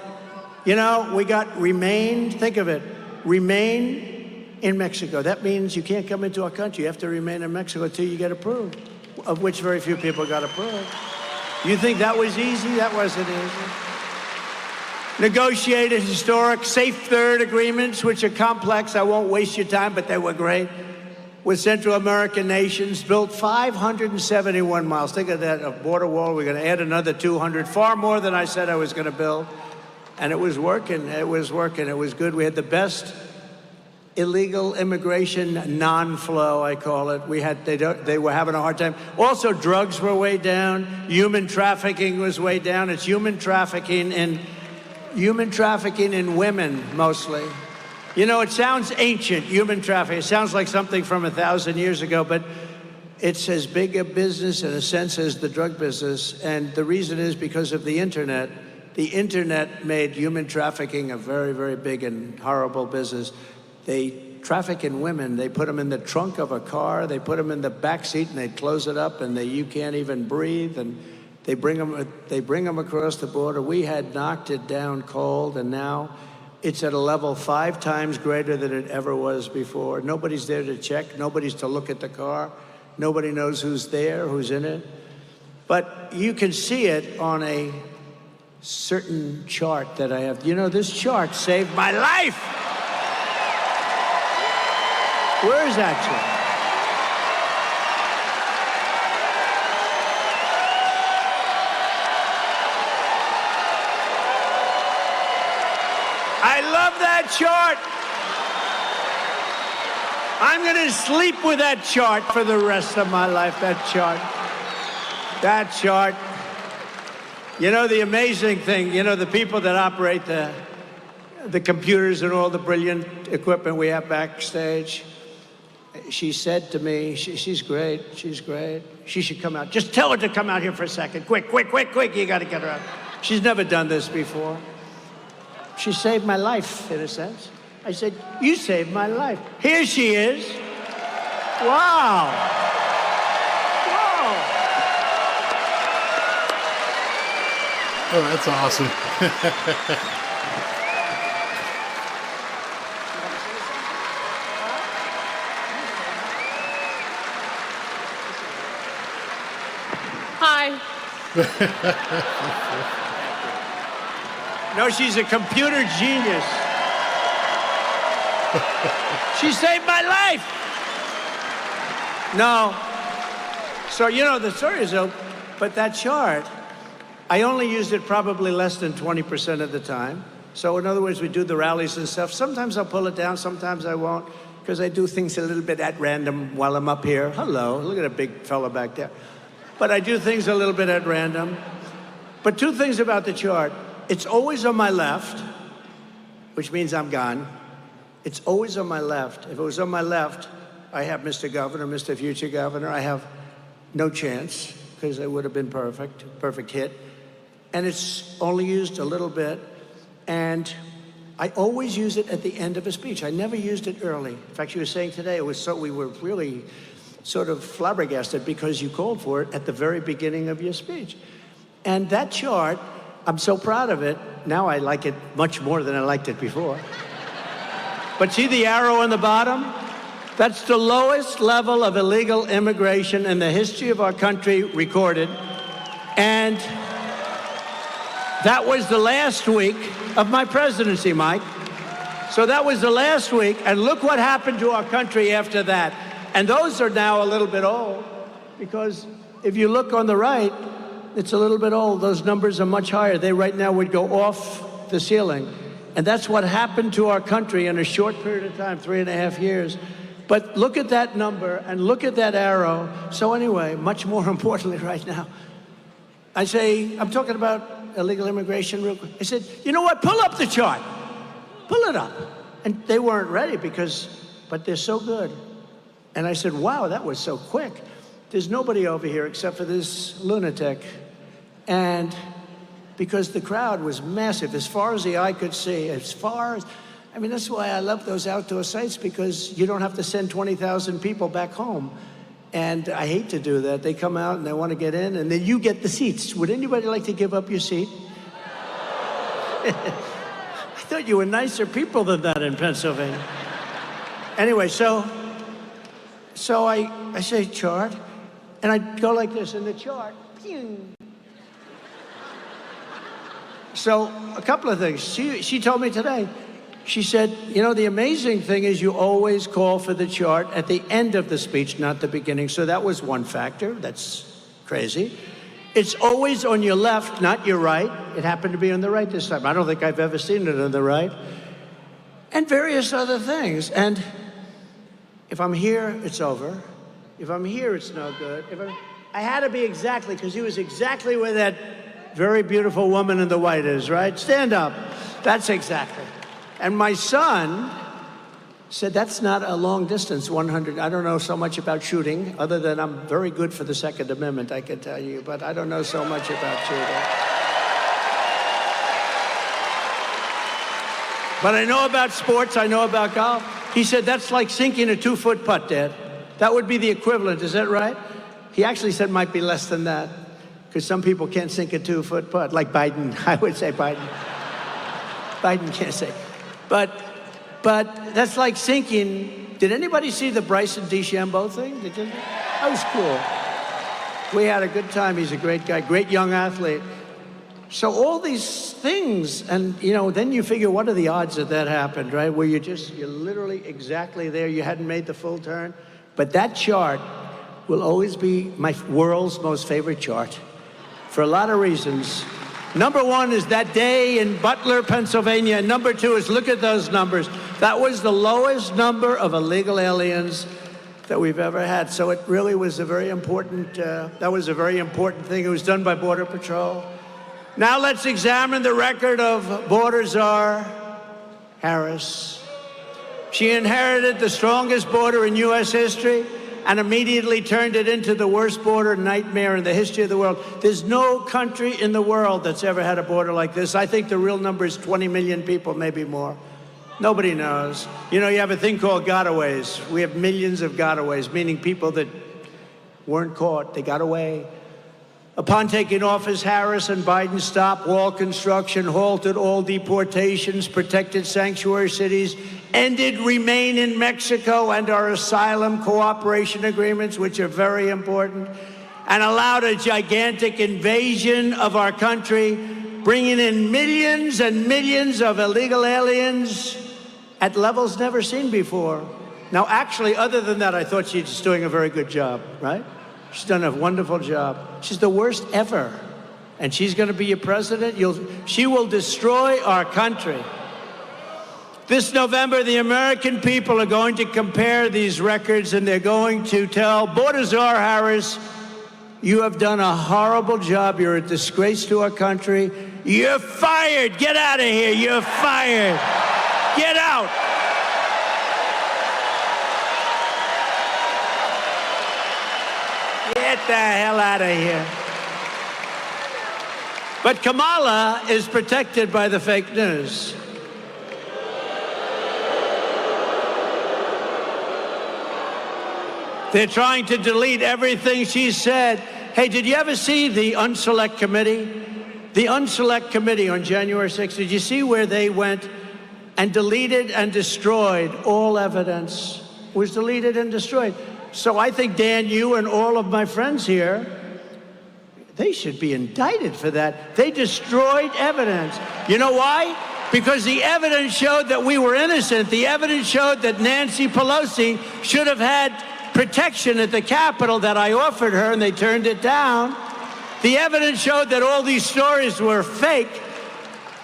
you know, we got remain, think of it, remain in Mexico. That means you can't come into our country. You have to remain in Mexico until you get approved, of which very few people got approved. You think that was easy? That wasn't easy. Negotiated historic safe third agreements, which are complex. I won't waste your time, but they were great. With Central American nations, built 571 miles. Think of that, a border wall. We're going to add another 200, far more than I said I was going to build. And it was working. It was working. It was good. We had the best illegal immigration non-flow, I call it. They were having a hard time. Also, drugs were way down. Human trafficking was way down. It's human trafficking in women, mostly. You know, it sounds ancient, human trafficking. It sounds like something from 1,000 years ago, but it's as big a business in a sense as the drug business. And the reason is because of the internet. The internet made human trafficking a very, very big and horrible business. They traffic in women. They put them in the trunk of a car. They put them in the back seat, and they close it up, and you can't even breathe. And they bring them across the border. We had knocked it down cold, and now it's at a level 5 times greater than it ever was before. Nobody's there to check. Nobody's to look at the car. Nobody knows who's there, who's in it. But you can see it on a certain chart that I have. You know, this chart saved my life. Where is that chart? I love that chart. I'm going to sleep with that chart for the rest of my life, that chart. That chart. You know, the amazing thing, you know, the people that operate the computers and all the brilliant equipment we have backstage, she said to me, she's great, she's great. She should come out. Just tell her to come out here for a second. Quick, quick, quick, quick. You got to get her out. She's never done this before. She saved my life, in a sense. I said, you saved my life. Here she is. Wow. Whoa. Oh, that's awesome. Hi. No, she's a computer genius. She saved my life. No. So, you know, the story is, but that chart, I only used it probably less than 20% of the time. So in other words, we do the rallies and stuff. Sometimes I'll pull it down, sometimes I won't, because I do things a little bit at random while I'm up here. Hello, look at a big fella back there. But I do things a little bit at random. But two things about the chart. It's always on my left, which means I'm gone. It's always on my left. If it was on my left, I have Mr. Governor, Mr. Future Governor. I have no chance, because it would have been perfect hit. And it's only used a little bit. And I always use it at the end of a speech. I never used it early. In fact, you were saying today, we were really sort of flabbergasted because you called for it at the very beginning of your speech. And that chart, I'm so proud of it. Now I like it much more than I liked it before. But see the arrow on the bottom? That's the lowest level of illegal immigration in the history of our country recorded. And that was the last week of my presidency, Mike. So that was the last week, and look what happened to our country after that. And those are now a little bit old, because if you look on the right, it's a little bit old. Those numbers are much higher. They right now would go off the ceiling. And that's what happened to our country in a short period of time, 3.5 years. But look at that number and look at that arrow. So anyway, much more importantly right now, I say, I'm talking about illegal immigration real quick. I said, you know what, pull up the chart. Pull it up. And they weren't ready but they're so good. And I said, wow, that was so quick. There's nobody over here except for this lunatic. And because the crowd was massive, as far as the eye could see, that's why I love those outdoor sites, because you don't have to send 20,000 people back home. And I hate to do that. They come out and they want to get in, and then you get the seats. Would anybody like to give up your seat? I thought you were nicer people than that in Pennsylvania. Anyway, so I say chart, and I go like this in the chart. Pew. So a couple of things. She told me today, she said, you know, the amazing thing is you always call for the chart at the end of the speech, not the beginning. So that was one factor. That's crazy. It's always on your left, not your right. It happened to be on the right this time. I don't think I've ever seen it on the right. and various other things. And if I'm here, it's over. If I'm here, it's no good. I had to be exactly, because he was exactly where that very beautiful woman in the white is, right? Stand up. That's exactly. And my son said, that's not a long distance, 100. I don't know so much about shooting, other than I'm very good for the Second Amendment, I can tell you, but I don't know so much about shooting. But I know about sports, I know about golf. He said, that's like sinking a 2-foot putt, Dad. That would be the equivalent, is that right? He actually said might be less than that, because some people can't sink a 2-foot putt, like Biden. I would say Biden. Biden can't sink. But that's like sinking. Did anybody see the Bryson DeChambeau thing? Did you? That was cool. We had a good time. He's a great guy, great young athlete. So all these things, and then you figure, what are the odds that happened, right? Where you're literally exactly there. You hadn't made the full turn. But that chart will always be my world's most favorite chart for a lot of reasons. Number one is that day in Butler, Pennsylvania. And number two is, look at those numbers. That was the lowest number of illegal aliens that we've ever had. So it really was a very important, that was a very important thing. It was done by Border Patrol. Now let's examine the record of border czar Harris. She inherited the strongest border in U.S. history and immediately turned it into the worst border nightmare in the history of the world. There's no country in the world that's ever had a border like this. I think the real number is 20 million people, maybe more. Nobody knows. You have a thing called gotaways. We have millions of gotaways, meaning people that weren't caught, they got away. Upon taking office, Harris and Biden stopped wall construction, halted all deportations, protected sanctuary cities, ended remain in Mexico and our asylum cooperation agreements, which are very important, and allowed a gigantic invasion of our country, bringing in millions and millions of illegal aliens at levels never seen before. Now, actually, other than that, I thought she was doing a very good job, right? She's done a wonderful job. She's the worst ever. And she's going to be your president. She will destroy our country. This November, the American people are going to compare these records, and they're going to tell Border Czar Harris, you have done a horrible job. You're a disgrace to our country. You're fired. Get out of here. You're fired. Get out. Get the hell out of here. But Kamala is protected by the fake news. They're trying to delete everything she said. Hey, did you ever see the Unselect Committee? The Unselect Committee on January 6th, did you see where they went and deleted and destroyed all evidence? It was deleted and destroyed. So I think, Dan, you and all of my friends here, they should be indicted for that. They destroyed evidence. You know why? Because the evidence showed that we were innocent. The evidence showed that Nancy Pelosi should have had protection at the Capitol that I offered her, and they turned it down. The evidence showed that all these stories were fake,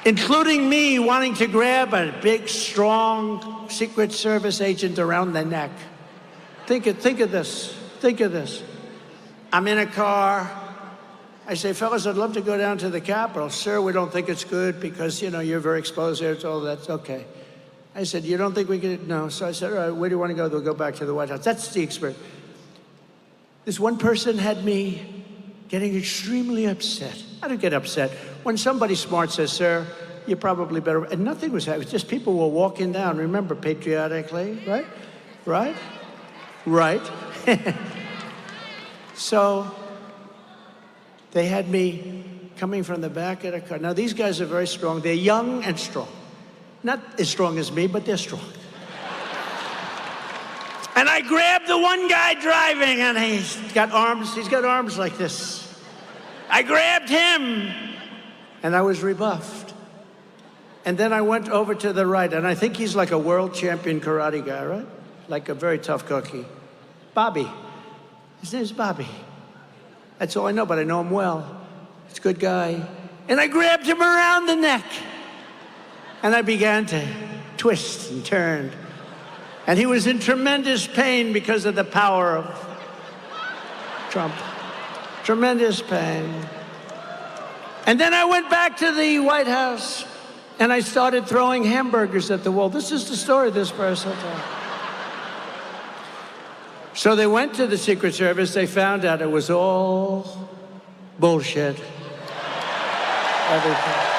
including me wanting to grab a big, strong Secret Service agent around the neck. Think of this. Think of this. I'm in a car. I say, fellas, I'd love to go down to the Capitol. Sir, we don't think it's good because, you're very exposed there. It's all that's okay. I said, you don't think we could? No. So I said, all right, where do you want to go? They'll go back to the White House. That's the experience. This one person had me getting extremely upset. I don't get upset. When somebody smart says, sir, you're probably better. And nothing was happening. Just people were walking down, remember, patriotically, right? Right? Right. So they had me coming from the back of the car. Now, these guys are very strong. They're young and strong. Not as strong as me, but they're strong. And I grabbed the one guy driving, and he's got arms like this. I grabbed him, and I was rebuffed. And then I went over to the right, and I think he's like a world champion karate guy, right? Like a very tough cookie. Bobby. His name's Bobby. That's all I know, but I know him well. He's a good guy. And I grabbed him around the neck. And I began to twist and turn. And he was in tremendous pain because of the power of Trump. Tremendous pain. And then I went back to the White House and I started throwing hamburgers at the wall. This is the story this person told. So they went to the Secret Service. They found out it was all bullshit. Everything.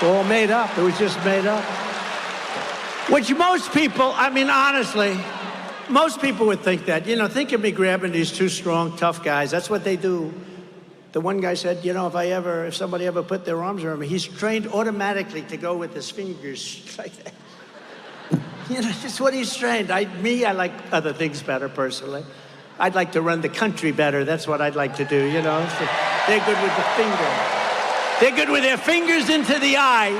All made up. It was just made up. Which most people, I mean, honestly, most people would think that. You know, think of me grabbing these two strong, tough guys. That's what they do. The one guy said, you know, if somebody ever put their arms around me, he's trained automatically to go with his fingers like that. You know, that's what he's trained. I like other things better, personally. I'd like to run the country better. That's what I'd like to do, you know. So they're good with the finger. They're good with their fingers into the eye.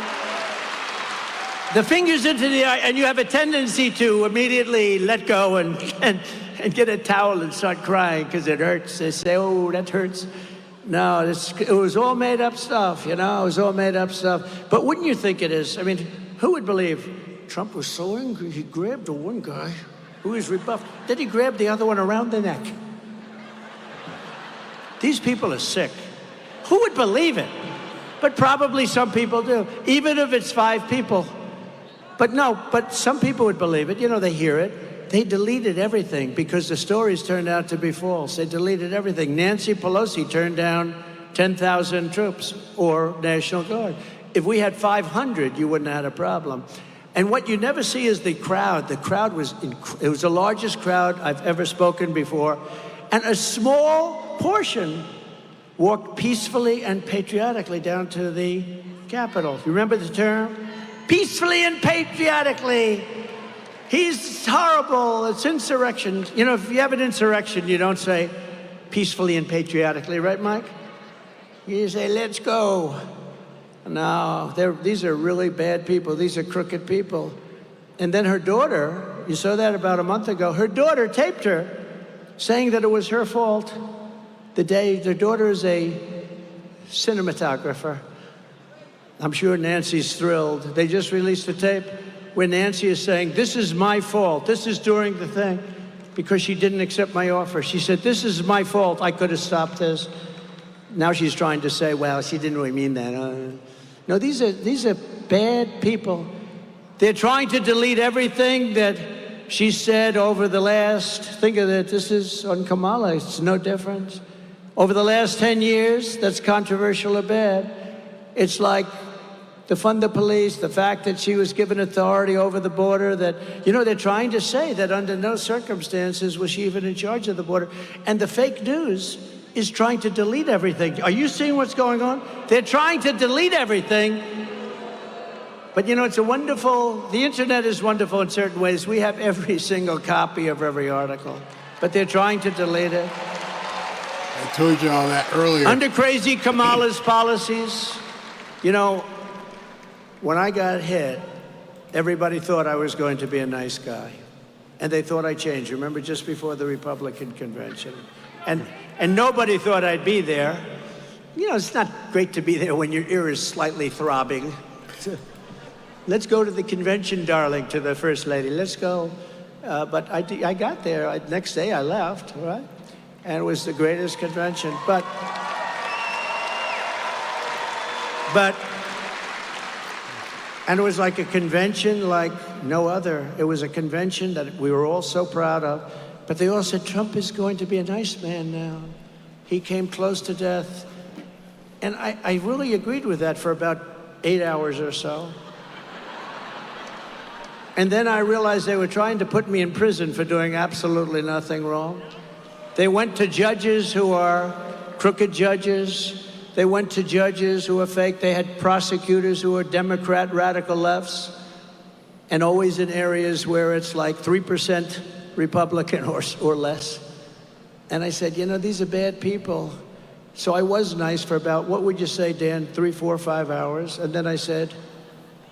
The fingers into the eye, and you have a tendency to immediately let go and get a towel and start crying because it hurts. They say, oh, that hurts. No, it was all made up stuff, you know. It was all made up stuff. But wouldn't you think it is? I mean, who would believe Trump was so angry he grabbed the one guy who was rebuffed. Then he grabbed the other one around the neck. These people are sick. Who would believe it? But probably some people do, even if it's 5 people. But some people would believe it. You know, they hear it. They deleted everything because the stories turned out to be false. They deleted everything. Nancy Pelosi turned down 10,000 troops or National Guard. If we had 500, you wouldn't have had a problem. And what you never see is the crowd. The crowd was the largest crowd I've ever spoken before. And a small portion walked peacefully and patriotically down to the Capitol. You remember the term? Peacefully and patriotically. He's horrible. It's insurrection. You know, if you have an insurrection, you don't say peacefully and patriotically, right, Mike? You say, let's go. No, these are really bad people. These are crooked people. And then her daughter, you saw that about a month ago, her daughter taped her saying that it was her fault. Their daughter is a cinematographer. I'm sure Nancy's thrilled. They just released a tape where Nancy is saying, this is my fault. This is during the thing because she didn't accept my offer. She said, this is my fault. I could have stopped this. Now she's trying to say, well, she didn't really mean that. No, these are bad people. They're trying to delete everything that she said over the last, think of it, this is on Kamala, it's no different. Over the last 10 years, that's controversial or bad. It's like defund the police, the fact that she was given authority over the border, that, you know, they're trying to say that under no circumstances was she even in charge of the border. And the fake news is trying to delete everything. Are you seeing what's going on? They're trying to delete everything. But you know, the internet is wonderful in certain ways. We have every single copy of every article, but they're trying to delete it. I told you all that earlier. Under crazy Kamala's policies, you know, when I got hit, everybody thought I was going to be a nice guy. And they thought I changed. Remember, just before the Republican convention. And nobody thought I'd be there. You know, it's not great to be there when your ear is slightly throbbing. Let's go to the convention, darling, to the First Lady. Let's go. But I got there. Next day I left, right? And it was the greatest convention. And it was like a convention like no other. It was a convention that we were all so proud of. But they all said, Trump is going to be a nice man now. He came close to death. And I really agreed with that for about 8 hours or so. And then I realized they were trying to put me in prison for doing absolutely nothing wrong. They went to judges who are crooked judges. They went to judges who are fake. They had prosecutors who are Democrat radical lefts, and always in areas where it's like 3% Republican or less. And I said, you know, these are bad people. So I was nice for about, what would you say, Dan, 3, 4, 5 hours? And then I said,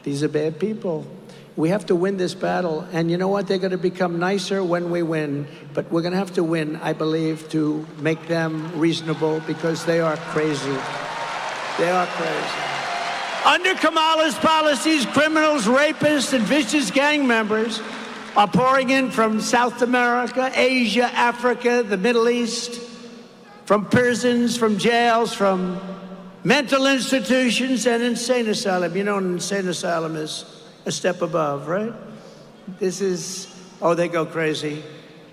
these are bad people. We have to win this battle. And you know what? They're going to become nicer when we win. But we're going to have to win, I believe, to make them reasonable because they are crazy. They are crazy. Under Kamala's policies, criminals, rapists, and vicious gang members are pouring in from South America, Asia, Africa, the Middle East, from prisons, from jails, from mental institutions, and insane asylum. You know, an insane asylum is a step above, right? This is, oh, they go crazy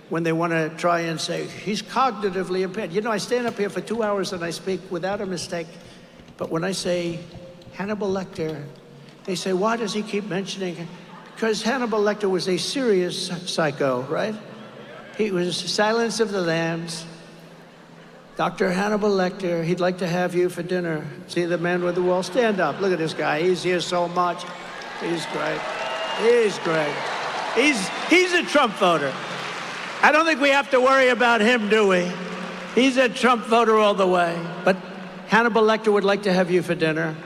when they want to try and say, he's cognitively impaired. You know, I stand up here for 2 hours and I speak without a mistake. But when I say Hannibal Lecter, they say, why does he keep mentioning it? Because Hannibal Lecter was a serious psycho, right? He was Silence of the Lambs. Dr. Hannibal Lecter, he'd like to have you for dinner. See the man with the wall? Stand up. Look at this guy. He's here so much. He's great. He's great. He's a Trump voter. I don't think we have to worry about him, do we? He's a Trump voter all the way. But Hannibal Lecter would like to have you for dinner.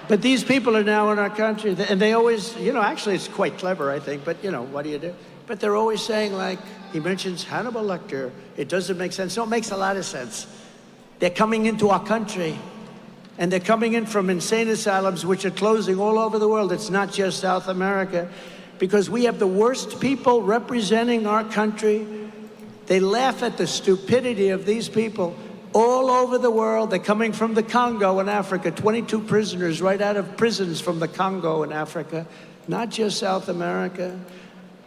But these people are now in our country, and they always, you know, actually it's quite clever, I think, but, you know, what do you do? But they're always saying, like, he mentions Hannibal Lecter. It doesn't make sense. No, it makes a lot of sense. They're coming into our country, and they're coming in from insane asylums, which are closing all over the world. It's not just South America, because we have the worst people representing our country. They laugh at the stupidity of these people all over the world. They're coming from the Congo in Africa, 22 prisoners right out of prisons from the Congo in Africa, not just South America.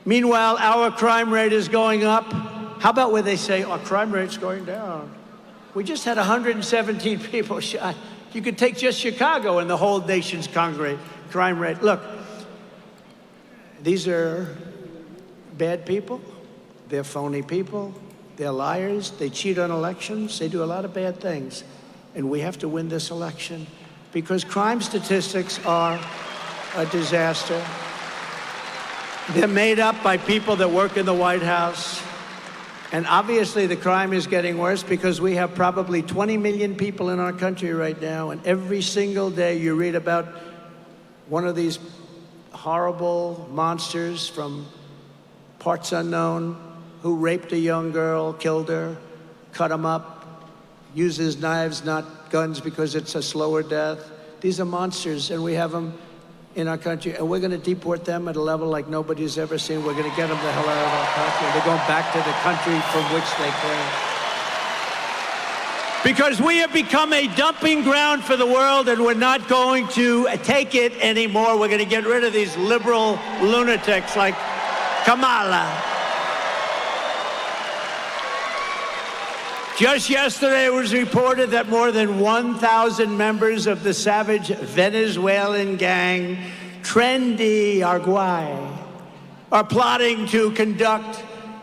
Meanwhile, our crime rate is going up. How about where they say our crime rate's going down? We just had 117 people shot. You could take just Chicago and the whole nation's crime rate. Look, these are bad people. They're phony people. They're liars. They cheat on elections. They do a lot of bad things. And we have to win this election because crime statistics are a disaster. They're made up by people that work in the White House. And obviously the crime is getting worse because we have probably 20 million people in our country right now. And every single day you read about one of these horrible monsters from parts unknown who raped a young girl, killed her, cut him up, uses knives, not guns, because it's a slower death. These are monsters, and we have them in our country, and we're going to deport them at a level like nobody's ever seen. We're going to get them the hell out of our country. They're going back to the country from which they came. Because we have become a dumping ground for the world, and we're not going to take it anymore. We're going to get rid of these liberal lunatics like Kamala. Just yesterday it was reported that more than 1,000 members of the savage Venezuelan gang, Trendy Arguay, are plotting to conduct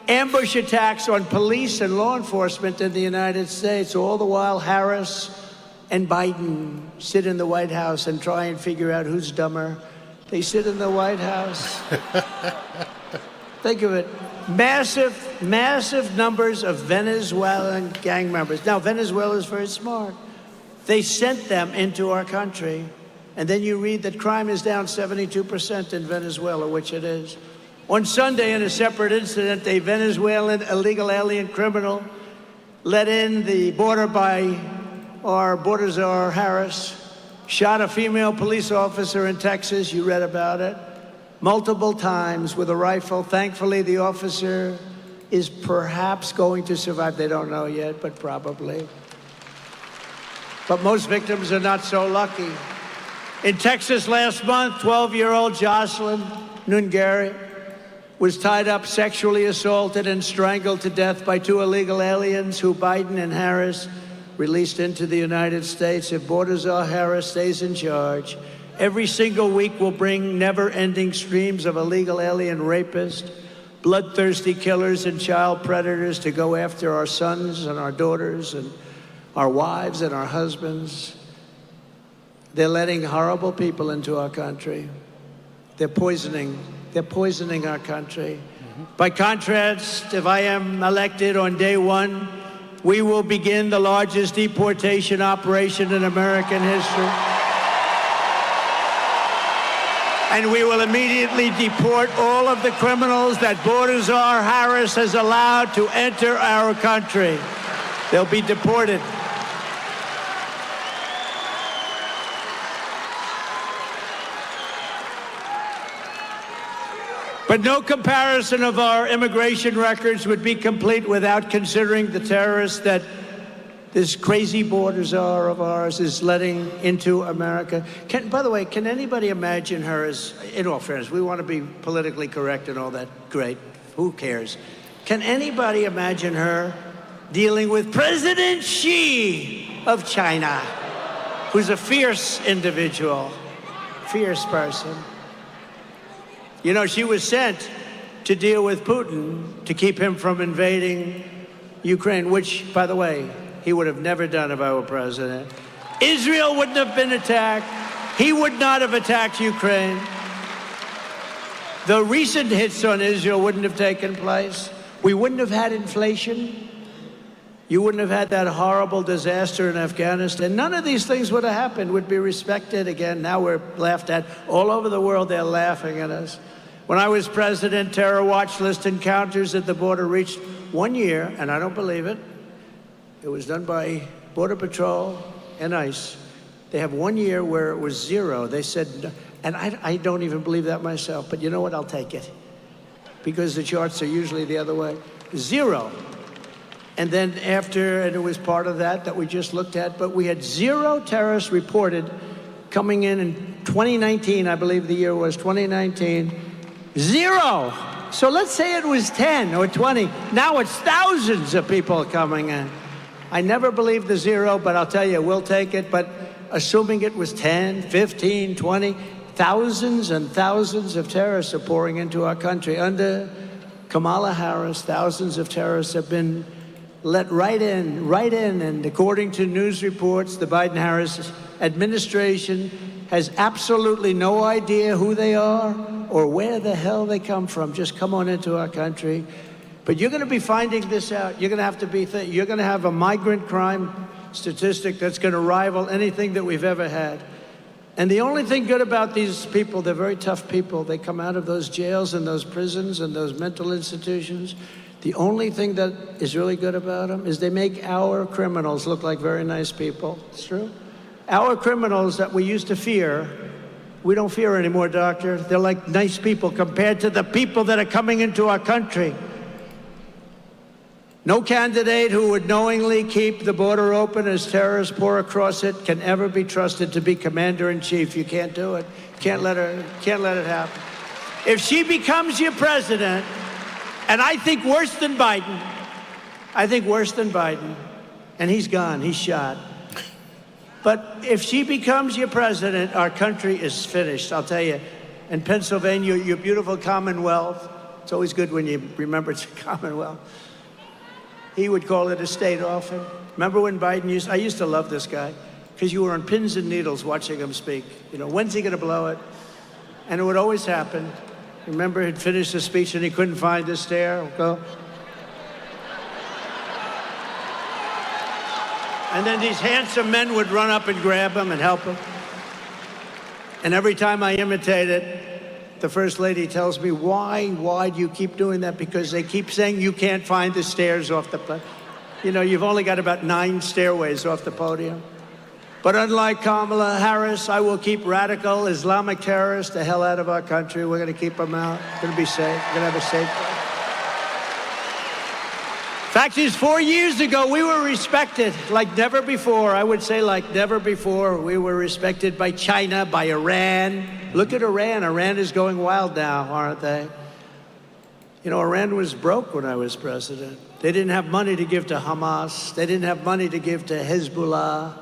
ambush attacks on police and law enforcement in the United States. All the while, Harris and Biden sit in the White House and try and figure out who's dumber. They sit in the White House. Think of it. Massive numbers of Venezuelan gang members. Now, Venezuela is very smart. They sent them into our country, and then you read that crime is down 72% in Venezuela, which it is. On Sunday, in a separate incident, a Venezuelan illegal alien criminal let in the border by our border czar, Harris, shot a female police officer in Texas. You read about it. Multiple times with a rifle. Thankfully, the officer is perhaps going to survive. They don't know yet, but probably. But most victims are not so lucky. In Texas last month, 12-year-old Jocelyn Nungari was tied up, sexually assaulted, and strangled to death by two illegal aliens who Biden and Harris released into the United States. If Border Czar Harris stays in charge, every single week will bring never-ending streams of illegal alien rapists, bloodthirsty killers, and child predators to go after our sons and our daughters and our wives and our husbands. They're letting horrible people into our country. They're poisoning our country. By contrast, if I am elected on day one, we will begin the largest deportation operation in American history. And we will immediately deport all of the criminals that Border Czar Harris has allowed to enter our country. They'll be deported. But no comparison of our immigration records would be complete without considering the terrorists that this crazy border czar of ours is letting into America. By the way, can anybody imagine her as, in all fairness, we want to be politically correct and all that, great, who cares? Can anybody imagine her dealing with President Xi of China, who's a fierce individual, fierce person? You know, she was sent to deal with Putin to keep him from invading Ukraine, which, by the way, he would have never done if I were president. Israel wouldn't have been attacked. He would not have attacked Ukraine. The recent hits on Israel wouldn't have taken place. We wouldn't have had inflation. You wouldn't have had that horrible disaster in Afghanistan. None of these things would have happened, would be respected again. Now we're laughed at. All over the world, they're laughing at us. When I was president, terror watch list encounters at the border reached 1 year, and I don't believe it. It was done by Border Patrol and ICE. They have 1 year where it was 0. They said, and I don't even believe that myself, but you know what? I'll take it. Because the charts are usually the other way. 0. And then after, and it was part of that we just looked at, but we had 0 terrorists reported coming in 2019, I believe the year was 2019. 0. So let's say it was 10 or 20. Now it's thousands of people coming in. I never believed the 0, but I'll tell you, we'll take it. But assuming it was 10, 15, 20, thousands and thousands of terrorists are pouring into our country. Under Kamala Harris, thousands of terrorists have been let right in. And according to news reports, the Biden-Harris administration has absolutely no idea who they are or where the hell they come from. Just come on into our country. But you're going to be finding this out. You're going to have to be, you're going to have a migrant crime statistic that's going to rival anything that we've ever had. And the only thing good about these people, they're very tough people. They come out of those jails and those prisons and those mental institutions. The only thing that is really good about them is they make our criminals look like very nice people. It's true. Our criminals that we used to fear, we don't fear anymore, doctor. They're like nice people compared to the people that are coming into our country. No candidate who would knowingly keep the border open as terrorists pour across it can ever be trusted to be commander-in-chief. You can't do it. Can't let it happen. If she becomes your president, and I think worse than Biden, and he's gone, he's shot. But if she becomes your president, our country is finished, I'll tell you. In Pennsylvania, your beautiful Commonwealth, it's always good when you remember it's a Commonwealth. He would call it a state often. Remember when Biden I used to love this guy, because you were on pins and needles watching him speak. You know, when's he going to blow it? And it would always happen. Remember, he'd finish the speech and he couldn't find the stair. Go. And then these handsome men would run up and grab him and help him. And every time I imitate it, the First Lady tells me, why do you keep doing that? Because they keep saying you can't find the stairs off the podium. You know, you've only got about 9 stairways off the podium. But unlike Kamala Harris, I will keep radical Islamic terrorists the hell out of our country. We're going to keep them out. We're going to be safe. We're going to have a safe place. Fact is, 4 years ago, we were respected like never before. I would say like never before. We were respected by China, by Iran. Look at Iran. Iran is going wild now, aren't they? You know, Iran was broke when I was president. They didn't have money to give to Hamas. They didn't have money to give to Hezbollah.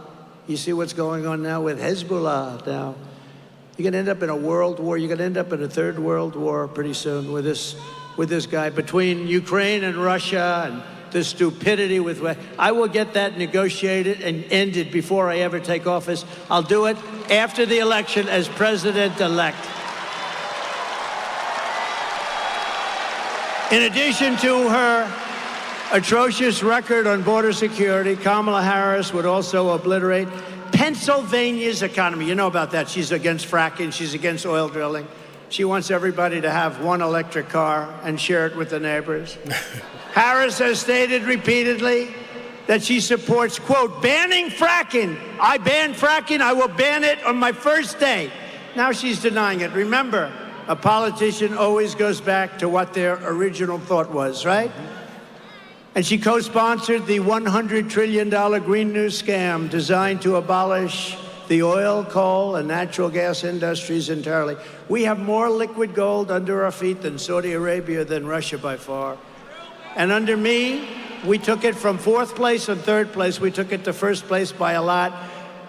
You see what's going on now with Hezbollah now. You're going to end up in a world war. You're going to end up in a third world war pretty soon with this guy between Ukraine and Russia and the stupidity with what I will get that negotiated and ended before I ever take office. I'll do it after the election as president-elect. In addition to her atrocious record on border security, Kamala Harris would also obliterate Pennsylvania's economy. You know about that. She's against fracking. She's against oil drilling. She wants everybody to have one electric car and share it with the neighbors. Harris has stated repeatedly that she supports, quote, banning fracking. I ban fracking. I will ban it on my first day. Now she's denying it. Remember, A politician always goes back to what their original thought was, right? And she co-sponsored the $100 trillion Green New Scam designed to abolish the oil, coal, and natural gas industries entirely. We have more liquid gold under our feet than Saudi Arabia, than Russia by far. And under me, we took it from fourth place and third place. We took it to first place by a lot.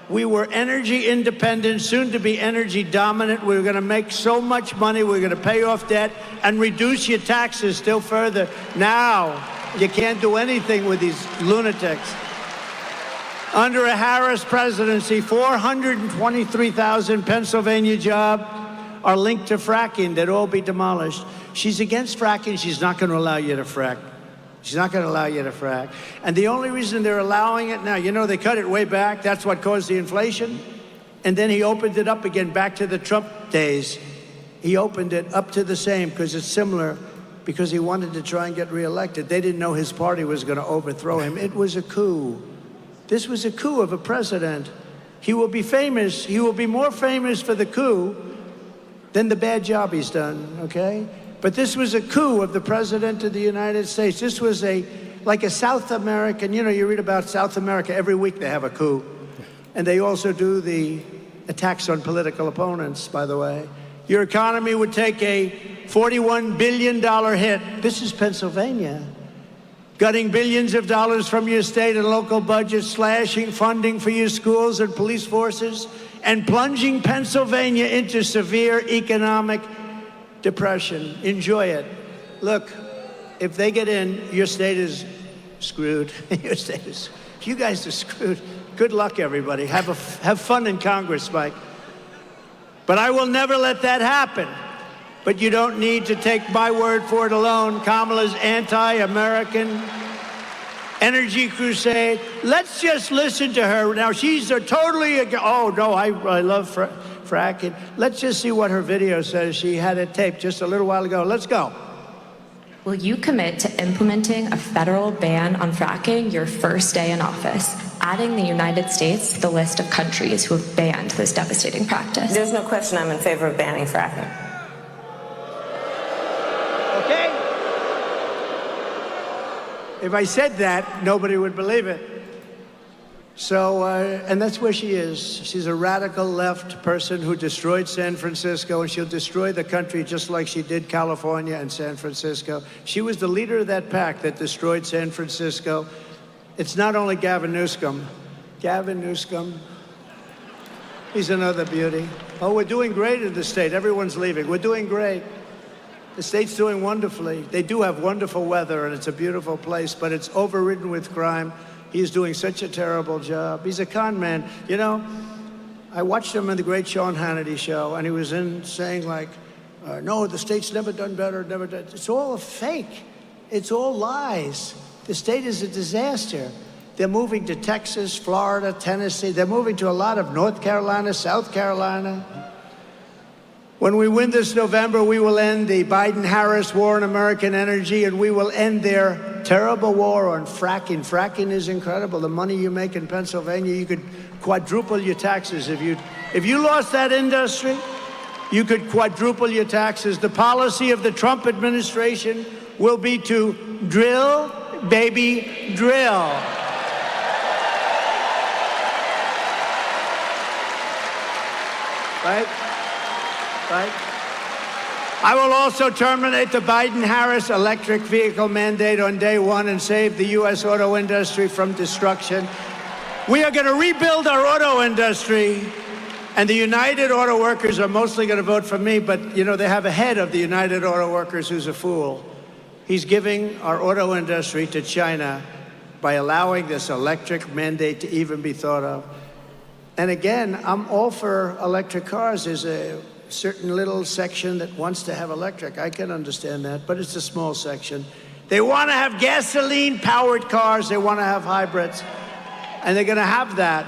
We were energy independent, soon to be energy dominant. We were going to make so much money. We were going to pay off debt and reduce your taxes still further. Now, you can't do anything with these lunatics. Under a Harris presidency, 423,000 Pennsylvania jobs are linked to fracking. They'd all be demolished. She's against fracking. She's not going to allow you to frack. She's not going to allow you to frack. And the only reason they're allowing it now, you know, they cut it way back. That's what caused the inflation. And then he opened it up again back to the Trump days. He opened it up to the same because it's similar, because he wanted to try and get reelected. They didn't know his party was going to overthrow him. It was a coup. This was a coup of a president. He will be famous. He will be more famous for the coup than the bad job he's done, okay? But this was a coup of the President of the United States. This was like a South American, you know, you read about South America, every week they have a coup. And they also do the attacks on political opponents, by the way. Your economy would take a $41 billion hit. This is Pennsylvania. Gutting billions of dollars from your state and local budgets, slashing funding for your schools and police forces, and plunging Pennsylvania into severe economic depression. Enjoy it. Look, if they get in, your state is screwed. Your state is, you guys are screwed. Good luck, everybody. Have fun in Congress, Mike. But I will never let that happen. But you don't need to take my word for it alone. Kamala's anti-American energy crusade. Let's just listen to her. Now, she's a totally, oh, no, I love fracking. Let's just see what her video says. She had it taped just a little while ago. Let's go. Will you commit to implementing a federal ban on fracking your first day in office, adding the United States to the list of countries who have banned this devastating practice? There's no question I'm in favor of banning fracking. Okay? If I said that, nobody would believe it. So, and that's where she is. She's a radical left person who destroyed San Francisco, and she'll destroy the country just like she did California and San Francisco. She was the leader of that pack that destroyed San Francisco. It's not only Gavin Newsom. Gavin Newsom, he's another beauty. Oh, we're doing great in the state. Everyone's leaving. We're doing great. The state's doing wonderfully. They do have wonderful weather, and it's a beautiful place, but it's overridden with crime. He's doing such a terrible job. He's a con man. You know, I watched him on the great Sean Hannity show, and he was saying like, no, the state's never done better, never done. It's all a fake. It's all lies. The state is a disaster. They're moving to Texas, Florida, Tennessee. They're moving to a lot of North Carolina, South Carolina. When we win this November, we will end the Biden-Harris war on American energy, and we will end their terrible war on fracking. Fracking is incredible. The money you make in Pennsylvania, you could quadruple your taxes. If you lost that industry, you could quadruple your taxes. The policy of the Trump administration will be to drill, baby, drill. Right? Right? I will also terminate the Biden-Harris electric vehicle mandate on day one and save the U.S. auto industry from destruction. We are going to rebuild our auto industry, and the United Auto Workers are mostly going to vote for me, but, you know, they have a head of the United Auto Workers who's a fool. He's giving our auto industry to China by allowing this electric mandate to even be thought of. And again, I'm all for electric cars. There's a certain little section that wants to have electric. I can understand that, but it's a small section. They want to have gasoline-powered cars. They want to have hybrids, and they're going to have that.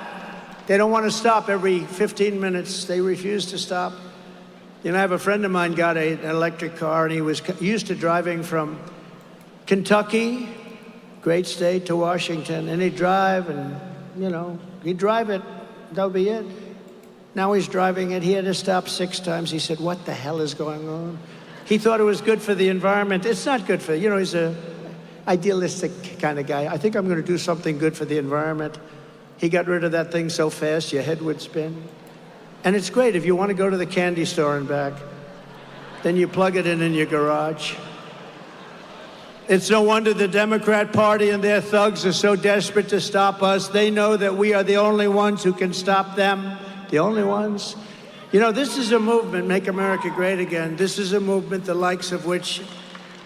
They don't want to stop every 15 minutes. They refuse to stop. You know, I have a friend of mine got an electric car, and he was used to driving from Kentucky, great state, to Washington, and he'd drive, and, you know, he'd drive it. That would be it. Now he's driving it. He had to stop 6 times. He said, what the hell is going on? He thought it was good for the environment. It's not good for, he's a idealistic kind of guy. I think I'm going to do something good for the environment. He got rid of that thing so fast, your head would spin. And it's great if you want to go to the candy store and back. Then you plug it in your garage. It's no wonder the Democrat Party and their thugs are so desperate to stop us. They know that we are the only ones who can stop them. The only ones. This is a movement, Make America Great Again. This is a movement the likes of which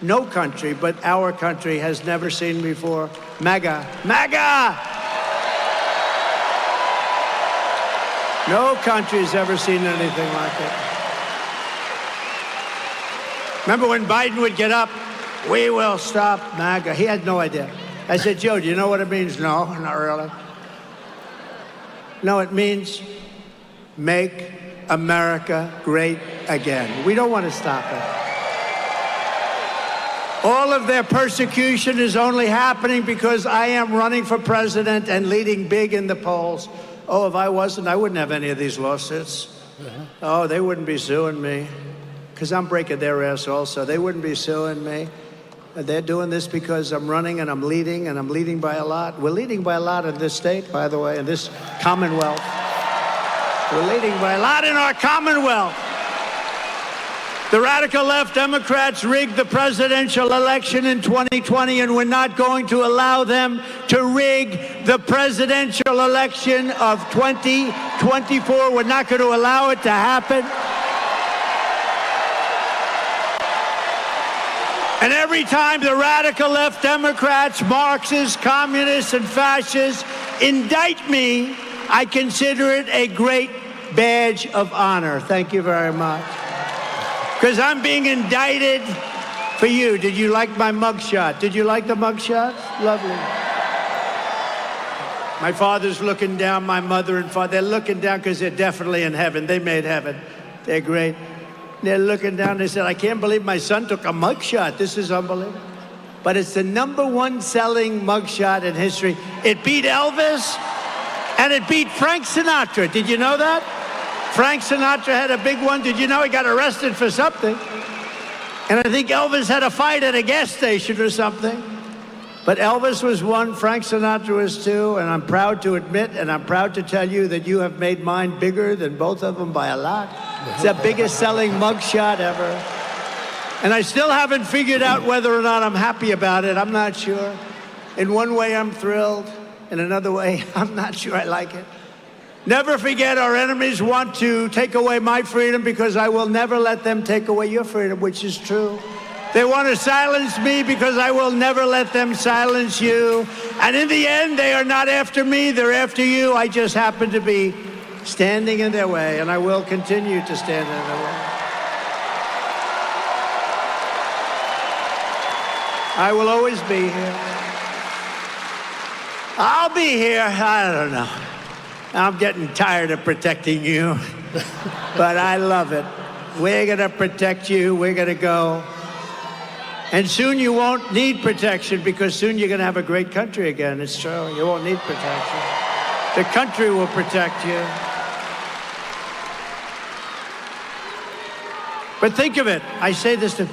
no country but our country has never seen before. MAGA. MAGA! No country's ever seen anything like it. Remember when Biden would get up, we will stop MAGA. He had no idea. I said, Joe, do you know what it means? No, not really. No, it means make America great again. We don't want to stop it. All of their persecution is only happening because I am running for president and leading big in the polls. Oh, if I wasn't, I wouldn't have any of these lawsuits. Oh, they wouldn't be suing me because I'm breaking their ass also. They wouldn't be suing me. They're doing this because I'm running and I'm leading by a lot. We're leading by a lot in this state, by the way, in this Commonwealth. We're leading by a lot in our Commonwealth. The radical left Democrats rigged the presidential election in 2020, and we're not going to allow them to rig the presidential election of 2024. We're not going to allow it to happen. And every time the radical left Democrats, Marxists, communists, and fascists indict me, I consider it a great badge of honor. Thank you very much. Because I'm being indicted for you. Did you like my mugshot? Did you like the mugshot? Lovely. My father's looking down, my mother and father, they're looking down because they're definitely in heaven. They made heaven. They're great. They're looking down, they said, I can't believe my son took a mugshot. This is unbelievable. But it's the #1 selling mugshot in history. It beat Elvis and it beat Frank Sinatra. Did you know that? Frank Sinatra had a big one. Did you know he got arrested for something? And I think Elvis had a fight at a gas station or something. But Elvis was one, Frank Sinatra was two, and I'm proud to admit, and I'm proud to tell you that you have made mine bigger than both of them by a lot. It's the biggest selling mugshot ever. And I still haven't figured out whether or not I'm happy about it. I'm not sure. In one way, I'm thrilled. In another way, I'm not sure I like it. Never forget, our enemies want to take away my freedom because I will never let them take away your freedom, which is true. They want to silence me because I will never let them silence you. And in the end, they are not after me, they're after you. I just happen to be standing in their way, and I will continue to stand in their way. I will always be here. I'll be here. I don't know. I'm getting tired of protecting you, but I love it. We're going to protect you. We're going to go. And soon you won't need protection because soon you're going to have a great country again. It's true. You won't need protection. The country will protect you. But think of it. I say this to...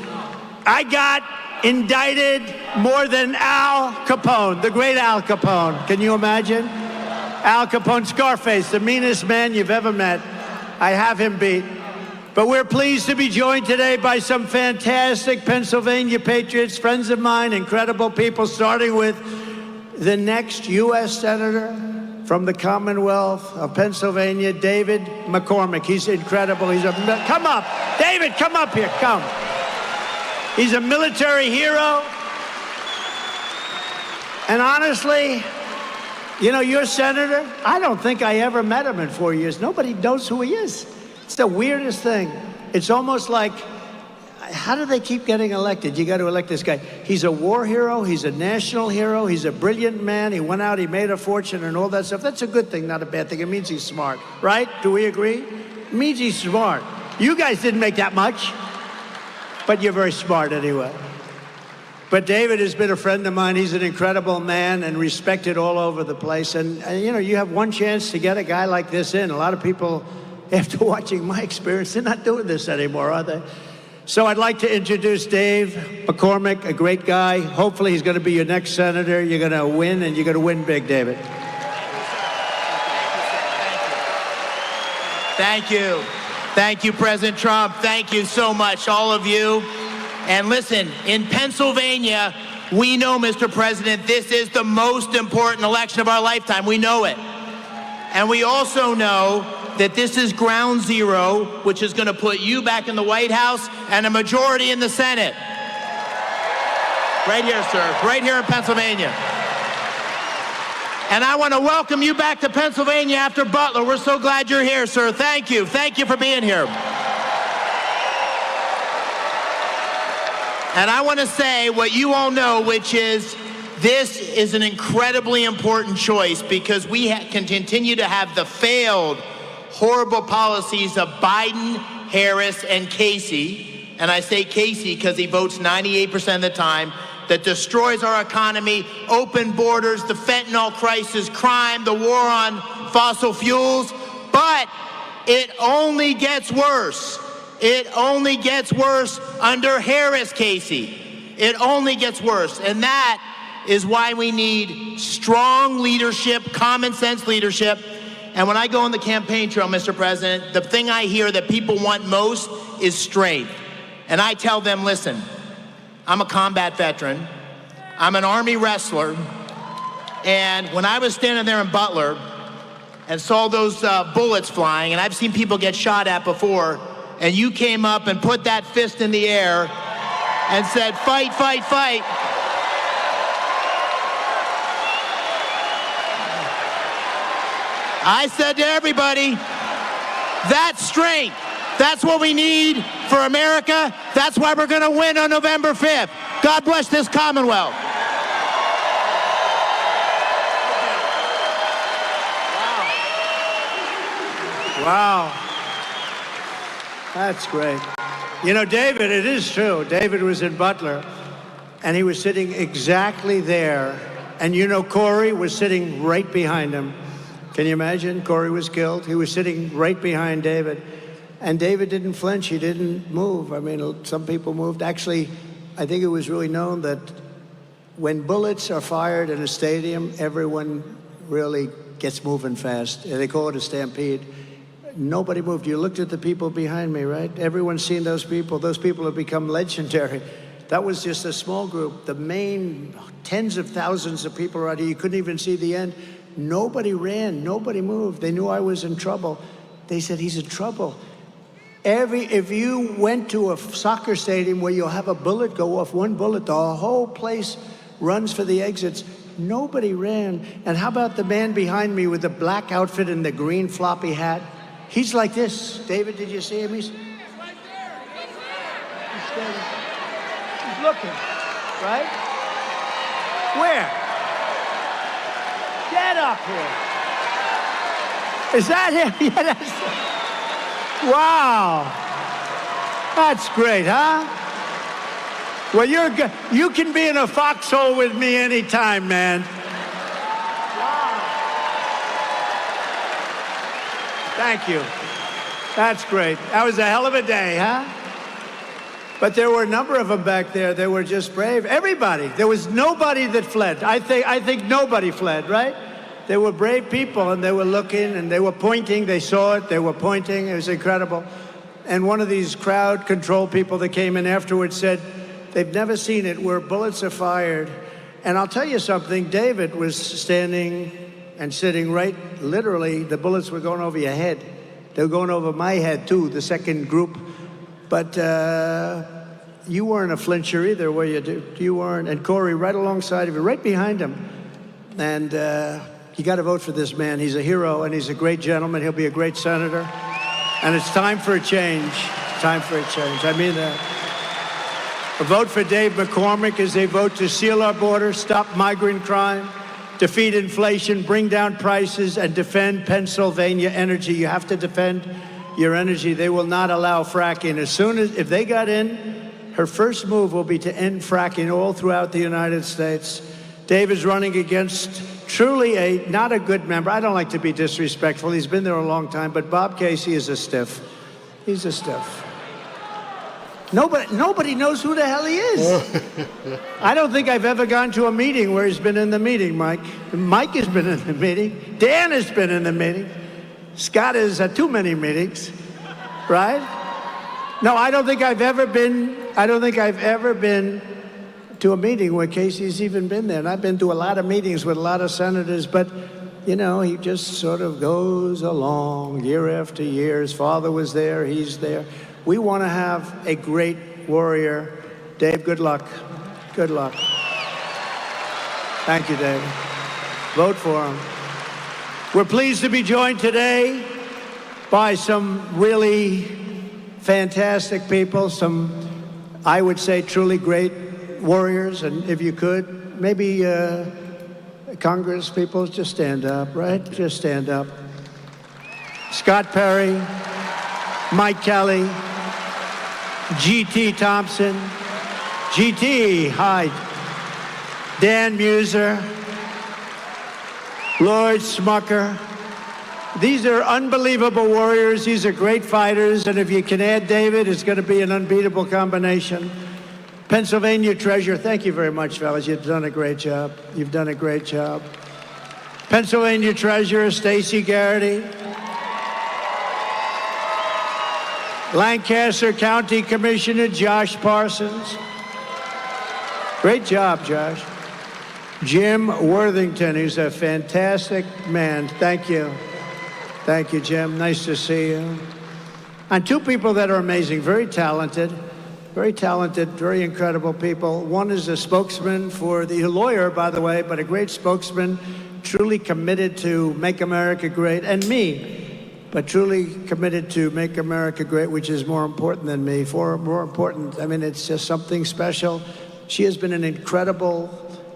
I got indicted more than Al Capone, the great Al Capone. Can you imagine? Al Capone, Scarface, the meanest man you've ever met. I have him beat. But we're pleased to be joined today by some fantastic Pennsylvania patriots, friends of mine, incredible people, starting with the next U.S. Senator from the Commonwealth of Pennsylvania, David McCormick. He's incredible. Come up. David, come up here. Come. He's a military hero. And honestly, you know, your senator, I don't think I ever met him in 4 years. Nobody knows who he is. It's the weirdest thing. It's almost like, how do they keep getting elected? You got to elect this guy. He's a war hero. He's a national hero. He's a brilliant man. He went out, he made a fortune and all that stuff. That's a good thing, not a bad thing. It means he's smart, right? Do we agree? It means he's smart. You guys didn't make that much, but you're very smart anyway. But David has been a friend of mine. He's an incredible man and respected all over the place. And you know, you have one chance to get a guy like this in. A lot of people after watching my experience, they're not doing this anymore, are they? So I'd like to introduce Dave McCormick, a great guy. Hopefully he's going to be your next senator. You're going to win, and you're going to win big, David. Thank you. Thank you, President Trump. Thank you so much, all of you. And listen, in Pennsylvania, we know, Mr. President, this is the most important election of our lifetime. We know it. And we also know that this is ground zero, which is going to put you back in the White House and a majority in the Senate. Right here, sir. Right here in Pennsylvania. And I want to welcome you back to Pennsylvania after Butler. We're so glad you're here, sir. Thank you. Thank you for being here. And I want to say what you all know, which is this is an incredibly important choice because we can continue to have the failed, horrible policies of Biden, Harris, and Casey. And I say Casey because he votes 98% of the time. That destroys our economy, open borders, the fentanyl crisis, crime, the war on fossil fuels. But it only gets worse. It only gets worse under Harris, Casey. It only gets worse. And that is why we need strong leadership, common sense leadership. And when I go on the campaign trail, Mr. President, the thing I hear that people want most is strength. And I tell them, listen, I'm a combat veteran. I'm an Army wrestler. And when I was standing there in Butler and saw those bullets flying, and I've seen people get shot at before, and you came up and put that fist in the air and said, fight, fight, fight. I said to everybody, that's strength. That's what we need for America. That's why we're going to win on November 5th. God bless this Commonwealth. Wow. That's great. You know, David, it is true. David was in Butler, and he was sitting exactly there. And you know, Corey was sitting right behind him. Can you imagine? Corey was killed. He was sitting right behind David. And David didn't flinch. He didn't move. I mean, some people moved. Actually, I think it was really known that when bullets are fired in a stadium, everyone really gets moving fast. They call it a stampede. Nobody moved. You looked at the people behind me, right? Everyone's seen those people. Those people have become legendary. That was just a small group. The main tens of thousands of people around here, you couldn't even see the end. Nobody ran. Nobody moved. They knew I was in trouble. They said, he's in trouble. If you went to a soccer stadium where you'll have a bullet go off, one bullet, the whole place runs for the exits. Nobody ran. And how about the man behind me with the black outfit and the green floppy hat? He's like this. David, did you see him? He's right there. He's standing. He's looking, right? Where? Get up here. Is that him? Yeah, that's him. Wow. That's great, huh? Well, you can be in a foxhole with me anytime, man. Wow. Thank you. That's great. That was a hell of a day, huh? But there were a number of them back there. They were just brave. Everybody. There was nobody that fled. I think nobody fled, right? They were brave people, and they were looking, and they were pointing. They saw it. They were pointing. It was incredible. And one of these crowd control people that came in afterwards said they've never seen it where bullets are fired. And I'll tell you something. David was standing and sitting right, literally, the bullets were going over your head. They were going over my head, too, the second group. But you weren't a flincher either, were you? You weren't. And Corey, right alongside of you, right behind him. And you got to vote for this man. He's a hero, and he's a great gentleman. He'll be a great senator. And it's time for a change. Time for a change. I mean, a vote for Dave McCormick is a vote to seal our borders, stop migrant crime, defeat inflation, bring down prices, and defend Pennsylvania energy. You have to defend your energy. They will not allow fracking. If they got in, her first move will be to end fracking all throughout the United States. Dave is running against truly not a good member. I don't like to be disrespectful. He's been there a long time, but Bob Casey is a stiff. He's a stiff. Nobody knows who the hell he is. I don't think I've ever gone to a meeting where he's been in the meeting, Mike. Mike has been in the meeting. Dan has been in the meeting. Scott is at too many meetings, right? No, I don't think I've ever been to a meeting where Casey's even been there. And I've been to a lot of meetings with a lot of senators, but, you know, he just sort of goes along year after year. His father was there, he's there. We want to have a great warrior. Dave, good luck. Good luck. Thank you, Dave. Vote for him. We're pleased to be joined today by some really fantastic people, some, I would say, truly great warriors. And if you could, maybe Congress people, just stand up, right? Just stand up. Scott Perry, Mike Kelly, G.T. Thompson, G.T., hi, Dan Muser, Lloyd Smucker. These are unbelievable warriors. These are great fighters. And if you can add David, it's going to be an unbeatable combination. Pennsylvania Treasurer, thank you very much, fellas. You've done a great job. You've done a great job. Pennsylvania Treasurer Stacey Garrity. Lancaster County Commissioner Josh Parsons. Great job, Josh. Jim Worthington, who's a fantastic man. Thank you. Thank you, Jim. Nice to see you. And two people that are amazing, very talented, very incredible people. One is a spokesman for a lawyer, by the way, but a great spokesman, truly committed to make America great, and me. But truly committed to make America great, which is more important than me. More important, I mean, it's just something special. She has been an incredible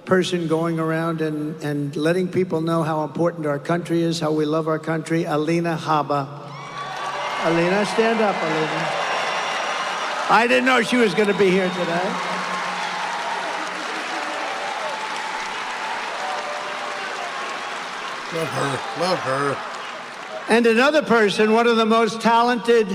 person going around and letting people know how important our country is, how we love our country. Alina Habba. Alina, stand up, Alina. I didn't know she was going to be here today. Love her, love her. And another person, one of the most talented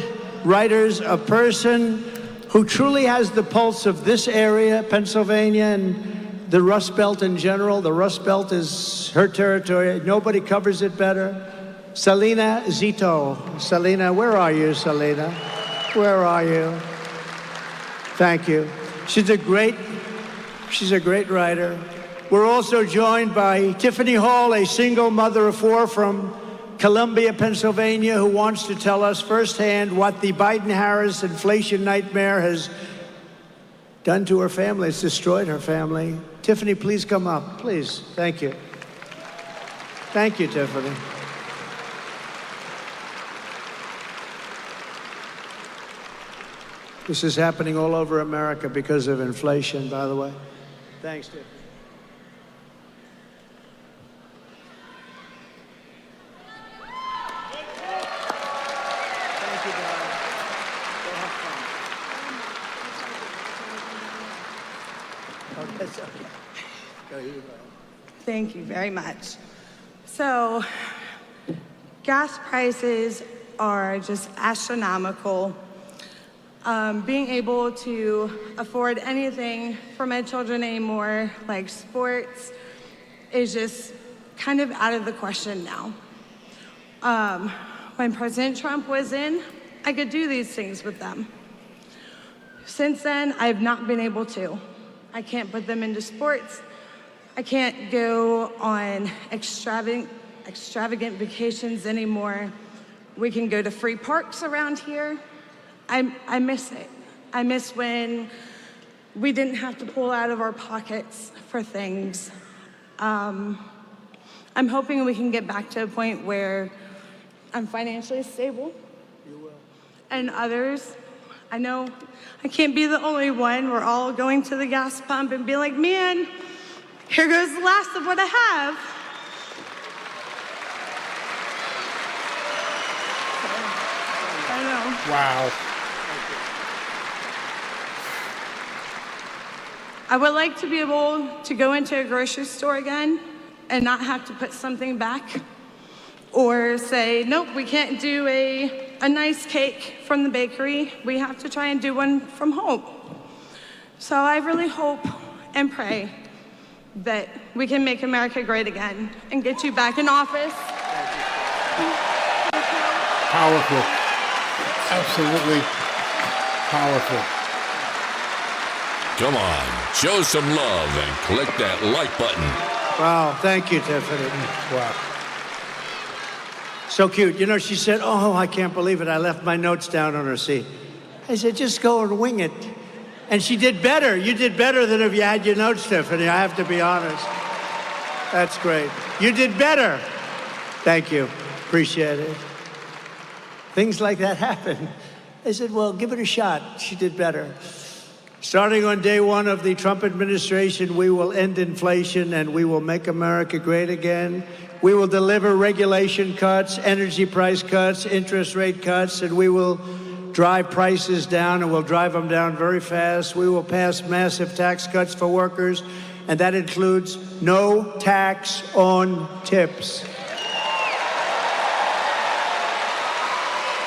writers, a person who truly has the pulse of this area, Pennsylvania, and the Rust Belt in general. The Rust Belt is her territory. Nobody covers it better. Selena Zito. Selena, where are you, Selena? Where are you? Thank you. She's a great writer. We're also joined by Tiffany Hall, a single mother of four from Columbia, Pennsylvania, who wants to tell us firsthand what the Biden-Harris inflation nightmare has done to her family. It's destroyed her family. Tiffany, please come up, please. Thank you. Thank you, Tiffany. This is happening all over America because of inflation, by the way. Thanks, Tiffany. Thank you very much. So, gas prices are just astronomical. Being able to afford anything for my children anymore, like sports, is just kind of out of the question now. When President Trump was in, I could do these things with them. Since then, I've not been able to. I can't put them into sports. I can't go on extravagant vacations anymore. We can go to free parks around here. I miss it. I miss when we didn't have to pull out of our pockets for things. I'm hoping we can get back to a point where I'm financially stable. You will. And others, I know I can't be the only one. We're all going to the gas pump and be like, man, here goes the last of what I have. I know. Wow. I would like to be able to go into a grocery store again and not have to put something back or say, nope, we can't do a nice cake from the bakery. We have to try and do one from home. So I really hope and pray that we can make America great again and get you back in office. Powerful. Absolutely powerful. Come on, show some love and click that like button. Wow, thank you, Tiffany. Wow. So cute. You know, she said, oh, I can't believe it. I left my notes down on her seat. I said, just go and wing it. And she did better. You did better than if you had your notes, Tiffany. I have to be honest. That's great. You did better. Thank you. Appreciate it. Things like that happen. I said, well, give it a shot. She did better. Starting on day one of the Trump administration, we will end inflation and we will make America great again. We will deliver regulation cuts, energy price cuts, interest rate cuts, and we will drive prices down, and we'll drive them down very fast. We will pass massive tax cuts for workers, and that includes no tax on tips.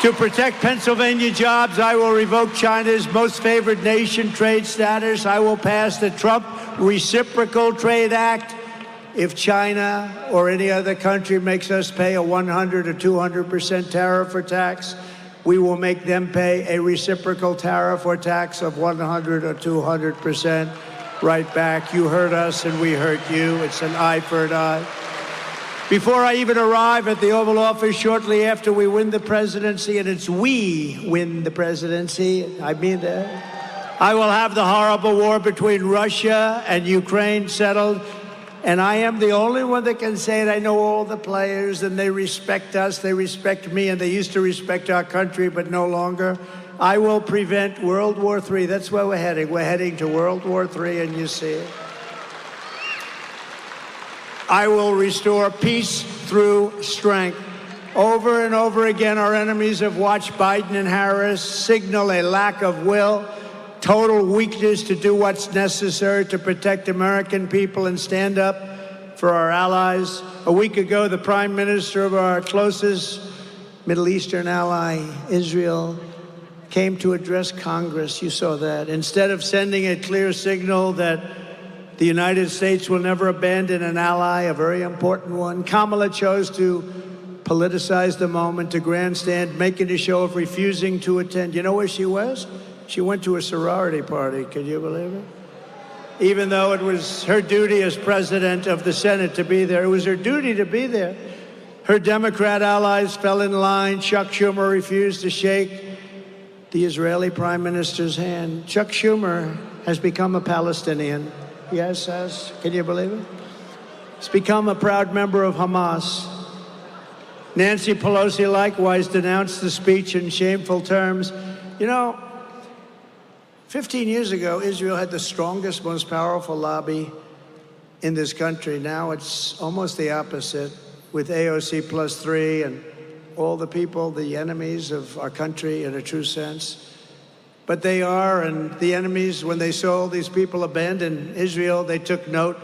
To protect Pennsylvania jobs, I will revoke China's most favored nation trade status. I will pass the Trump Reciprocal Trade Act. If China or any other country makes us pay a 100 or 200% tariff or tax, we will make them pay a reciprocal tariff or tax of 100 or 200% right back. You hurt us and we hurt you. It's an eye for an eye. Before I even arrive at the Oval Office shortly after we win the presidency, and it's we win the presidency, I mean that, I will have the horrible war between Russia and Ukraine settled. And I am the only one that can say it. I know all the players, and they respect us, they respect me, and they used to respect our country, but no longer. I will prevent World War III. That's where we're heading. We're heading to World War III, and you see it. I will restore peace through strength. Over and over again, our enemies have watched Biden and Harris signal a lack of will, total weakness to do what's necessary to protect American people and stand up for our allies. A week ago, the Prime Minister of our closest Middle Eastern ally, Israel, came to address Congress. You saw that. Instead of sending a clear signal that the United States will never abandon an ally, a very important one, Kamala chose to politicize the moment, to grandstand, making a show of refusing to attend. You know where she was? She went to a sorority party. Can you believe it? Even though it was her duty as president of the Senate to be there, it was her duty to be there. Her Democrat allies fell in line. Chuck Schumer refused to shake the Israeli prime minister's hand. Chuck Schumer has become a Palestinian. Yes, has. Can you believe it? He's become a proud member of Hamas. Nancy Pelosi likewise denounced the speech in shameful terms. You know, 15 years ago, Israel had the strongest, most powerful lobby in this country. Now it's almost the opposite, with AOC +3 and all the people, the enemies of our country in a true sense. But they are, and the enemies, when they saw all these people abandon Israel, they took note.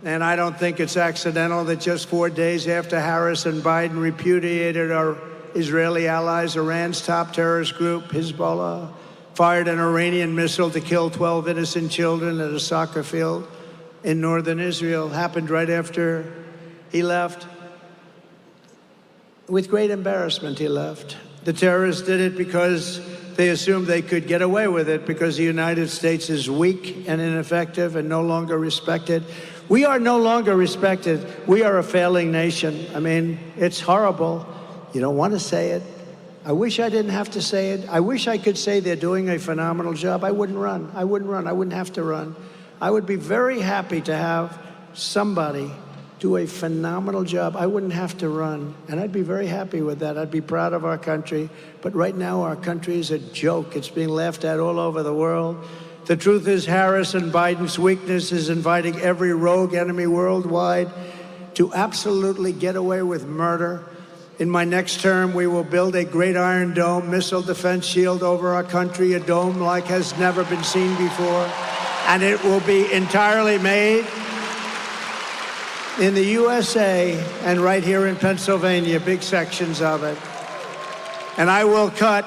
And I don't think it's accidental that just 4 days after Harris and Biden repudiated our Israeli allies, Iran's top terrorist group, Hezbollah, fired an Iranian missile to kill 12 innocent children at a soccer field in northern Israel. Happened right after he left. With great embarrassment, he left. The terrorists did it because they assumed they could get away with it because the United States is weak and ineffective and no longer respected. We are no longer respected. We are a failing nation. I mean, it's horrible. You don't want to say it. I wish I didn't have to say it. I wish I could say they're doing a phenomenal job. I wouldn't run. I wouldn't run. I wouldn't have to run. I would be very happy to have somebody do a phenomenal job. I wouldn't have to run, and I'd be very happy with that. I'd be proud of our country. But right now, our country is a joke. It's being laughed at all over the world. The truth is, Harris and Biden's weakness is inviting every rogue enemy worldwide to absolutely get away with murder. In my next term, we will build a great Iron Dome missile defense shield over our country, a dome like has never been seen before, and it will be entirely made in the USA and right here in Pennsylvania, big sections of it. And I will cut,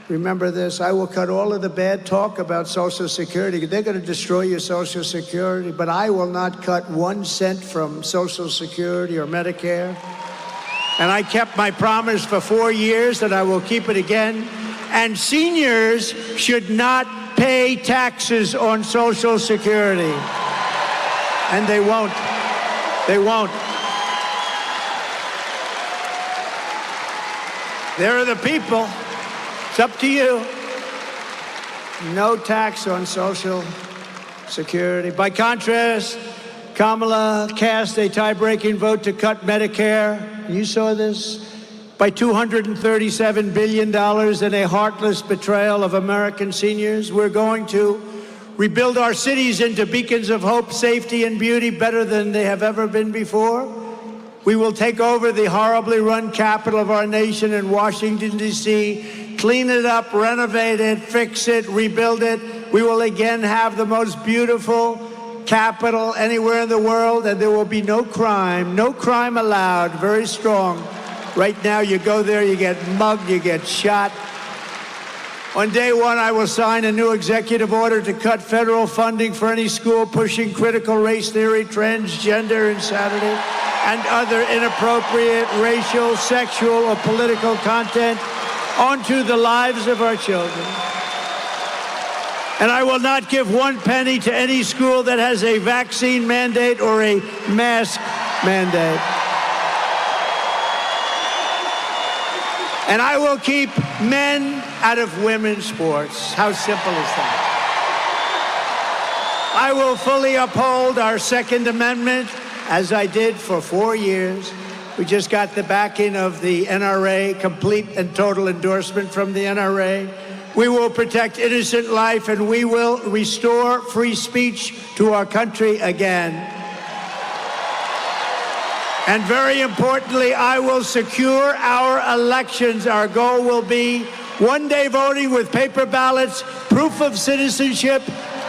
remember this, I will cut all of the bad talk about Social Security. They're going to destroy your Social Security, but I will not cut 1 cent from Social Security or Medicare. And I kept my promise for 4 years, and I will keep it again. And seniors should not pay taxes on Social Security. And they won't. They won't. There are the people. It's up to you. No tax on Social Security. By contrast, Kamala cast a tie-breaking vote to cut Medicare. You saw this? By $237 billion in a heartless betrayal of American seniors. We're going to rebuild our cities into beacons of hope, safety, and beauty better than they have ever been before. We will take over the horribly run capital of our nation in Washington, D.C., clean it up, renovate it, fix it, rebuild it. We will again have the most beautiful capital anywhere in the world, and there will be no crime allowed. Very strong. Right now, you go there, you get mugged, you get shot. On day one, I will sign a new executive order to cut federal funding for any school pushing critical race theory, transgender insanity, and other inappropriate racial, sexual, or political content onto the lives of our children. And I will not give 1 penny to any school that has a vaccine mandate or a mask mandate. And I will keep men out of women's sports. How simple is that? I will fully uphold our Second Amendment, as I did for 4 years. We just got the backing of the NRA, complete and total endorsement from the NRA. We will protect innocent life, and we will restore free speech to our country again. And very importantly, I will secure our elections. Our goal will be one-day voting with paper ballots, proof of citizenship,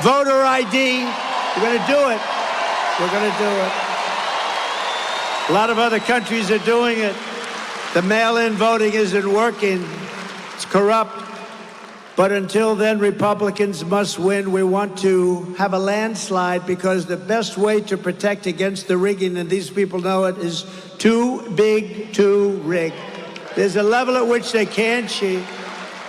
voter ID. We're going to do it. We're going to do it. A lot of other countries are doing it. The mail-in voting isn't working. It's corrupt. But until then, Republicans must win. We want to have a landslide because the best way to protect against the rigging, and these people know it, is too big to rig. There's a level at which they can't cheat.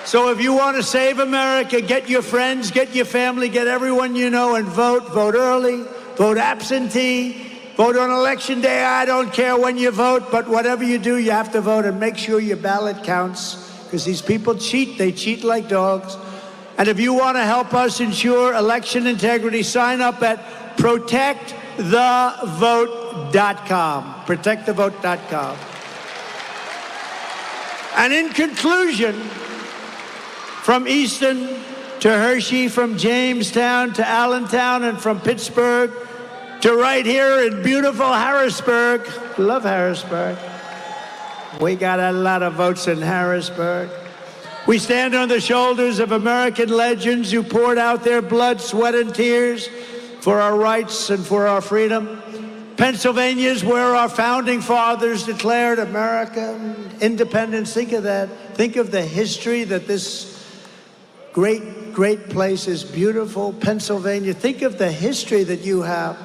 So if you want to save America, get your friends, get your family, get everyone you know, and vote. Vote early, vote absentee, vote on election day. I don't care when you vote, but whatever you do, you have to vote, and make sure your ballot counts. Because these people cheat. They cheat like dogs. And if you want to help us ensure election integrity, sign up at protectthevote.com. Protectthevote.com. And in conclusion, from Easton to Hershey, from Jamestown to Allentown, and from Pittsburgh to right here in beautiful Harrisburg. Love Harrisburg. We got a lot of votes in Harrisburg. We stand on the shoulders of American legends who poured out their blood, sweat, and tears for our rights and for our freedom. Pennsylvania is where our founding fathers declared American independence. Think of that. Think of the history that this great place is. Beautiful Pennsylvania. Think of the history that you have.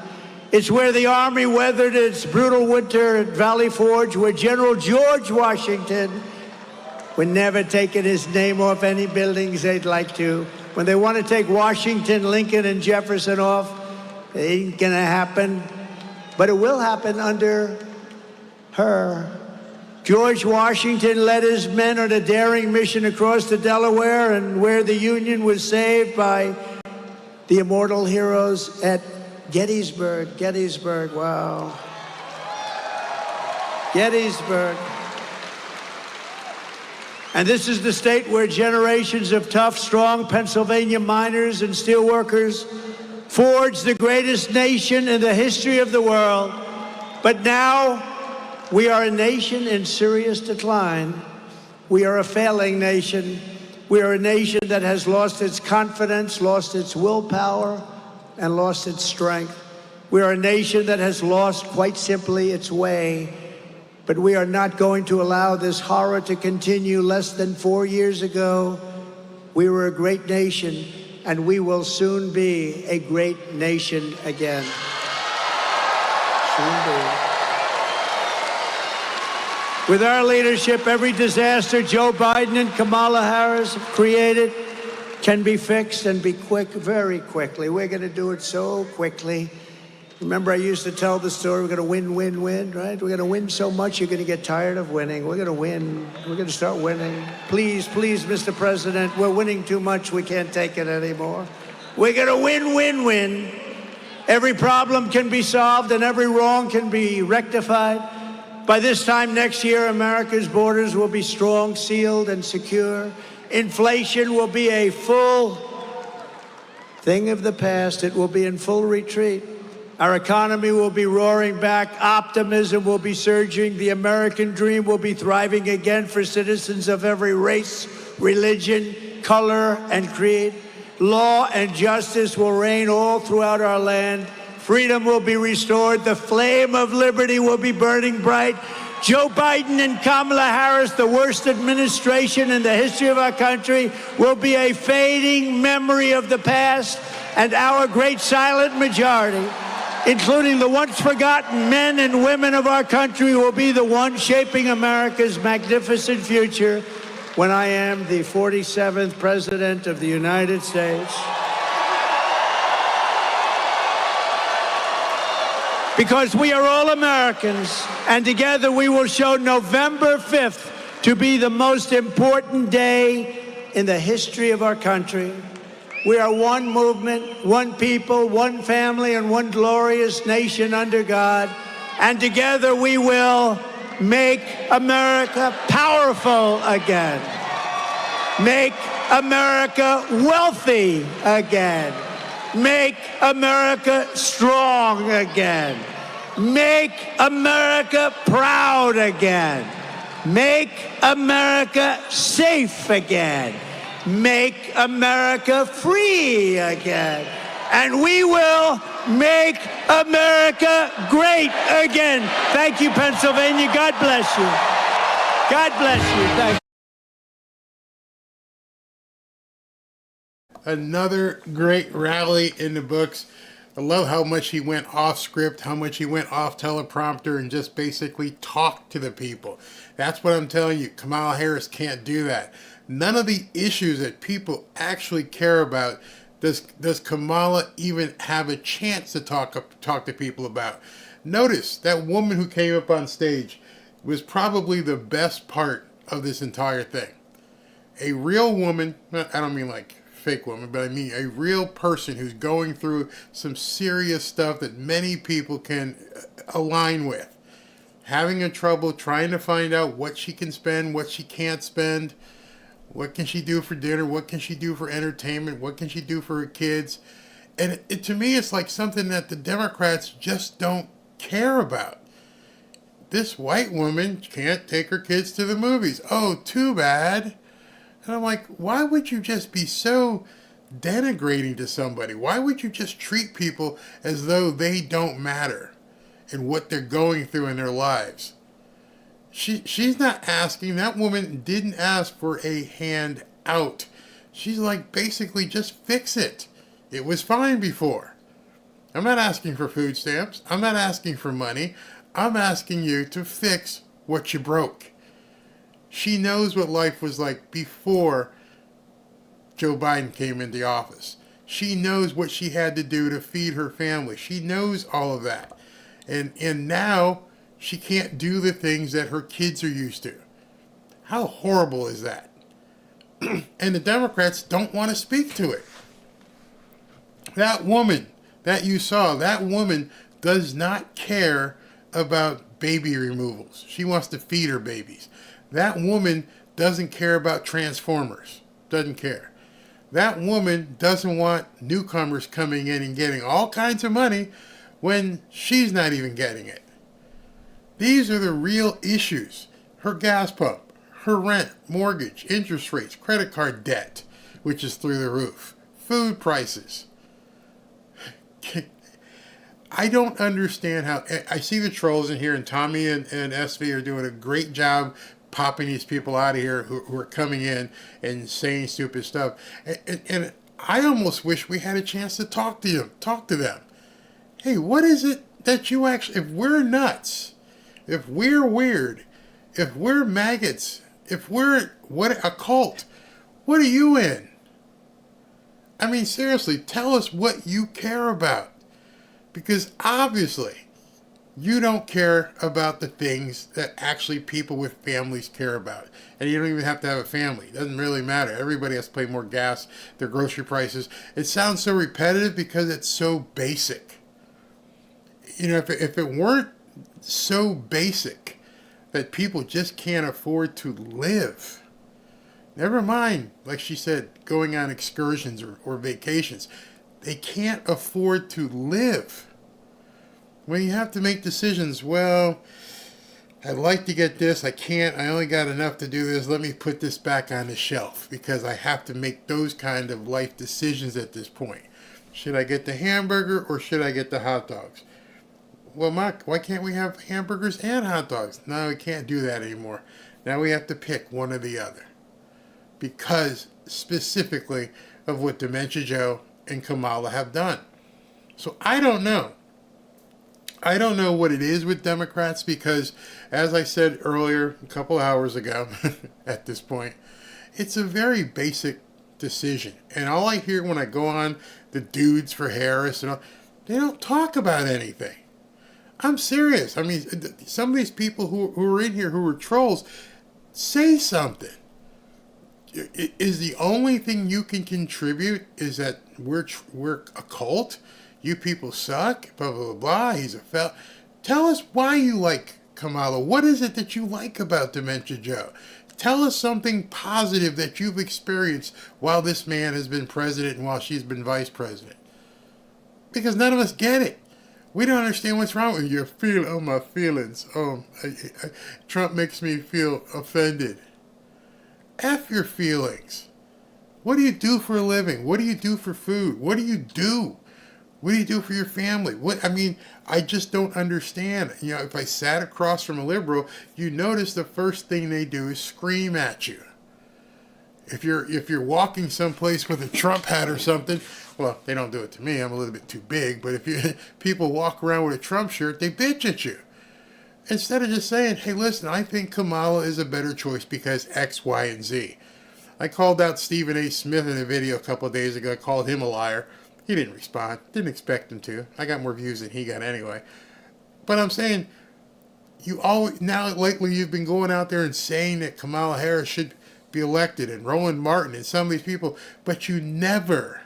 It's where the Army weathered its brutal winter at Valley Forge, where General George Washington would never taken his name off any buildings they'd like to. When they want to take Washington, Lincoln, and Jefferson off, it ain't gonna happen. But it will happen under her. George Washington led his men on a daring mission across the Delaware, and where the Union was saved by the immortal heroes at Gettysburg. Gettysburg, wow. Gettysburg. And this is the state where generations of tough, strong Pennsylvania miners and steelworkers forged the greatest nation in the history of the world. But now we are a nation in serious decline. We are a failing nation. We are a nation that has lost its confidence, lost its willpower, and lost its strength. We are a nation that has lost, quite simply, its way. But we are not going to allow this horror to continue. Less than 4 years ago, we were a great nation, and we will soon be a great nation again. Soon be. With our leadership, every disaster Joe Biden and Kamala Harris have created can be fixed and be quick, very quickly. We're going to do it so quickly. Remember, I used to tell the story, we're going to win, win, win, right? We're going to win so much, you're going to get tired of winning. We're going to win. We're going to start winning. Please, please, Mr. President, we're winning too much. We can't take it anymore. We're going to win, win, win. Every problem can be solved and every wrong can be rectified. By this time next year, America's borders will be strong, sealed, and secure. Inflation will be a full thing of the past. It will be in full retreat. Our economy will be roaring back. Optimism will be surging. The American dream will be thriving again for citizens of every race, religion, color, and creed. Law and justice will reign all throughout our land. Freedom will be restored. The flame of liberty will be burning bright. Joe Biden and Kamala Harris, the worst administration in the history of our country, will be a fading memory of the past, and our great silent majority, including the once forgotten men and women of our country, will be the ones shaping America's magnificent future when I am the 47th President of the United States. Because we are all Americans, and together we will show November 5th to be the most important day in the history of our country. We are one movement, one people, one family, and one glorious nation under God. And together we will make America powerful again. Make America wealthy again. Make America strong again. Make America proud again. Make America safe again. Make America free again. And we will make America great again. Thank you, Pennsylvania. God bless you. God bless you. Thank you. Another great rally in the books. I love how much he went off script, how much he went off teleprompter and just basically talked to the people. That's what I'm telling you. Kamala Harris can't do that. None of the issues that people actually care about does Kamala even have a chance to talk to people about. Notice that woman who came up on stage was probably the best part of this entire thing. A real woman, I don't mean like fake woman, but I mean a real person who's going through some serious stuff that many people can align with. Having a trouble trying to find out what she can spend, what she can't spend, what can she do for dinner, what can she do for entertainment, what can she do for her kids. And to me, it's like something that the Democrats just don't care about. This white woman can't take her kids to the movies. Oh, too bad. And I'm like, why would you just be so denigrating to somebody? Why would you just treat people as though they don't matter in what they're going through in their lives? She's not asking. That woman didn't ask for a hand out. She's like, basically, just fix it. It was fine before. I'm not asking for food stamps. I'm not asking for money. I'm asking you to fix what you broke. She knows what life was like before Joe Biden came into office. She knows what she had to do to feed her family. She knows all of that. And now she can't do the things that her kids are used to. How horrible is that? And the Democrats don't want to speak to it. That woman that you saw, that woman does not care about baby removals. She wants to feed her babies. That woman doesn't care about Transformers. Doesn't care. That woman doesn't want newcomers coming in and getting all kinds of money when she's not even getting it. These are the real issues. Her gas pump, her rent, mortgage, interest rates, credit card debt, which is through the roof, food prices. I don't understand how. I see the trolls in here, and Tommy and SV are doing a great job popping these people out of here who are coming in and saying stupid stuff. And I almost wish we had a chance to talk to them. Hey, what is it that you actually, if we're nuts, if we're weird, if we're maggots, if we're a cult, what are you in? I mean, seriously, tell us what you care about. Because obviously, you don't care about the things that actually people with families care about. And you don't even have to have a family. It doesn't really matter. Everybody has to pay more gas, their grocery prices. It sounds so repetitive because it's so basic. You know, if it weren't so basic that people just can't afford to live, never mind, like she said, going on excursions or vacations. They can't afford to live. When you have to make decisions, well, I'd like to get this, I can't, I only got enough to do this, let me put this back on the shelf because I have to make those kind of life decisions at this point. Should I get the hamburger or should I get the hot dogs? Well, Mark, why can't we have hamburgers and hot dogs? No, we can't do that anymore. Now we have to pick one or the other. Because specifically of what Dementia Joe and Kamala have done. So I don't know. I don't know what it is with Democrats because, as I said earlier, a couple hours ago, at this point, it's a very basic decision. And all I hear when I go on the dudes for Harris, and all, they don't talk about anything. I'm serious. I mean, some of these people who are in here who are trolls, say something. Is the only thing you can contribute is that we're a cult? You people suck, blah, blah, blah, blah. He's a fel. Tell us why you like Kamala. What is it that you like about Dementia Joe? Tell us something positive that you've experienced while this man has been president and while she's been vice president. Because none of us get it. We don't understand what's wrong with you. Oh, my feelings. Oh, Trump makes me feel offended. F your feelings. What do you do for a living? What do you do for food? What do you do? What do you do for your family? I just don't understand. You know, if I sat across from a liberal, you notice the first thing they do is scream at you. If you're walking someplace with a Trump hat or something, well, they don't do it to me. I'm a little bit too big. But if people walk around with a Trump shirt, they bitch at you. Instead of just saying, hey, listen, I think Kamala is a better choice because X, Y, and Z. I called out Stephen A. Smith in a video a couple of days ago. I called him a liar. He didn't respond. Didn't expect him to. I got more views than he got anyway. But I'm saying, now lately you've been going out there and saying that Kamala Harris should be elected and Roland Martin and some of these people, but you never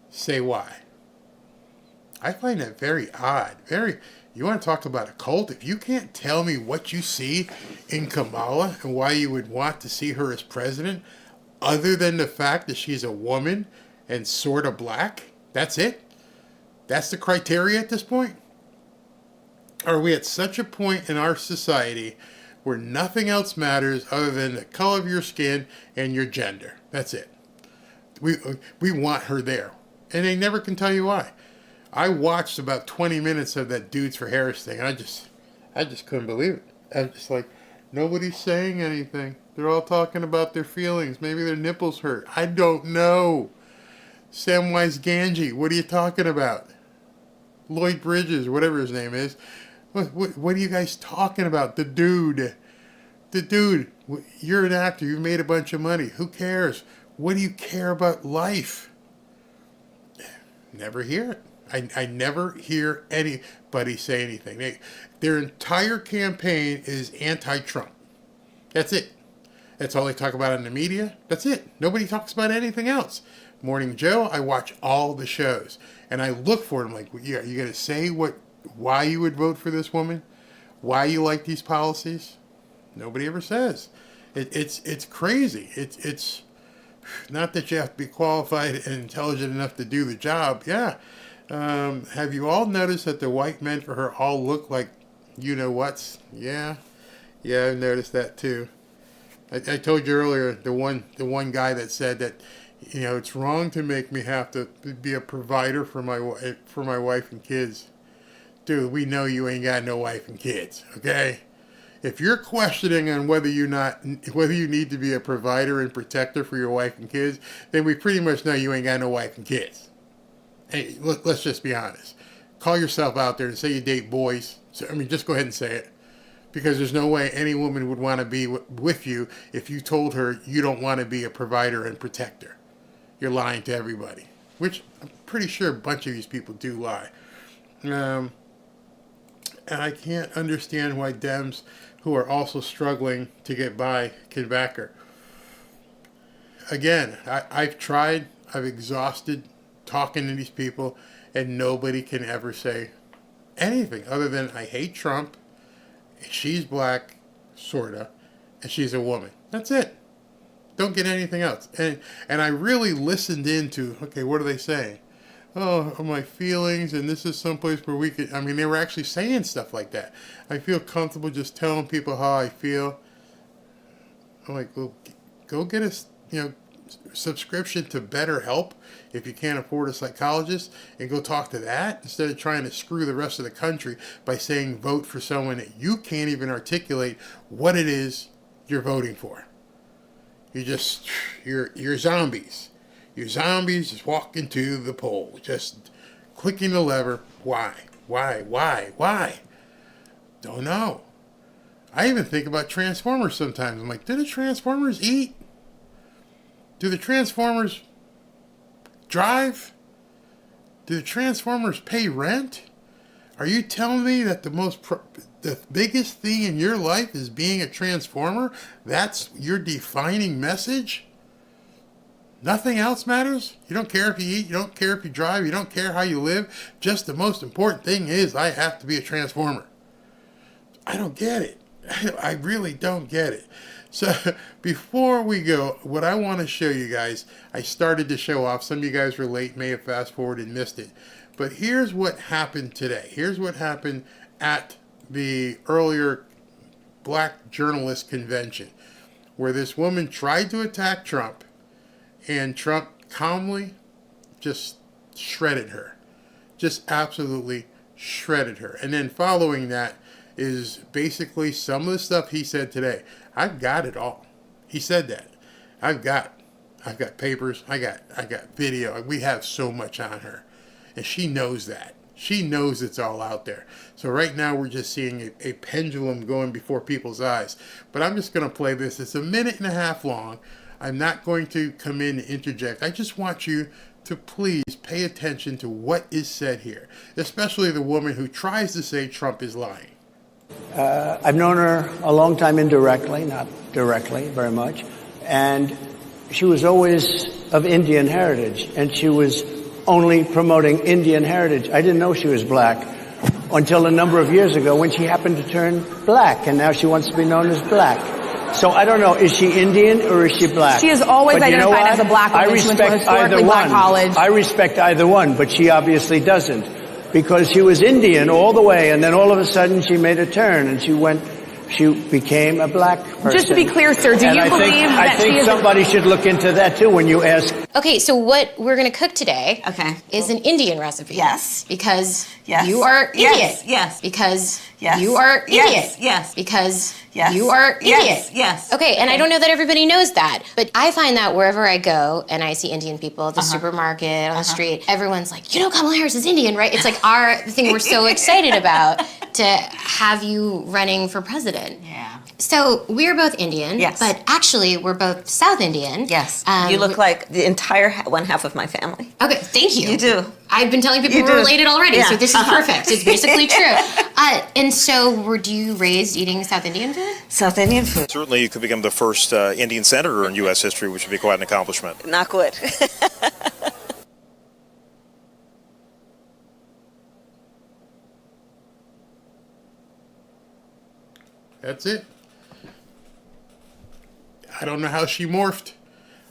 say why. I find that very odd. You want to talk about a cult? If you can't tell me what you see in Kamala and why you would want to see her as president, other than the fact that she's a woman and sort of black, that's it? That's the criteria at this point? Are we at such a point in our society where nothing else matters other than the color of your skin and your gender? That's it. We want her there. And they never can tell you why. I watched about 20 minutes of that Dudes for Harris thing, and I just couldn't believe it. I'm just like, nobody's saying anything. They're all talking about their feelings. Maybe their nipples hurt. I don't know. Samwise Gamgee, what are you talking about? Lloyd Bridges, whatever his name is. What are you guys talking about? The dude. You're an actor. You've made a bunch of money. Who cares? What do you care about life? Never hear it. I never hear anybody say anything. Their entire campaign is anti-Trump. That's it. That's all they talk about in the media. That's it. Nobody talks about anything else. Morning Joe, I watch all the shows. And I look for them like, yeah, you going to say why you would vote for this woman? Why you like these policies? Nobody ever says. It's crazy. It's not that you have to be qualified and intelligent enough to do the job. Yeah. Have you all noticed that the white men for her all look like you-know-whats? Yeah, I've noticed that too. I told you earlier, the one guy that said that You know, it's wrong to make me have to be a provider for my wife and kids. Dude, we know you ain't got no wife and kids, okay? If you're questioning on whether you need to be a provider and protector for your wife and kids, then we pretty much know you ain't got no wife and kids. Hey, look, let's just be honest. Call yourself out there and say you date boys. So, I mean, just go ahead and say it. Because there's no way any woman would want to be with you if you told her you don't want to be a provider and protector. You're lying to everybody. Which I'm pretty sure a bunch of these people do lie. And I can't understand why Dems, who are also struggling to get by, can back her. Again, I've tried, I've exhausted talking to these people, and nobody can ever say anything other than, I hate Trump, she's black, sorta, and she's a woman. That's it. Don't get anything else. And I really listened into, okay, what are they saying? Oh, my feelings, and this is someplace where we could, I mean, they were actually saying stuff like that. I feel comfortable just telling people how I feel. I'm like, well, go get a, subscription to BetterHelp if you can't afford a psychologist, and go talk to that instead of trying to screw the rest of the country by saying vote for someone that you can't even articulate what it is you're voting for. You're zombies. You're zombies just walking to the poll, just clicking the lever. Why? Don't know. I even think about Transformers sometimes. I'm like, do the Transformers eat? Do the Transformers drive? Do the Transformers pay rent? Are you telling me that the biggest thing in your life is being a Transformer? That's your defining message? Nothing else matters? You don't care if you eat, you don't care if you drive, you don't care how you live. Just the most important thing is I have to be a Transformer. I don't get it. I really don't get it. So before we go, what I want to show you guys, I started to show off. Some of you guys were late, may have fast forwarded and missed it. But here's what happened today. Here's what happened at the earlier black journalist convention, where this woman tried to attack Trump, and Trump calmly just shredded her. Just absolutely shredded her. And then following that is basically some of the stuff he said today. I've got it all. He said that. I've got papers. I got video. We have so much on her. And she knows that. She knows it's all out there. So right now we're just seeing a pendulum going before people's eyes. But I'm just going to play this. It's 1.5 minutes long. I'm not going to come in and interject. I just want you to please pay attention to what is said here, especially the woman who tries to say Trump is lying. I've known her a long time indirectly, not directly very much, and she was always of Indian heritage, and she was only promoting Indian heritage. I didn't know she was black until a number of years ago when she happened to turn black, and now she wants to be known as black. So I don't know, is she Indian or is she black? She is always identified as a black woman. I respect either one. I respect either one, but she obviously doesn't, because she was Indian all the way, and then all of a sudden she made a turn and she became a black person. Just to be clear, sir, do you believe that she is... I think somebody should look into that too when you ask. Okay, so what we're going to cook today is an Indian recipe. Yes. Because you are Indian. Yes. Because you are Indian. Yes. Because you are Indian. Yes. Okay, and I don't know that everybody knows that, but I find that wherever I go and I see Indian people at the supermarket, on the street, everyone's like, Kamala Harris is Indian, right? It's like the thing we're so excited about to have you running for president. Yeah. So we're both Indian, but actually we're both South Indian. Yes. You look like the entire one half of my family. Okay, thank you. You do. I've been telling people we're related already, so this is perfect. It's basically true. And so were you raised eating South Indian food? South Indian food. Certainly you could become the first Indian senator in U.S. history, which would be quite an accomplishment. Not good. That's it. I don't know how she morphed.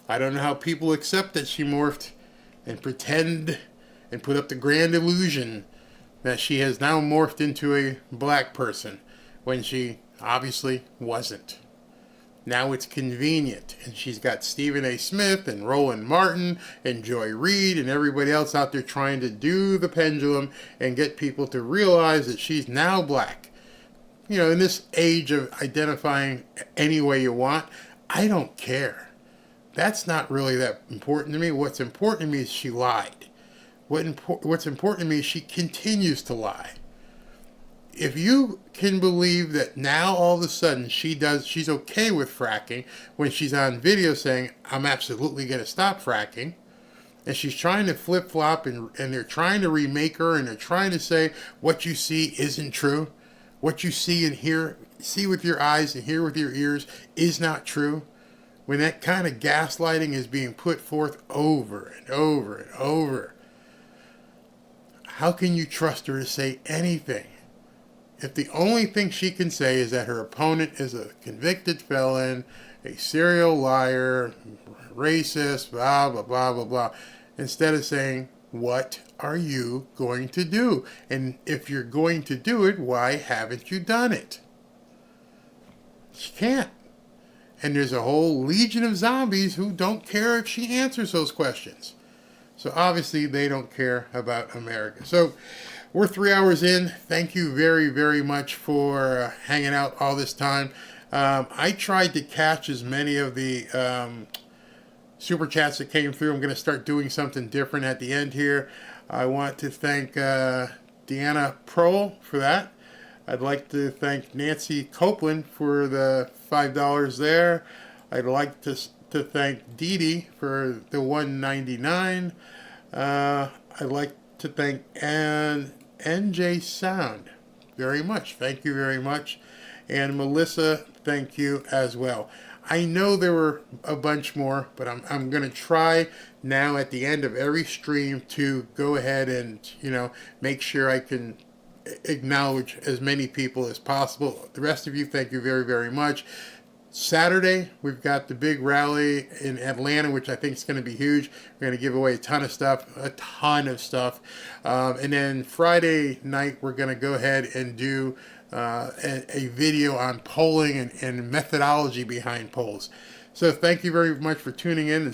I don't know how people accept that she morphed and pretend and put up the grand illusion that she has now morphed into a black person when she obviously wasn't. Now it's convenient. And she's got Stephen A. Smith and Roland Martin and Joy Reid and everybody else out there trying to do the pendulum and get people to realize that she's now black. You know, in this age of identifying any way you want, I don't care. That's not really that important to me. What's important to me is she lied. What's important to me is she continues to lie. If you can believe that now all of a sudden she's okay with fracking when she's on video saying, I'm absolutely going to stop fracking, and she's trying to flip-flop and they're trying to remake her and they're trying to say what you see isn't true, what you see and hear, see with your eyes and hear with your ears is not true, when that kind of gaslighting is being put forth over and over and over, how can you trust her to say anything? If the only thing she can say is that her opponent is a convicted felon, a serial liar, racist, blah, blah, blah, blah, blah, instead of saying, what are you going to do? And if you're going to do it, why haven't you done it? She can't. And there's a whole legion of zombies who don't care if she answers those questions. So obviously they don't care about America. So we're 3 hours in. Thank you very, very much for hanging out all this time. I tried to catch as many of the super chats that came through. I'm going to start doing something different at the end here. I want to thank Deanna Prohl for that. I'd like to thank Nancy Copeland for the $5 there. I'd like to thank Dee Dee for the $1.99. I'd like to thank NJ Sound very much. Thank you very much. And Melissa, thank you as well. I know there were a bunch more, but I'm going to try now at the end of every stream to go ahead and, make sure I can acknowledge as many people as possible. The rest of you, thank you very, very much. Saturday, we've got the big rally in Atlanta, which I think is going to be huge. We're going to give away a ton of stuff. And then Friday night, we're going to go ahead and do a video on polling and methodology behind polls. So thank you very much for tuning in.